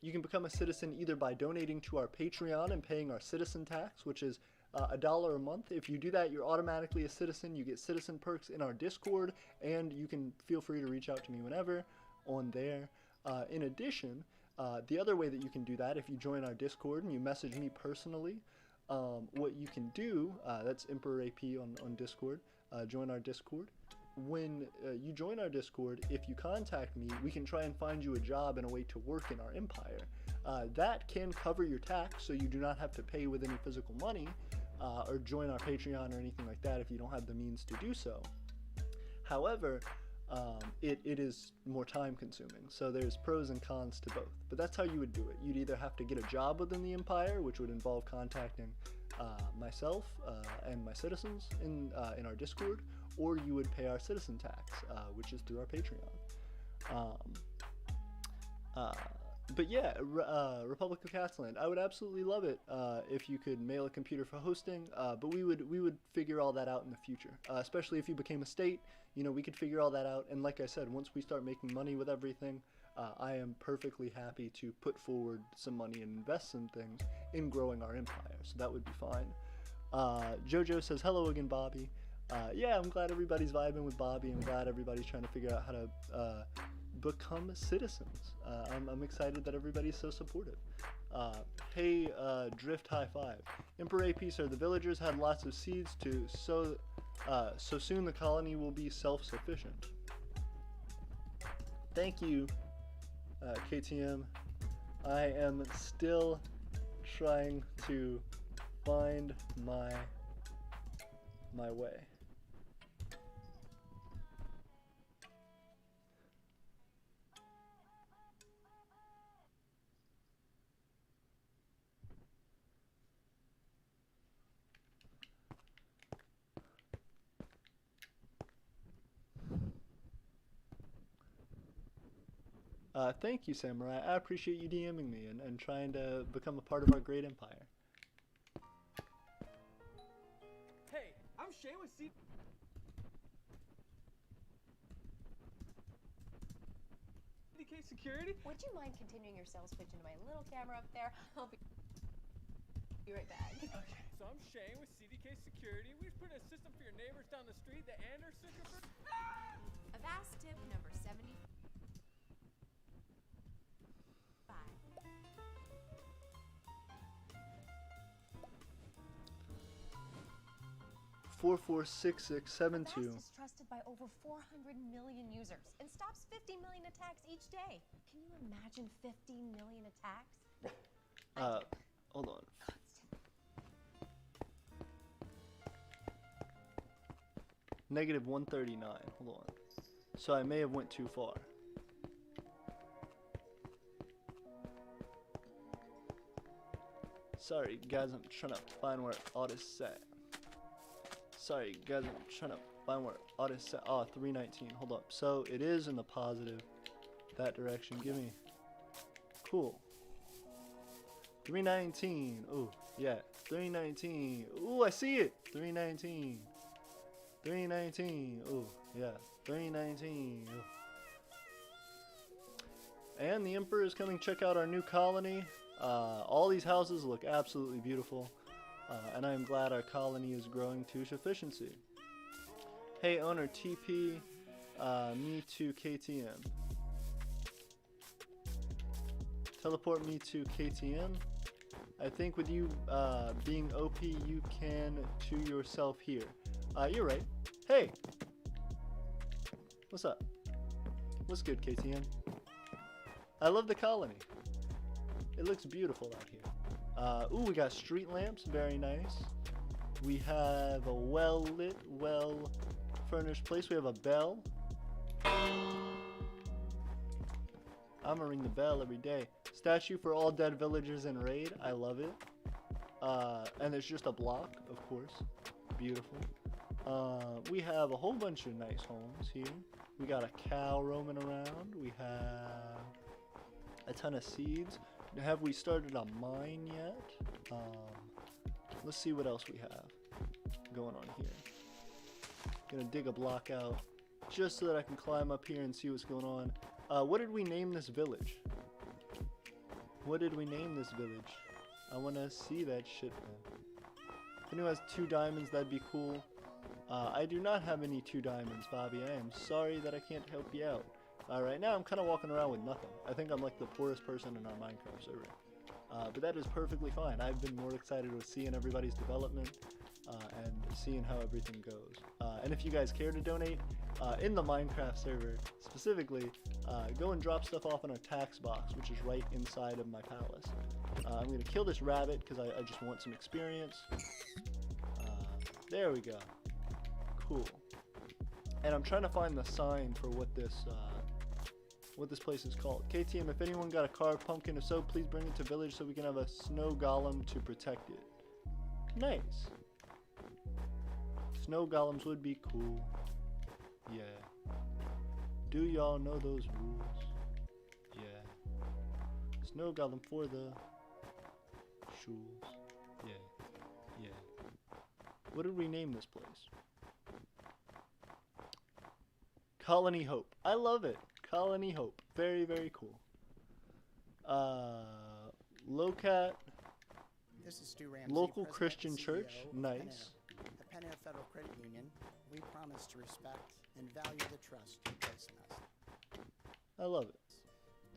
you can become a citizen either by donating to our Patreon and paying our citizen tax, which is $1 a month. If you do that, you're automatically a citizen. You get citizen perks in our Discord, and you can feel free to reach out to me whenever on there. In addition, the other way that you can do that, if you join our Discord and you message me personally, what you can do, that's Emperor AP on Discord, join our Discord. When you join our Discord, if you contact me, we can try and find you a job and a way to work in our empire. That can cover your tax, so you do not have to pay with any physical money or join our Patreon or anything like that if you don't have the means to do so. However, it is more time consuming, so there's pros and cons to both. But that's how you would do it. You'd either have to get a job within the empire, which would involve contacting myself and my citizens in our Discord, or you would pay our citizen tax, which is through our Patreon. But yeah, Republic of Catsland, I would absolutely love it if you could mail a computer for hosting, but we would figure all that out in the future, especially if you became a state. You know, we could figure all that out, and like I said, once we start making money with everything, I am perfectly happy to put forward some money and invest some things in growing our empire, so that would be fine. Jojo says, hello again, Bobby. Yeah, I'm glad everybody's vibing with Bobby. I'm glad everybody's trying to figure out how to become citizens. I'm excited that everybody's so supportive. Hey, Drift High Five. Emperor AP, sir, the villagers had lots of seeds so soon the colony will be self-sufficient. Thank you, KTM. I am still trying to find my way. Thank you, Samurai. I appreciate you DMing me and trying to become a part of our great empire. Hey, I'm Shay with CDK Security. Would you mind continuing your sales pitch into my little camera up there? I'll be right back. Okay. So I'm Shane with CDK Security. security. We just put in a system for your neighbors down the street that and are sick of her. Avast tip number 75. 446672. Avast is trusted by over 400 million users and stops 50 million attacks each day. Can you imagine 50 million attacks? Hold on. Negative 139. Hold on. So I may have went too far. Sorry, guys, I'm trying to find where all this set. Sorry, guys, I'm trying to find where all this set. Oh, 319. Hold up. So it is in the positive. That direction. Give me. Cool. 319. Ooh, yeah. 319. Ooh, I see it. 319. 319. Ooh, yeah. 319. Ooh. And the Emperor is coming. Check out our new colony. All these houses look absolutely beautiful. And I am glad our colony is growing to sufficiency. Hey, owner, TP me to KTM. Teleport me to KTM. I think with you being OP, you can to yourself here. You're right. Hey! What's up? What's good, KTM? I love the colony. It looks beautiful out here. Ooh, we got street lamps. Very nice. We have a well-lit, well-furnished place. We have a bell. I'm gonna ring the bell every day. Statue for all dead villagers in raid. I love it. And there's just a block, of course. Beautiful. We have a whole bunch of nice homes here. We got a cow roaming around. We have a ton of seeds. Have we started a mine yet? Let's see what else we have going on here. Gonna dig a block out just so that I can climb up here and see what's going on. What did we name this village? What did we name this village? I wanna see that shit, man. If anyone has 2 diamonds, that'd be cool. I do not have any 2 diamonds, Bobby. I am sorry that I can't help you out. Right now I'm kind of walking around with nothing. I think I'm like the poorest person in our Minecraft server. But that is perfectly fine. I've been more excited with seeing everybody's development and seeing how everything goes. And if you guys care to donate, in the Minecraft server specifically, go and drop stuff off in our tax box, which is right inside of my palace. I'm going to kill this rabbit because I just want some experience. There we go. Cool. And I'm trying to find the sign for what this place is called. KTM, if anyone got a carved pumpkin, if so, please bring it to village so we can have a snow golem to protect it. Nice. Snow golems would be cool. Yeah. Do y'all know those rules? Yeah. Snow golem for the shoes. Yeah. Yeah. What did we name this place? Colony Hope. I love it. Colony Hope. Very, very cool. Locat. This is Stu Ramsey, Local President Christian and Church. CEO of Nice. At Penn Federal Credit Union, we promise to respect and value the trust you place in us. I love it.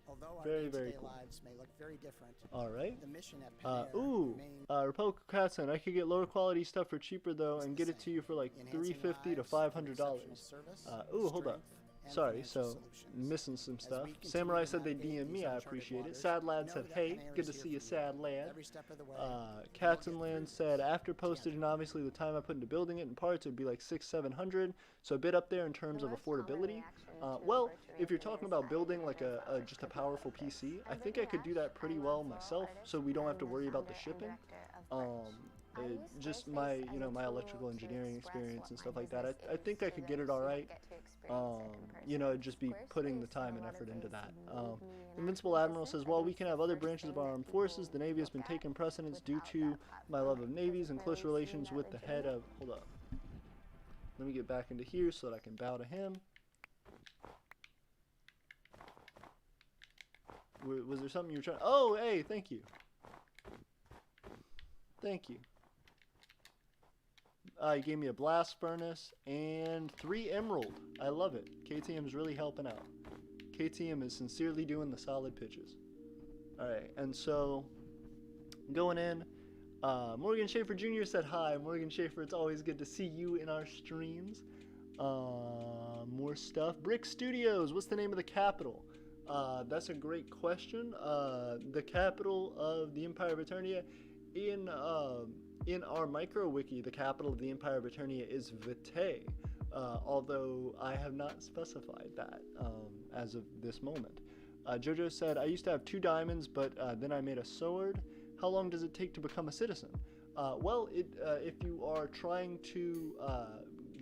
Although our Very, day-to-day very cool. lives may look very different, Alright. the mission at Penn Ooh. remains Republic Catson. I could get lower quality stuff for cheaper though and the get it to same. you for like Enhancing $350 to lives through $500. exceptional service, Ooh, hold up. strength, and Sorry, financial so solutions. missing some As stuff. we continue Samurai to said they navigate DM these me, I uncharted appreciate it. waters, Sad Lad know said, that hey, Panera good is to here see you, for Sad Lad. every step of the way. Cats We'll and get Land through said this after postage and obviously the time I put into building it in parts, it would be like $600-700, so a bit up there in terms of affordability. Well, if you're talking about building like just a powerful PC, I think I could do that pretty well myself, so we don't have to worry about the shipping. Just my my electrical engineering experience and stuff like that. I think I could get it all right. It'd just be putting the time and effort into that. Invincible Admiral says, while we can have other branches of our armed forces, the Navy has been taking precedence due to my love of navies and close relations with the head of... Hold up. Let me get back into here so that I can bow to him. Was there something you were trying... Oh, hey, thank you. Thank you. He gave me a blast furnace and 3 emerald. I love it. KTM is really helping out. KTM is sincerely doing the solid pitches. Alright, and so going in, Morgan Schaefer Jr. said hi. Morgan Schaefer, it's always good to see you in our streams. More stuff. Brick Studios, what's the name of the capital? That's a great question. The capital of the Empire of Aeternia, in our micro wiki, the capital of the Empire of Aeternia is Vitae, although I have not specified that as of this moment. Jojo said, I used to have 2 diamonds, but then I made a sword. How long does it take to become a citizen? Well, if you are trying to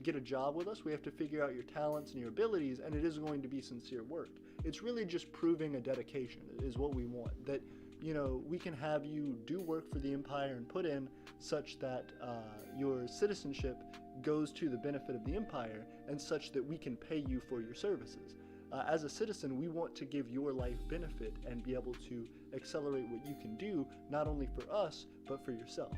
get a job with us, we have to figure out your talents and your abilities, and it is going to be sincere work. It's really just proving a dedication is what we want. That, you know, we can have you do work for the Empire and put in such that your citizenship goes to the benefit of the Empire, and such that we can pay you for your services. As a citizen, we want to give your life benefit and be able to accelerate what you can do, not only for us, but for yourself.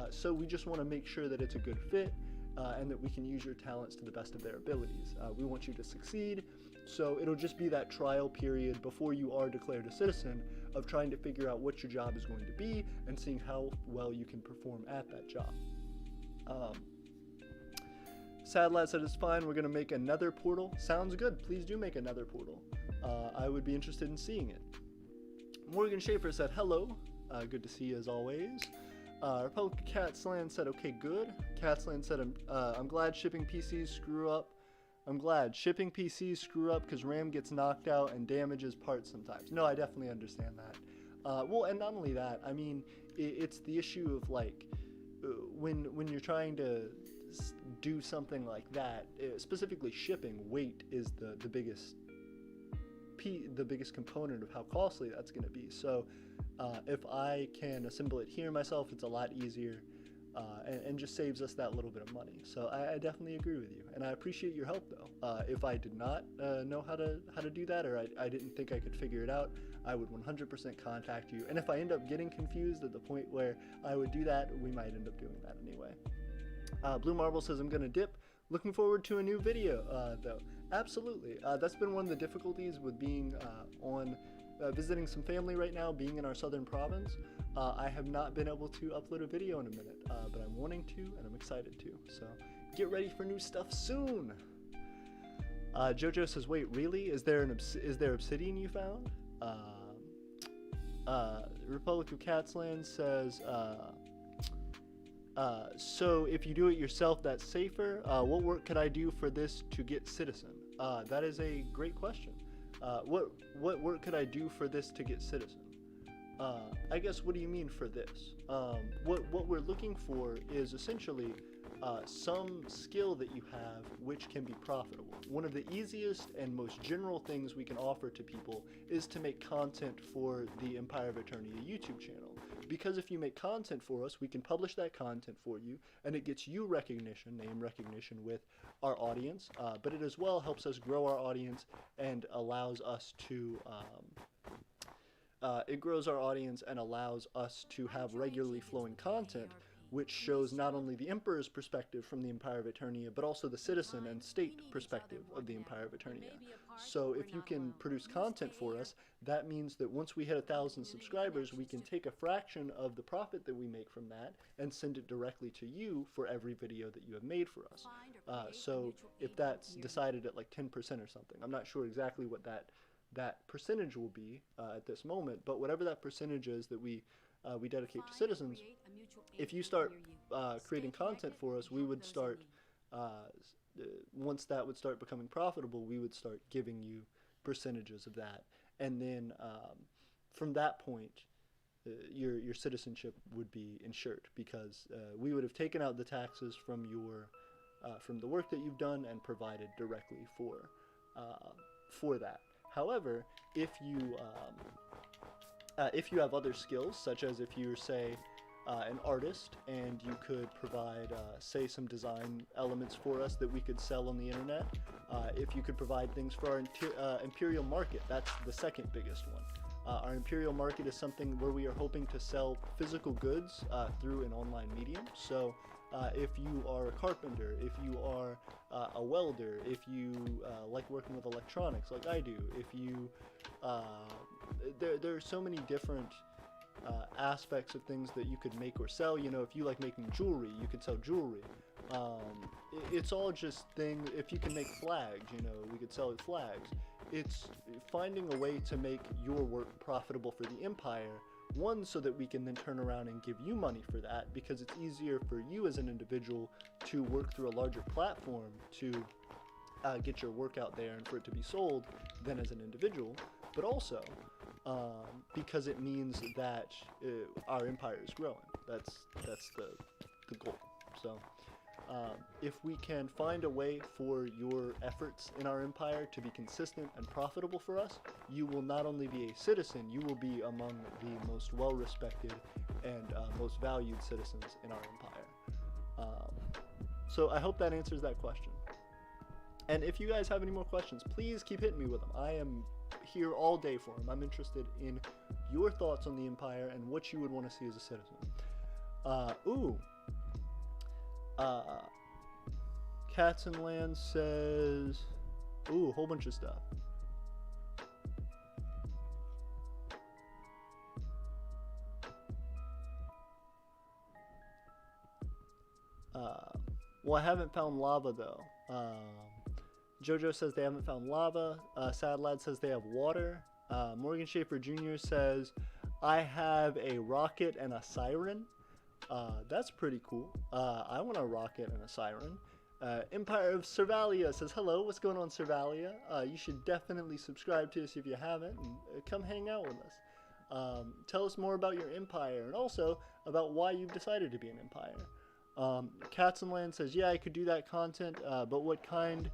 So we just want to make sure that it's a good fit, and that we can use your talents to the best of their abilities. We want you to succeed, so it'll just be that trial period before you are declared a citizen of trying to figure out what your job is going to be and seeing how well you can perform at that job. Sad Lad said it's fine, we're going to make another portal. Sounds good, please do make another portal. I would be interested in seeing it. Morgan Schaefer said hello, good to see you as always. Republican Catsland said okay, good. Catsland said I'm glad shipping PCs screw up. I'm glad shipping PCs screw up because RAM gets knocked out and damages parts sometimes. No, I definitely understand that. Well, and not only that, I mean, it's the issue of like when you're trying to do something like that, specifically shipping, weight is the biggest component of how costly that's going to be. So if I can assemble it here myself, it's a lot easier, and just saves us that little bit of money. So I definitely agree with you, and I appreciate your help though. If I did not know how to do that, or I didn't think I could figure it out, I would 100% contact you. And if I end up getting confused at the point where I would do that, we might end up doing that anyway. Blue Marble says I'm gonna dip. Looking forward to a new video though. Absolutely. That's been one of the difficulties with being visiting some family right now, being in our southern province. I have not been able to upload a video in a minute, but I'm wanting to, and I'm excited to. So get ready for new stuff soon. Jojo says, wait, really? Is there obsidian you found? Republic of Catsland says, so if you do it yourself, that's safer. What work could I do for this to get citizen? That is a great question. What work could I do for this to get citizen? I guess, what do you mean for this? What we're looking for is essentially some skill that you have which can be profitable. One of the easiest and most general things we can offer to people is to make content for the Empire of Aeternia YouTube channel. Because if you make content for us, we can publish that content for you, and it gets you recognition, name recognition with our audience, but it as well helps us grow our audience and allows us to it grows our audience and allows us to have regularly flowing content, which shows not only the Emperor's perspective from the Empire of Aeternia, but also the citizen and state perspective of the Empire of Aeternia. So if you can produce content for us, that means that once we hit 1,000 subscribers, we can take a fraction of the profit that we make from that and send it directly to you for every video that you have made for us. So if that's decided at like 10% or something, I'm not sure exactly what that percentage will be at this moment, but whatever that percentage is that we dedicate to citizens, if you start creating content for us, we would start, once that would start becoming profitable, we would start giving you percentages of that. And then from that point, your citizenship would be ensured, because we would have taken out the taxes from from the work that you've done and provided directly for that. However, if you have other skills, such as if you're, say, an artist, and you could provide, say, some design elements for us that we could sell on the internet, if you could provide things for our Imperial Market, that's the second biggest one. Our Imperial Market is something where we are hoping to sell physical goods through an online medium. So if you are a carpenter, if you are a welder, if you like working with electronics like I do, if you there are so many different aspects of things that you could make or sell. You know, if you like making jewelry, you could sell jewelry. It's all just things. If you can make flags, you know, we could sell flags. It's finding a way to make your work profitable for the empire. One, so that we can then turn around and give you money for that, because it's easier for you as an individual to work through a larger platform to get your work out there and for it to be sold than as an individual. But also because it means that our empire is growing. That's the goal. So if we can find a way for your efforts in our empire to be consistent and profitable for us, you will not only be a citizen, you will be among the most well-respected and most valued citizens in our empire. So I hope that answers that question. And if you guys have any more questions, please keep hitting me with them. I am here all day for them. I'm interested in your thoughts on the empire and what you would want to see as a citizen. Cats and Land says, a whole bunch of stuff. Well, I haven't found lava though. Jojo says they haven't found lava. Sad Lad says they have water. Morgan Schaefer Jr. says, I have a rocket and a siren. That's pretty cool. I want a rocket and a siren. Empire of Servalia says, hello, what's going on, Servalia? You should definitely subscribe to us if you haven't, and come hang out with us. Tell us more about your empire, and also about why you've decided to be an empire. Cats and Land says, yeah, I could do that content, but what kind?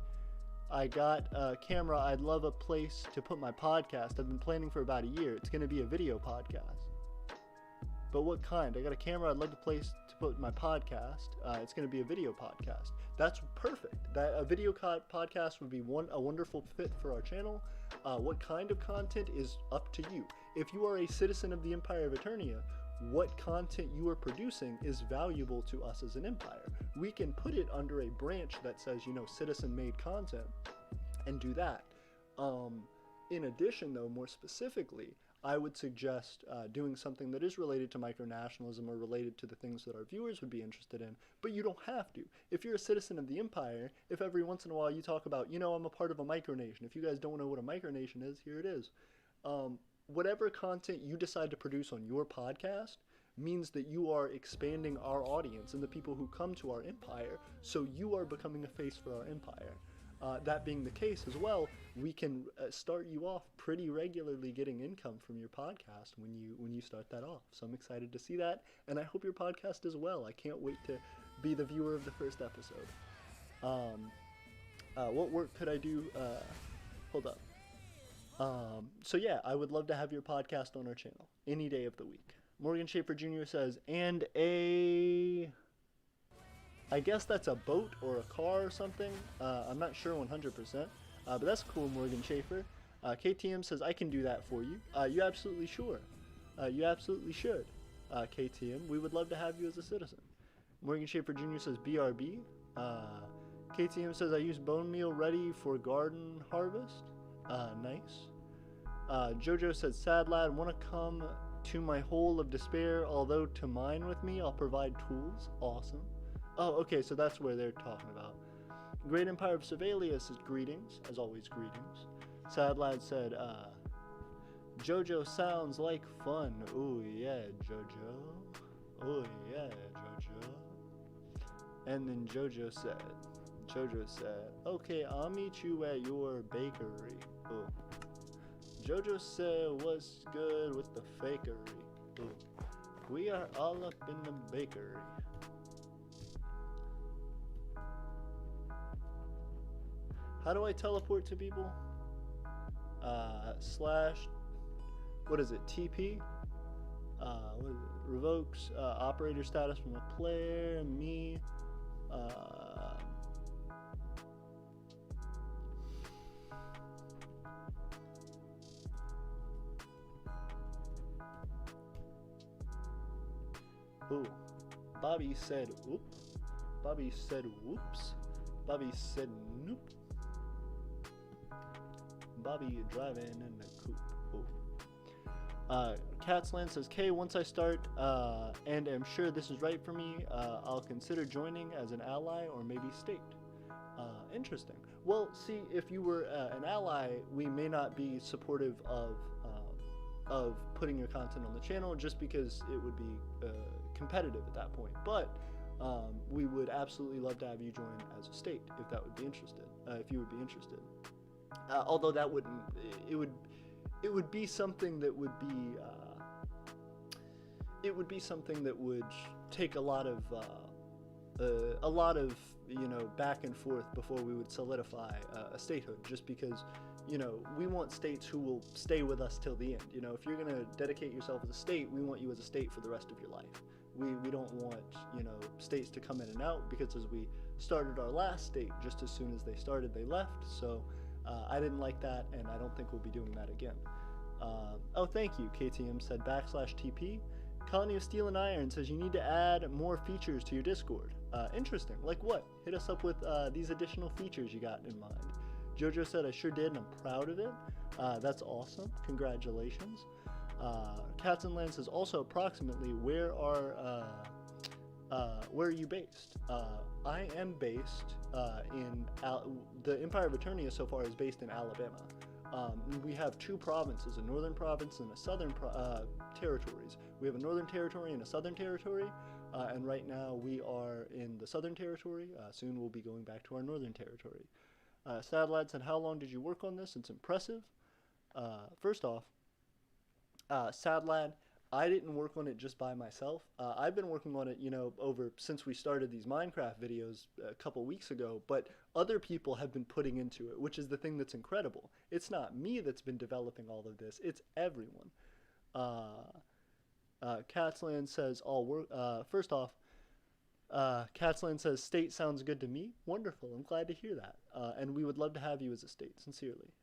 I got a camera. I'd love a place to put my podcast. I've been planning for about a year. It's going to be a video podcast. But what kind? I got a camera. I'd love a place to put my podcast. It's going to be a video podcast. That's perfect. A video podcast would be a wonderful fit for our channel. What kind of content is up to you. If you are a citizen of the Empire of Aeternia, what content you are producing is valuable to us as an empire. We can put it under a branch that says, you know, citizen-made content, and do that. In addition, though, more specifically, I would suggest doing something that is related to micronationalism or related to the things that our viewers would be interested in, but you don't have to. If you're a citizen of the empire, if every once in a while you talk about, you know, I'm a part of a micronation. If you guys don't know what a micronation is, here it is. Whatever content you decide to produce on your podcast means that you are expanding our audience and the people who come to our empire, so you are becoming a face for our empire. That being the case as well, we can start you off pretty regularly getting income from your podcast when you start that off. So I'm excited to see that, and I hope your podcast does well. I can't wait to be the viewer of the first episode. What work could I do? Hold up. So yeah, I would love to have your podcast on our channel any day of the week. Morgan Schaefer Jr. says, and I guess that's a boat or a car or something. I'm not sure 100%, but that's cool, Morgan Schaefer. KTM says, I can do that for you. You absolutely sure. You absolutely should, KTM. We would love to have you as a citizen. Morgan Schaefer Jr. says, BRB. KTM says, I use bone meal ready for garden harvest. Nice. Jojo said, sad lad, want to come to my hole of despair, although to mine with me, I'll provide tools. Awesome. Oh, okay, so that's where they're talking about. Great Empire of Servalia says, greetings. As always, greetings. Sad lad said, Jojo sounds like fun. Oh yeah, Jojo. Oh yeah, Jojo. And then Jojo said, okay, I'll meet you at your bakery. Oh. Jojo said, what's good with the fakery? Oh. We are all up in the bakery. How do I teleport to people? What is it, TP? What is it? Revokes operator status from a player, me. Ooh. Bobby said, oop. Bobby said whoops. Bobby said nope. Bobby driving in the coupe. Oh. Catsland says, K, once I start and am sure this is right for me, I'll consider joining as an ally or maybe state. Interesting. Well, see, if you were an ally, we may not be supportive of putting your content on the channel just because it would be competitive at that point. But we would absolutely love to have you join as a state if that would be interested. If you would be interested. Although that wouldn't, it would be something that would be, it would be something that would take a lot of you know, back and forth before we would solidify a statehood, just because, you know, we want states who will stay with us till the end. You know, if you're going to dedicate yourself as a state, we want you as a state for the rest of your life. We don't want, you know, states to come in and out, because as we started our last state, just as soon as they started, they left. So I didn't like that, and I don't think we'll be doing that again. Oh, thank you, KTM said /TP. Colony of Steel and Iron says you need to add more features to your Discord. Interesting. Like what? Hit us up with these additional features you got in mind. Jojo said I sure did, and I'm proud of it. That's awesome. Congratulations. Cats and Land says also approximately where are you based? I am based in the Empire of Aeternia so far is based in Alabama. We have two provinces, a northern province and a southern territories. We have a northern territory and a southern territory, and right now we are in the southern territory. Soon we'll be going back to our northern territory. Sad Lad said, how long did you work on this? It's impressive. First off, Sad Lad, I didn't work on it just by myself. I've been working on it, you know, since we started these Minecraft videos a couple weeks ago, but other people have been putting into it, which is the thing that's incredible. It's not me that's been developing all of this, it's everyone. Catsland says, first off, Catsland says, state sounds good to me. Wonderful, I'm glad to hear that. And we would love to have you as a state, sincerely.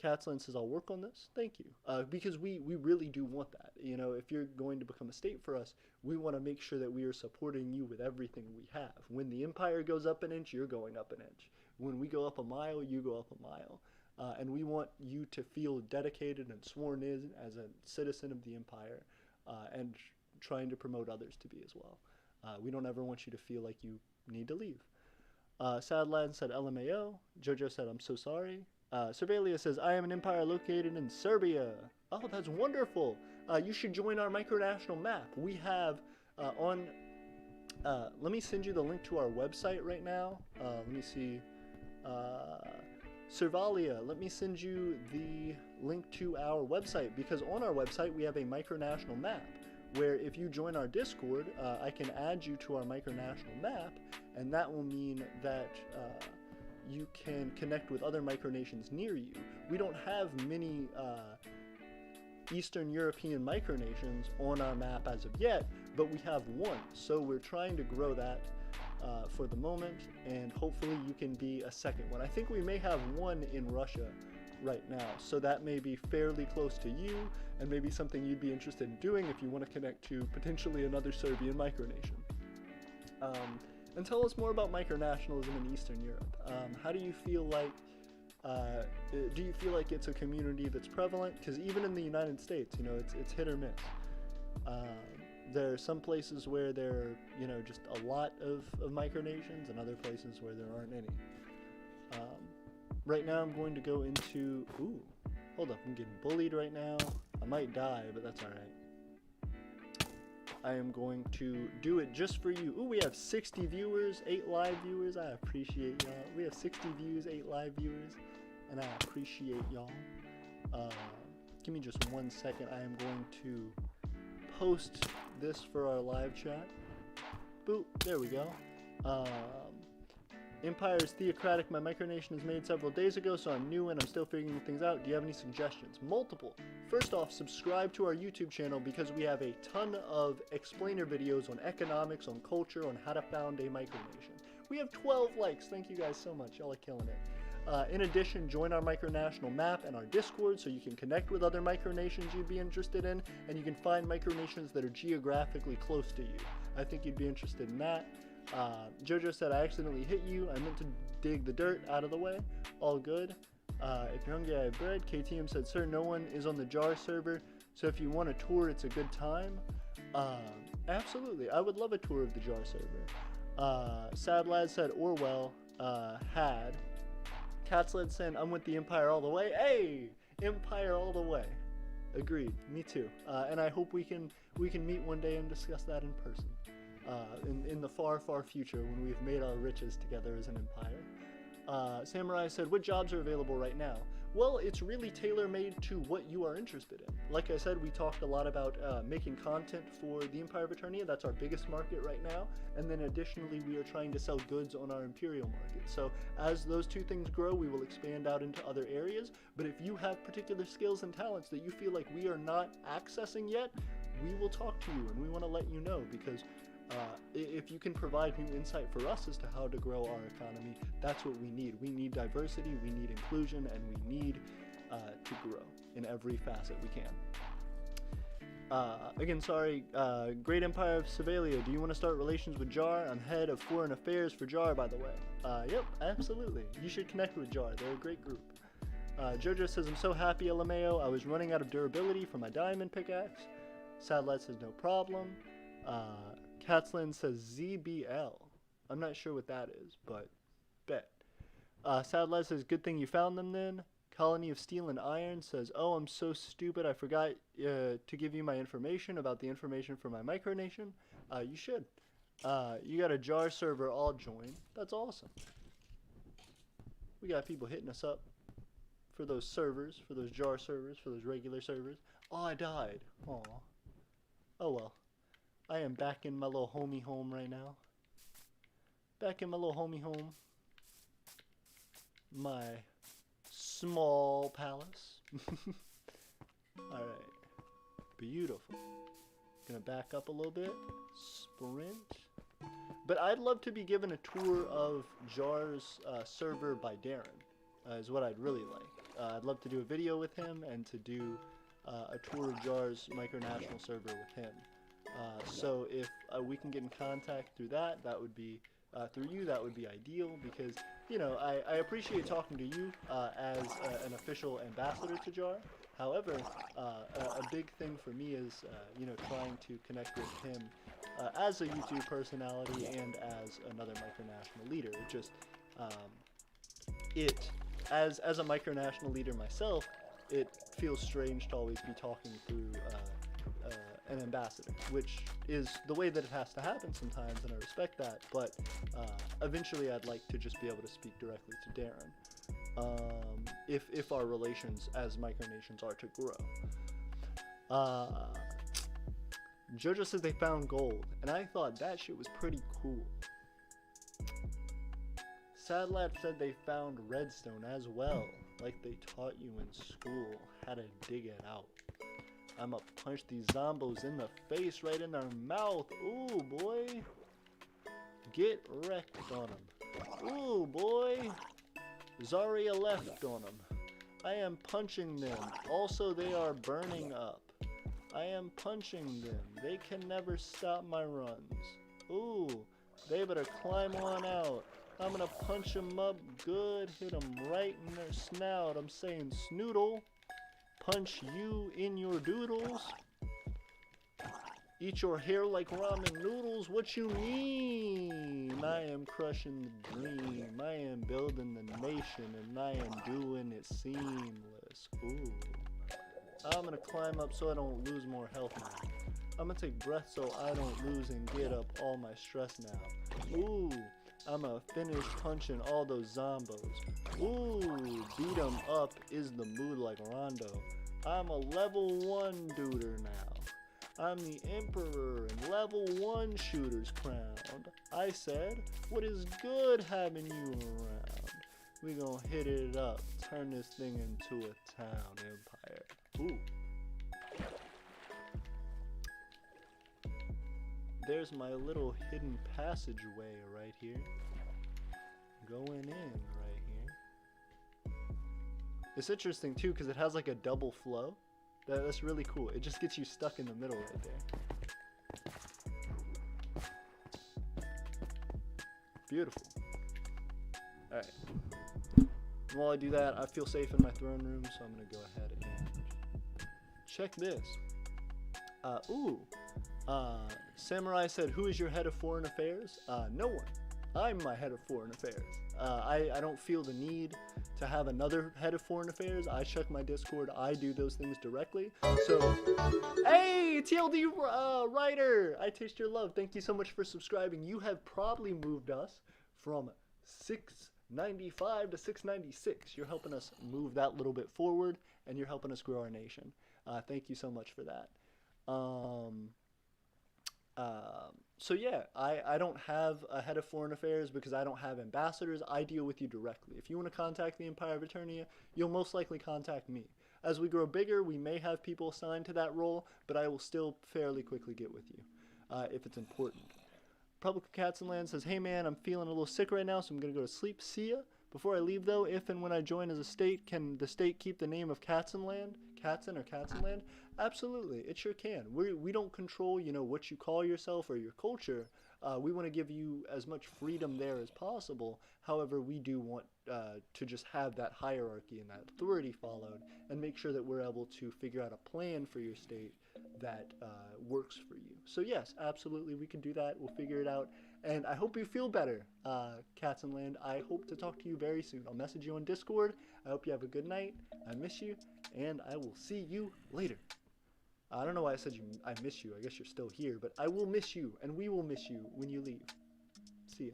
Catsland says, I'll work on this. Thank you. Because we really do want that. You know, if you're going to become a state for us, we want to make sure that we are supporting you with everything we have. When the Empire goes up an inch, you're going up an inch. When we go up a mile, you go up a mile. And we want you to feel dedicated and sworn in as a citizen of the Empire, and trying to promote others to be as well. We don't ever want you to feel like you need to leave. Sad Lad said LMAO. Jojo said, I'm so sorry. Surveillia says, I am an empire located in Serbia. Oh, that's wonderful. You should join our micronational map. We have let me send you the link to our website right now. Let me see. Surveillia, let me send you the link to our website, because on our website we have a micronational map where if you join our Discord, I can add you to our micronational map, and that will mean that you can connect with other micronations near you. We don't have many Eastern European micronations on our map as of yet, but we have one, so we're trying to grow that for the moment, and hopefully you can be a second one. I think we may have one in Russia right now, so that may be fairly close to you, and maybe something you'd be interested in doing if you want to connect to potentially another Serbian micronation. And tell us more about micronationalism in Eastern Europe. How do you feel like, do you feel like it's a community that's prevalent? Because even in the United States, you know, it's hit or miss. There are some places where there are, you know, just a lot of micronations, and other places where there aren't any. Right now I'm going to go into, ooh, hold up, I'm getting bullied right now. I might die, but that's alright. I am going to do it just for you. Ooh, we have 60 viewers, 8 live viewers. I appreciate y'all. We have 60 views, 8 live viewers, and I appreciate y'all. Give me just 1 second. I am going to post this for our live chat. Boop, there we go. Empire is theocratic. My micronation is made several days ago, so I'm new and I'm still figuring things out. Do you have any suggestions? Multiple. First off, subscribe to our YouTube channel, because we have a ton of explainer videos on economics, on culture, on how to found a micronation. We have 12 likes. Thank you guys so much. Y'all are killing it. In addition, join our micronational map and our Discord so you can connect with other micronations you'd be interested in, and you can find micronations that are geographically close to you. I think you'd be interested in that. Jojo said, I accidentally hit you. I meant to dig the dirt out of the way. All good. If you're hungry, I have bread. KTM said, sir, no one is on the jar server, so if you want a tour, it's a good time. Absolutely. I would love a tour of the jar server. Sad Lad said, Orwell had. Catsled said, I'm with the Empire all the way. Hey! Empire all the way. Agreed. Me too. And I hope we can meet one day and discuss that in person. In the far, far future when we've made our riches together as an empire. Samurai said, what jobs are available right now? Well, it's really tailor-made to what you are interested in. Like I said, we talked a lot about making content for the Empire of Aeternia. That's our biggest market right now. And then additionally, we are trying to sell goods on our Imperial market. So as those two things grow, we will expand out into other areas. But if you have particular skills and talents that you feel like we are not accessing yet, we will talk to you and we want to let you know, because if you can provide new insight for us as to how to grow our economy, that's what we need. We need diversity, we need inclusion, and we need to grow in every facet we can. Again, sorry, Great Empire of Sevalia, do you want to start relations with Jar? I'm head of foreign affairs for Jar, by the way. Yep, absolutely. You should connect with Jar. They're a great group. Jojo says, I'm so happy, LMAO. I was running out of durability for my diamond pickaxe. Sadlight says, no problem. Catslin says ZBL. I'm not sure what that is, but bet. Sadlight says, good thing you found them then. Colony of Steel and Iron says, oh, I'm so stupid. I forgot to give you my information about the information for my micronation. You should. You got a Jar server all joined. That's awesome. We got people hitting us up for those servers, for those Jar servers, for those regular servers. Oh, I died. Aw. Oh well. I am back in my little homie home right now. Back in my little homie home. My small palace. Alright. Beautiful. Gonna back up a little bit. Sprint. But I'd love to be given a tour of Jar's server by Darren. Is what I'd really like. I'd love to do a video with him and to do a tour of Jar's Micronational server with him. So if we can get in contact through that, that would be, through you, that would be ideal, because, you know, I appreciate talking to you as an official ambassador to Jar. However, a big thing for me is, you know, trying to connect with him as a YouTube personality and as another micronational leader. It just, as a micronational leader myself, it feels strange to always be talking through an ambassador, which is the way that it has to happen sometimes, and I respect that, but eventually I'd like to just be able to speak directly to Darren, if our relations as micronations are to grow. Jojo says they found gold, and I thought that shit was pretty cool. Sadlab said they found redstone as well, like they taught you in school how to dig it out. I'ma punch these zombos in the face, right in their mouth. Ooh, boy. Get wrecked on them. Ooh, boy. Zarya left on them. I am punching them. Also, they are burning up. I am punching them. They can never stop my runs. Ooh, they better climb on out. I'm gonna punch them up good. Hit them right in their snout. I'm saying snoodle. Punch you in your doodles. Eat your hair like ramen noodles. What you mean? I am crushing the dream. I am building the nation, and I am doing it seamless. Ooh. I'm gonna climb up so I don't lose more health now. I'm gonna take breath so I don't lose and get up all my stress now. Ooh. I'ma finish punching all those zombos. Ooh, beat 'em up is the mood like Rondo. I'm a level 1 duder now. I'm the Emperor and level 1 shooter's crowned. I said, what is good having you around? We gonna hit it up, turn this thing into a town empire. Ooh. There's my little hidden passageway right here. Going in right here. It's interesting too because it has like a double flow. That's really cool. It just gets you stuck in the middle right there. Beautiful. Alright. While I do that, I feel safe in my throne room, so I'm going to go ahead and check this. Samurai said, who is your head of foreign affairs? No one. I'm my head of foreign affairs. I don't feel the need to have another head of foreign affairs. I check my Discord. I do those things directly. So, hey, TLD writer, I taste your love. Thank you so much for subscribing. You have probably moved us from 695 to 696. You're helping us move that little bit forward, and you're helping us grow our nation. Thank you so much for that. So yeah, I don't have a head of foreign affairs because I don't have ambassadors. I deal with you directly. If you want to contact the Empire of Aeternia, you'll most likely contact me. As we grow bigger, we may have people assigned to that role, but I will still fairly quickly get with you if it's important. Public Cats and Land says, hey man, I'm feeling a little sick right now, so I'm going to go to sleep. See ya. Before I leave though, if and when I join as a state, can the state keep the name of Catson Land? Catson or Catson Land? Absolutely, it sure can. We don't control, you know, what you call yourself or your culture. We want to give you as much freedom there as possible. However, we do want to just have that hierarchy and that authority followed and make sure that we're able to figure out a plan for your state that works for you. So yes, absolutely, we can do that. We'll figure it out. And I hope you feel better, Cats and Land. I hope to talk to you very soon. I'll message you on Discord. I hope you have a good night. I miss you, and I will see you later. I don't know why I said I miss you. I guess you're still here, but I will miss you, and we will miss you when you leave. See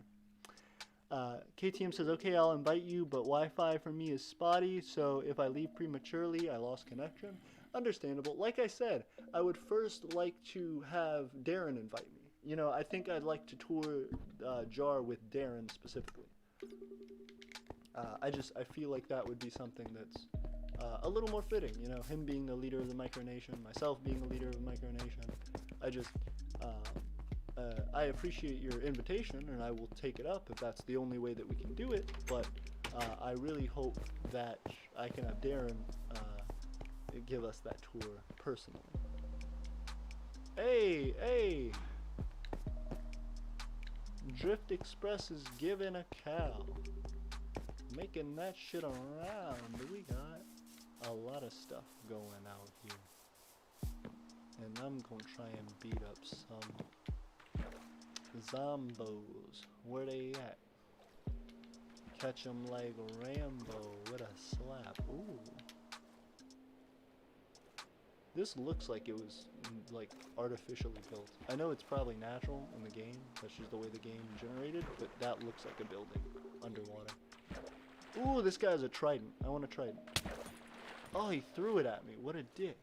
ya. KTM says, okay, I'll invite you, but Wi-Fi for me is spotty, so if I leave prematurely, I lost connection. Understandable. Like I said, I would first like to have Darren invite me. You know, I think I'd like to tour Jar with Darren specifically. I feel like that would be something that's a little more fitting, you know, him being the leader of the Micronation, myself being the leader of the Micronation. I appreciate your invitation, and I will take it up if that's the only way that we can do it, but I really hope that I can have Darren give us that tour personally. Hey! Drift Express is giving a cow. Making that shit around. We got a lot of stuff going out here. And I'm gonna try and beat up some zombos. Where they at? Catch 'em like Rambo with a slap. Ooh. This looks like it was like artificially built. I know it's probably natural in the game. That's just the way the game generated, but that looks like a building underwater. Ooh, this guy's a trident. I want a trident. Oh, he threw it at me. What a dick.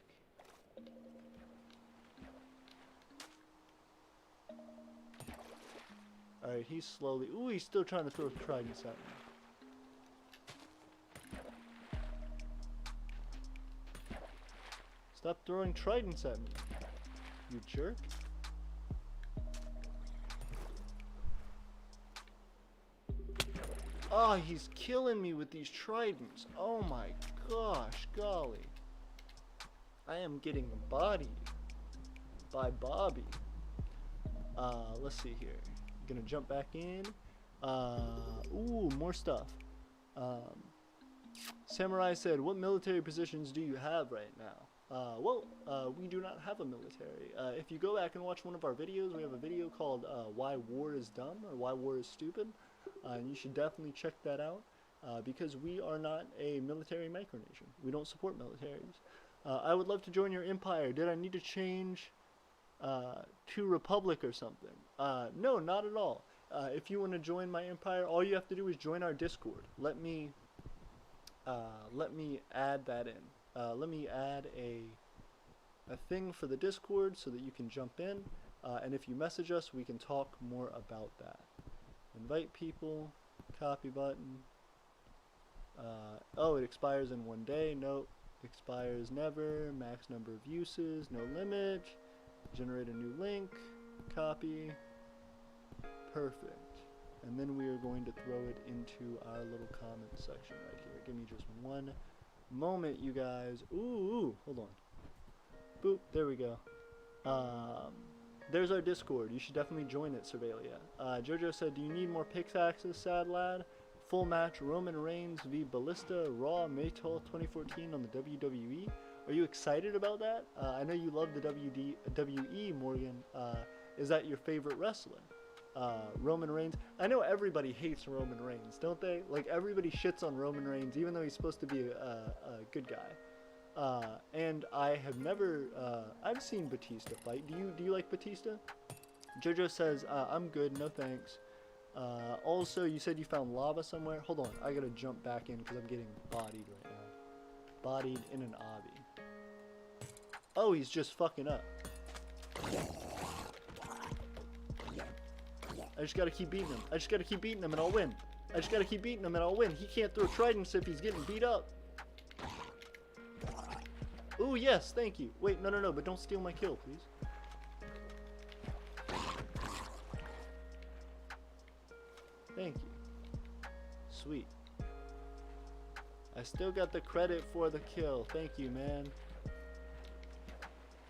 Alright, he's slowly... Ooh, he's still trying to throw tridents at me. Stop throwing tridents at me, you jerk. Oh, he's killing me with these tridents. Oh my gosh, golly. I am getting bodied by Bobby. Let's see here. Gonna jump back in. Ooh, more stuff. Samurai said, what military positions do you have right now? We do not have a military. If you go back and watch one of our videos, we have a video called Why War is Dumb or Why War is Stupid. And you should definitely check that out because we are not a military micronation. We don't support militaries. I would love to join your empire. Did I need to change to Republic or something? No, not at all. If you want to join my empire, all you have to do is join our Discord. Let me add that in. Let me add a thing for the Discord so that you can jump in. And if you message us, we can talk more about that. Invite people, copy button. Oh, it expires in 1 day. Nope, expires never. Max number of uses, no limit. Generate a new link, copy. Perfect. And then we are going to throw it into our little comment section right here. Give me just one moment, you guys. Ooh, hold on. Boop, there we go. there's our Discord. You should definitely join it, Survelia. Jojo said, do you need more pickaxes, sad lad? Full match, Roman Reigns v. Ballista, Raw, May 12, 2014 on the WWE. Are you excited about that? I know you love the WWE, Morgan. Is that your favorite wrestler? Roman Reigns. I know everybody hates Roman Reigns, don't they? Like, everybody shits on Roman Reigns, even though he's supposed to be a good guy. And I have never, I've seen Batista fight. Do you like Batista? Jojo says, I'm good, no thanks. Also, you said you found lava somewhere. Hold on, I gotta jump back in because I'm getting bodied right now. Bodied in an obby. Oh, he's just fucking up. I just gotta keep beating him. I just gotta keep beating him and I'll win. I just gotta keep beating him and I'll win. He can't throw tridents if he's getting beat up. Ooh, yes, thank you. Wait, no, but don't steal my kill, please. Thank you. Sweet. I still got the credit for the kill. Thank you, man.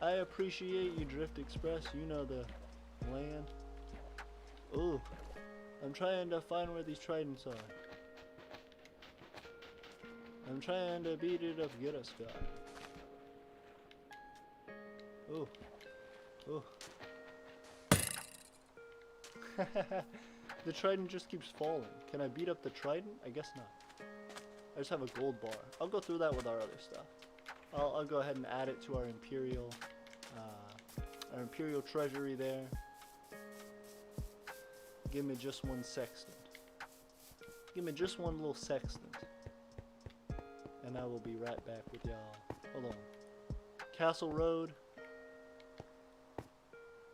I appreciate you, Drift Express. You know the land. Ooh. I'm trying to find where these tridents are. I'm trying to beat it up, get us, guy. Ooh. Ooh. The trident just keeps falling. Can I beat up the trident? I guess not. I just have a gold bar. I'll go through that with our other stuff. I'll go ahead and add it to our imperial treasury there. Give me just one sextant. Give me just one little sextant. And I will be right back with y'all. Hold on. Castle Road.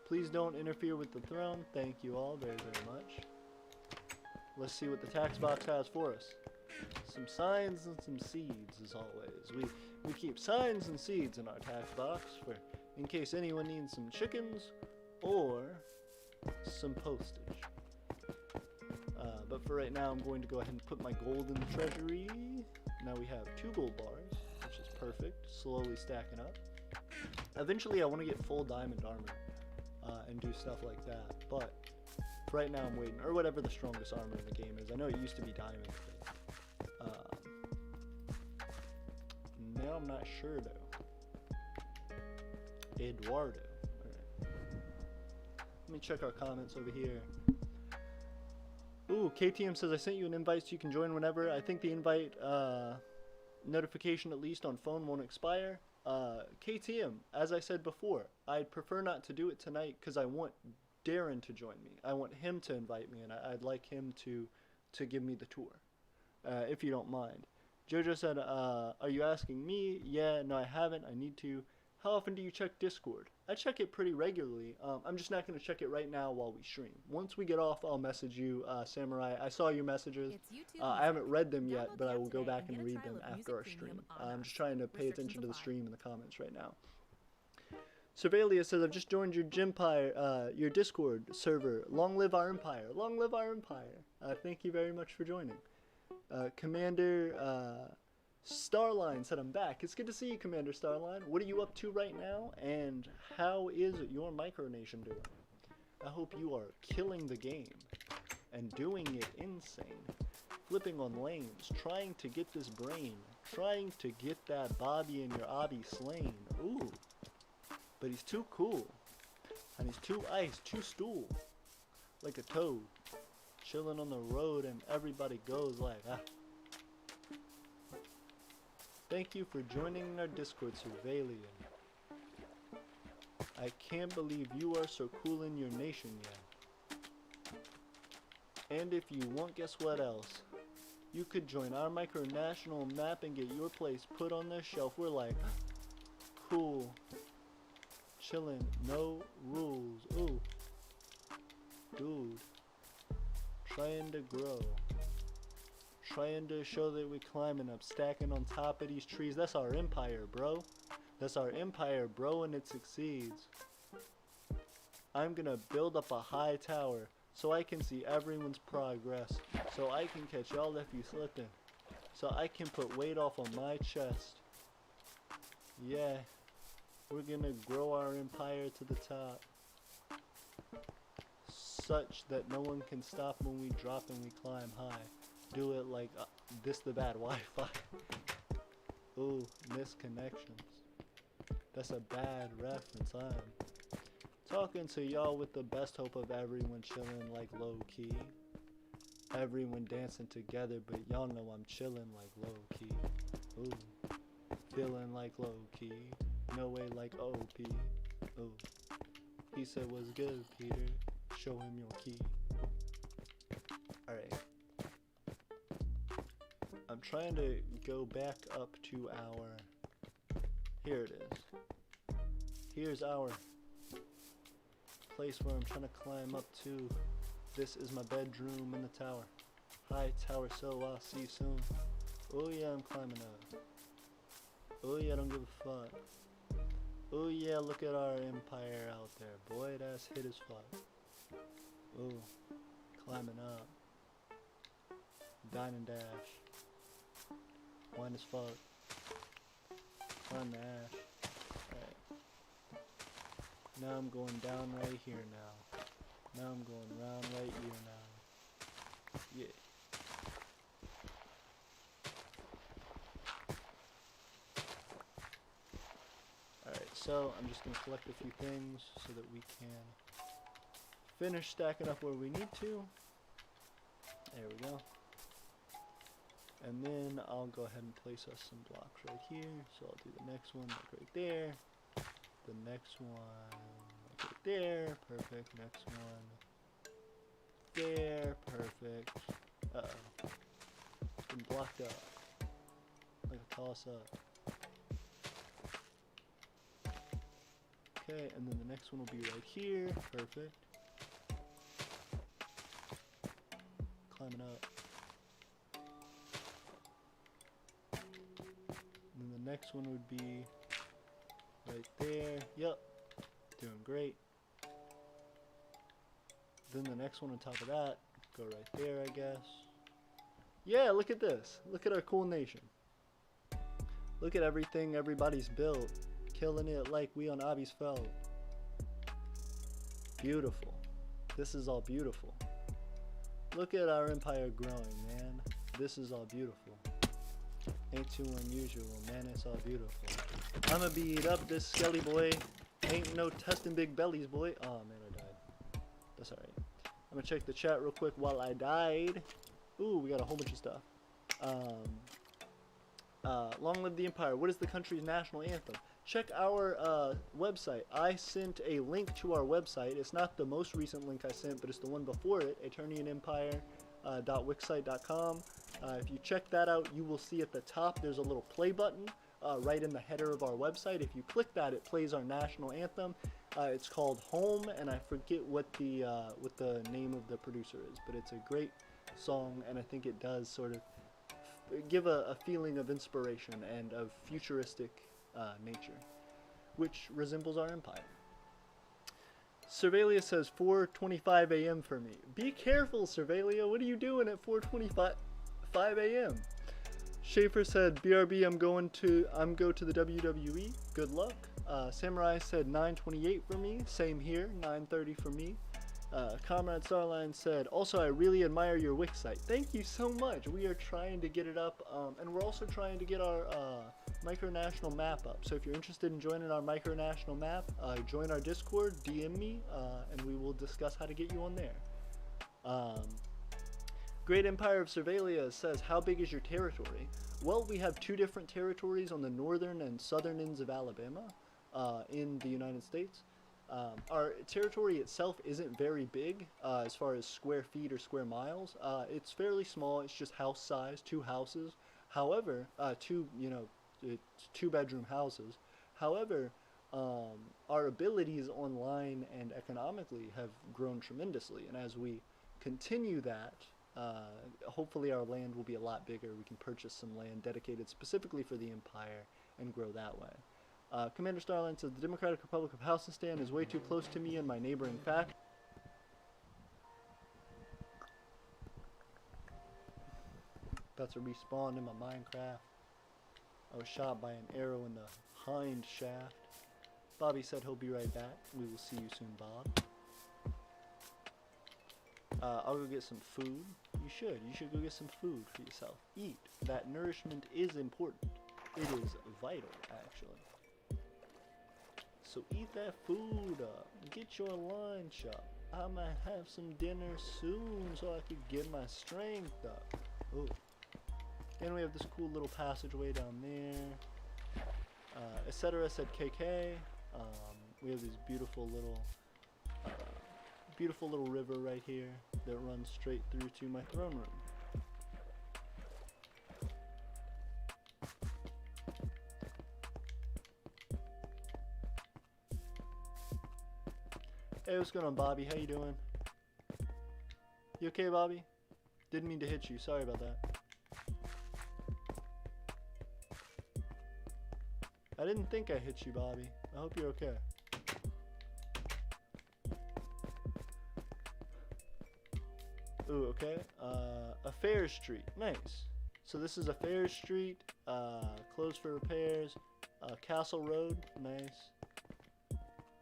Please don't interfere with the throne. Thank you all very, very much. Let's see what the tax box has for us. Some signs and some seeds, as always. We keep signs and seeds in our tax box for in case anyone needs some chickens or some postage. But for right now, I'm going to go ahead and put my gold in the treasury. Now we have 2 gold bars, which is perfect. Slowly stacking up. Eventually, I want to get full diamond armor and do stuff like that. But for right now, I'm waiting. Or whatever the strongest armor in the game is. I know it used to be diamond. But, now I'm not sure, though. Eduardo. Alright. Let me check our comments over here. Ooh, KTM says, I sent you an invite so you can join whenever. I think the invite notification, at least on phone, won't expire. KTM, as I said before, I'd prefer not to do it tonight because I want Darren to join me. I want him to invite me, and I'd like him to give me the tour, if you don't mind. Jojo said, are you asking me? Yeah, no, I haven't. I need to. How often do you check Discord? I check it pretty regularly. I'm just not going to check it right now while we stream. Once we get off, I'll message you, Samurai. I saw your messages. I haven't read them yet, but I will go back and read them after our stream. I'm just trying to pay attention to the stream and the comments right now. Survelia says, I've just joined your Discord server. Long live our empire. Long live our empire. Thank you very much for joining. Commander Starline said, I'm back. It's good to see you, Commander Starline. What are you up to right now? And how is your Micronation doing? I hope you are killing the game and doing it insane. Flipping on lanes, trying to get this brain, trying to get that Bobby and your Obby slain. Ooh. But he's too cool. And he's too ice, too stool. Like a toad. Chilling on the road and everybody goes like, ah. Thank you for joining our Discord, Surveillian. I can't believe you are so cool in your nation yet. And if you want, guess what else? You could join our micronational map and get your place put on the shelf. We're like, cool. Chillin', no rules. Ooh. Dude. Trying to grow. Trying to show that we're climbing up, stacking on top of these trees. That's our empire, bro. That's our empire, bro, and it succeeds. I'm gonna build up a high tower so I can see everyone's progress. So I can catch y'all if you slipping. So I can put weight off on my chest. Yeah. We're gonna grow our empire to the top. such that no one can stop when we drop and we climb high. Do it like this the bad Wi-Fi. Ooh, missed connections. That's a bad reference. I'm talking to y'all with the best hope of everyone chilling like low key. Everyone dancing together, but y'all know I'm chilling like low key. Ooh, feeling like low key. No way like OP. Ooh, he said what's good, Peter. Show him your key. Alright. I'm trying to go back up to our... Here it is. Here's our place where I'm trying to climb up to. This is my bedroom in the tower. Hi tower, so I'll see you soon. Oh yeah, I'm climbing up. Oh yeah, I don't give a fuck. Oh yeah, look at our empire out there. Boy, that's hit as fuck. Ooh, climbing up. Dine and dash. Wine as fuck. Climb the ash. Alright. Now I'm going down right here now. Now I'm going around right here now. Yeah. Alright, so I'm just going to collect a few things so that we can finish stacking up where we need to. There we go. And then I'll go ahead and place us some blocks right here. So I'll do the next one like right there. The next one like right there. Perfect. Next one there. Perfect. Uh-oh. It's been blocked up. Like a toss up. Okay, and then the next one will be right here. Perfect. Climbing up. And then the next one would be right there. Yep. Doing great. Then the next one on top of that, go right there, I guess. Yeah, look at this. Look at our cool nation. Look at everything everybody's built. Killing it like we on Abby's Feld. Beautiful. This is all beautiful. Look at our empire growing, man. This is all beautiful. Ain't too unusual, man. It's all beautiful. I'ma beat up this skelly boy. Ain't no testing big bellies, boy. Oh, man, I died. That's alright. I'm gonna check the chat real quick while I died. Ooh, we got a whole bunch of stuff. Long live the empire. What is the country's national anthem? Check our website. I sent a link to our website. It's not the most recent link I sent, but it's the one before it, aeternianempire.wixsite.com. If you check that out, you will see at the top there's a little play button right in the header of our website. If you click that, it plays our national anthem. It's called Home, and I forget what the name of the producer is, but it's a great song, and I think it does sort of give a feeling of inspiration and of futuristic nature, which resembles our empire. Cervalia says 4:25 a.m. for me. Be careful, Cervalia. What are you doing at 4:25 a.m.? Schaefer said, BRB, I'm go to the WWE. Good luck. Samurai said 9:28 for me. Same here. 9:30 for me. Comrade Starline said, also, I really admire your Wix site. Thank you so much. We are trying to get it up, and we're also trying to get our micronational map up. So if you're interested in joining our micronational map, join our Discord, DM me, and we will discuss how to get you on there. Great Empire of Cervalia says, how big is your territory? Well, we have 2 different territories on the northern and southern ends of Alabama in the United States. Our territory itself isn't very big as far as square feet or square miles. It's fairly small. It's just house size, 2 houses. However, 2 bedroom houses. However, our abilities online and economically have grown tremendously. And as we continue that, hopefully our land will be a lot bigger. We can purchase some land dedicated specifically for the empire and grow that way. Commander Starline says, the Democratic Republic of Housestan is way too close to me and my neighboring faction. About to respawn in my Minecraft. I was shot by an arrow in the hind shaft. Bobby said he'll be right back. We will see you soon, Bob. I'll go get some food. You should go get some food for yourself. Eat. That nourishment is important. It is vital, actually. So eat that food up. Get your lunch up. I might have some dinner soon so I could get my strength up. Oh. Then we have this cool little passageway down there. Etc. said KK. We have this beautiful little river right here that runs straight through to my throne room. Hey, what's going on, Bobby? How you doing? You okay, Bobby? Didn't mean to hit you. Sorry about that. I didn't think I hit you, Bobby. I hope you're okay. Ooh, okay. A Fair Street. Nice. So this is a Fair Street. Closed for repairs. Castle Road. Nice.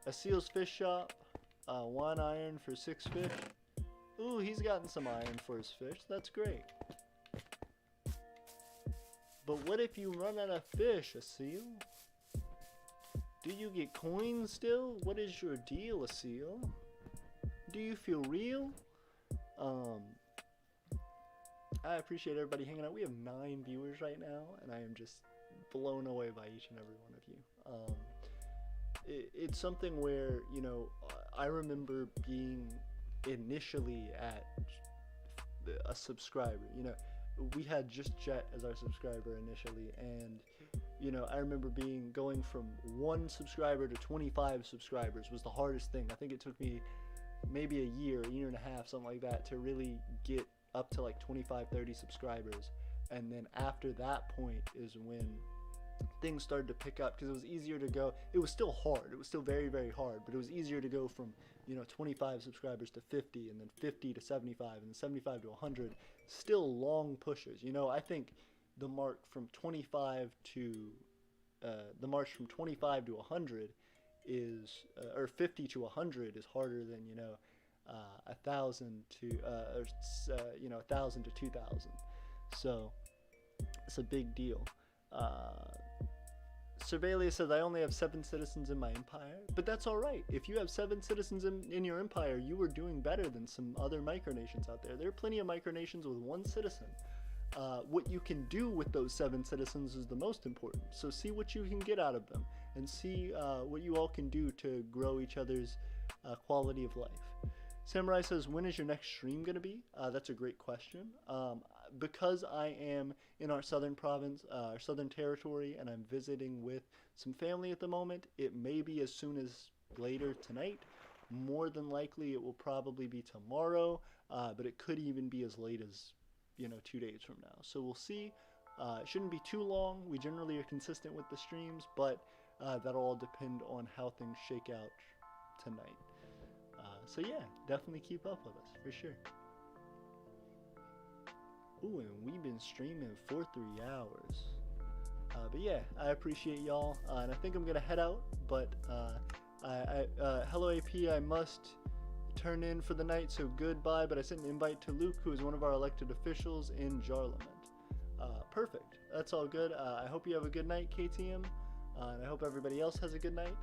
A Seal's Fish Shop. 1 iron for 6 fish. Ooh, he's gotten some iron for his fish. That's great. But what if you run out of fish, a seal? Do you get coins still? What is your deal, a seal? Do you feel real? I appreciate everybody hanging out. We have 9 viewers right now, and I am just blown away by each and every one of you. It's something where, you know, I remember being initially at a subscriber. You know, we had just Jet as our subscriber initially, and you know, I remember going from 1 subscriber to 25 subscribers was the hardest thing. I think it took me maybe a year and a half, something like that, to really get up to like 25, 30 subscribers. And then after that point is when things started to pick up, because it was easier to go. It was still hard. It was still very, very hard, but it was easier to go from, you know, 25 subscribers to 50, and then 50 to 75, and then 75 to 100. Still long pushes. You know, I think the mark from 25 to the march from 25 to 100 is or 50 to 100 is harder than, you know, 1,000 to you know, 1,000 to 2,000. So it's a big deal. Surveillia says, I only have 7 citizens in my empire, but that's all right. If you have 7 citizens in your empire, you are doing better than some other micronations out there. There are plenty of micronations with 1 citizen. What you can do with those 7 citizens is the most important. So see what you can get out of them, and see what you all can do to grow each other's quality of life. Samurai says, when is your next stream going to be? That's a great question. Because I am in our southern province, our southern territory, and I'm visiting with some family at the moment, it may be as soon as later tonight. More than likely, it will probably be tomorrow, but it could even be as late as, you know, 2 days from now. So we'll see. It shouldn't be too long. We generally are consistent with the streams, but that'll all depend on how things shake out tonight. So yeah, definitely keep up with us, for sure. Ooh, and we've been streaming for 3 hours. But yeah, I appreciate y'all, and I think I'm gonna head out, but hello AP, I must turn in for the night, so goodbye, but I sent an invite to Luke, who is one of our elected officials in Jarlament. Perfect, that's all good. I hope you have a good night, KTM, and I hope everybody else has a good night.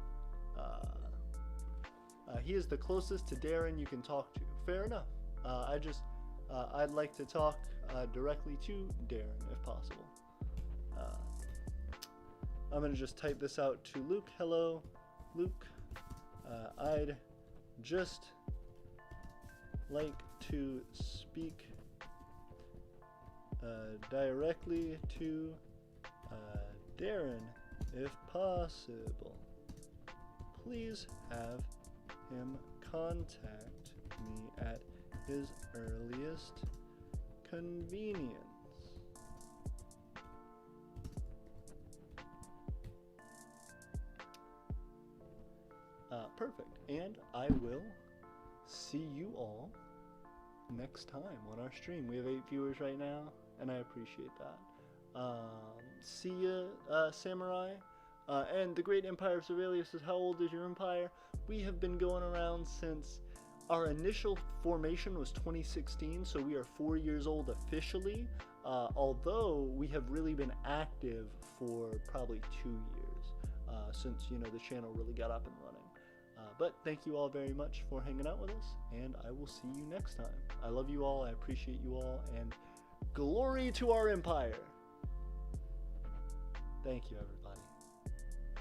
He is the closest to Darren you can talk to. Fair enough. I'd like to talk directly to Darren if possible. I'm going to just type this out to Luke. Hello, Luke. I'd just like to speak directly to Darren if possible. Please have him contact me at his earliest convenience. Perfect. And I will see you all next time on our stream. We have 8 viewers right now, and I appreciate that. See ya, Samurai. And the Great Empire of Surveillia says, how old is your empire? We have been going around since Our initial formation was 2016, so we are 4 years old officially, although we have really been active for probably 2 years since, you know, the channel really got up and running. But thank you all very much for hanging out with us, and I will see you next time. I love you all, I appreciate you all, and glory to our empire! Thank you, everyone.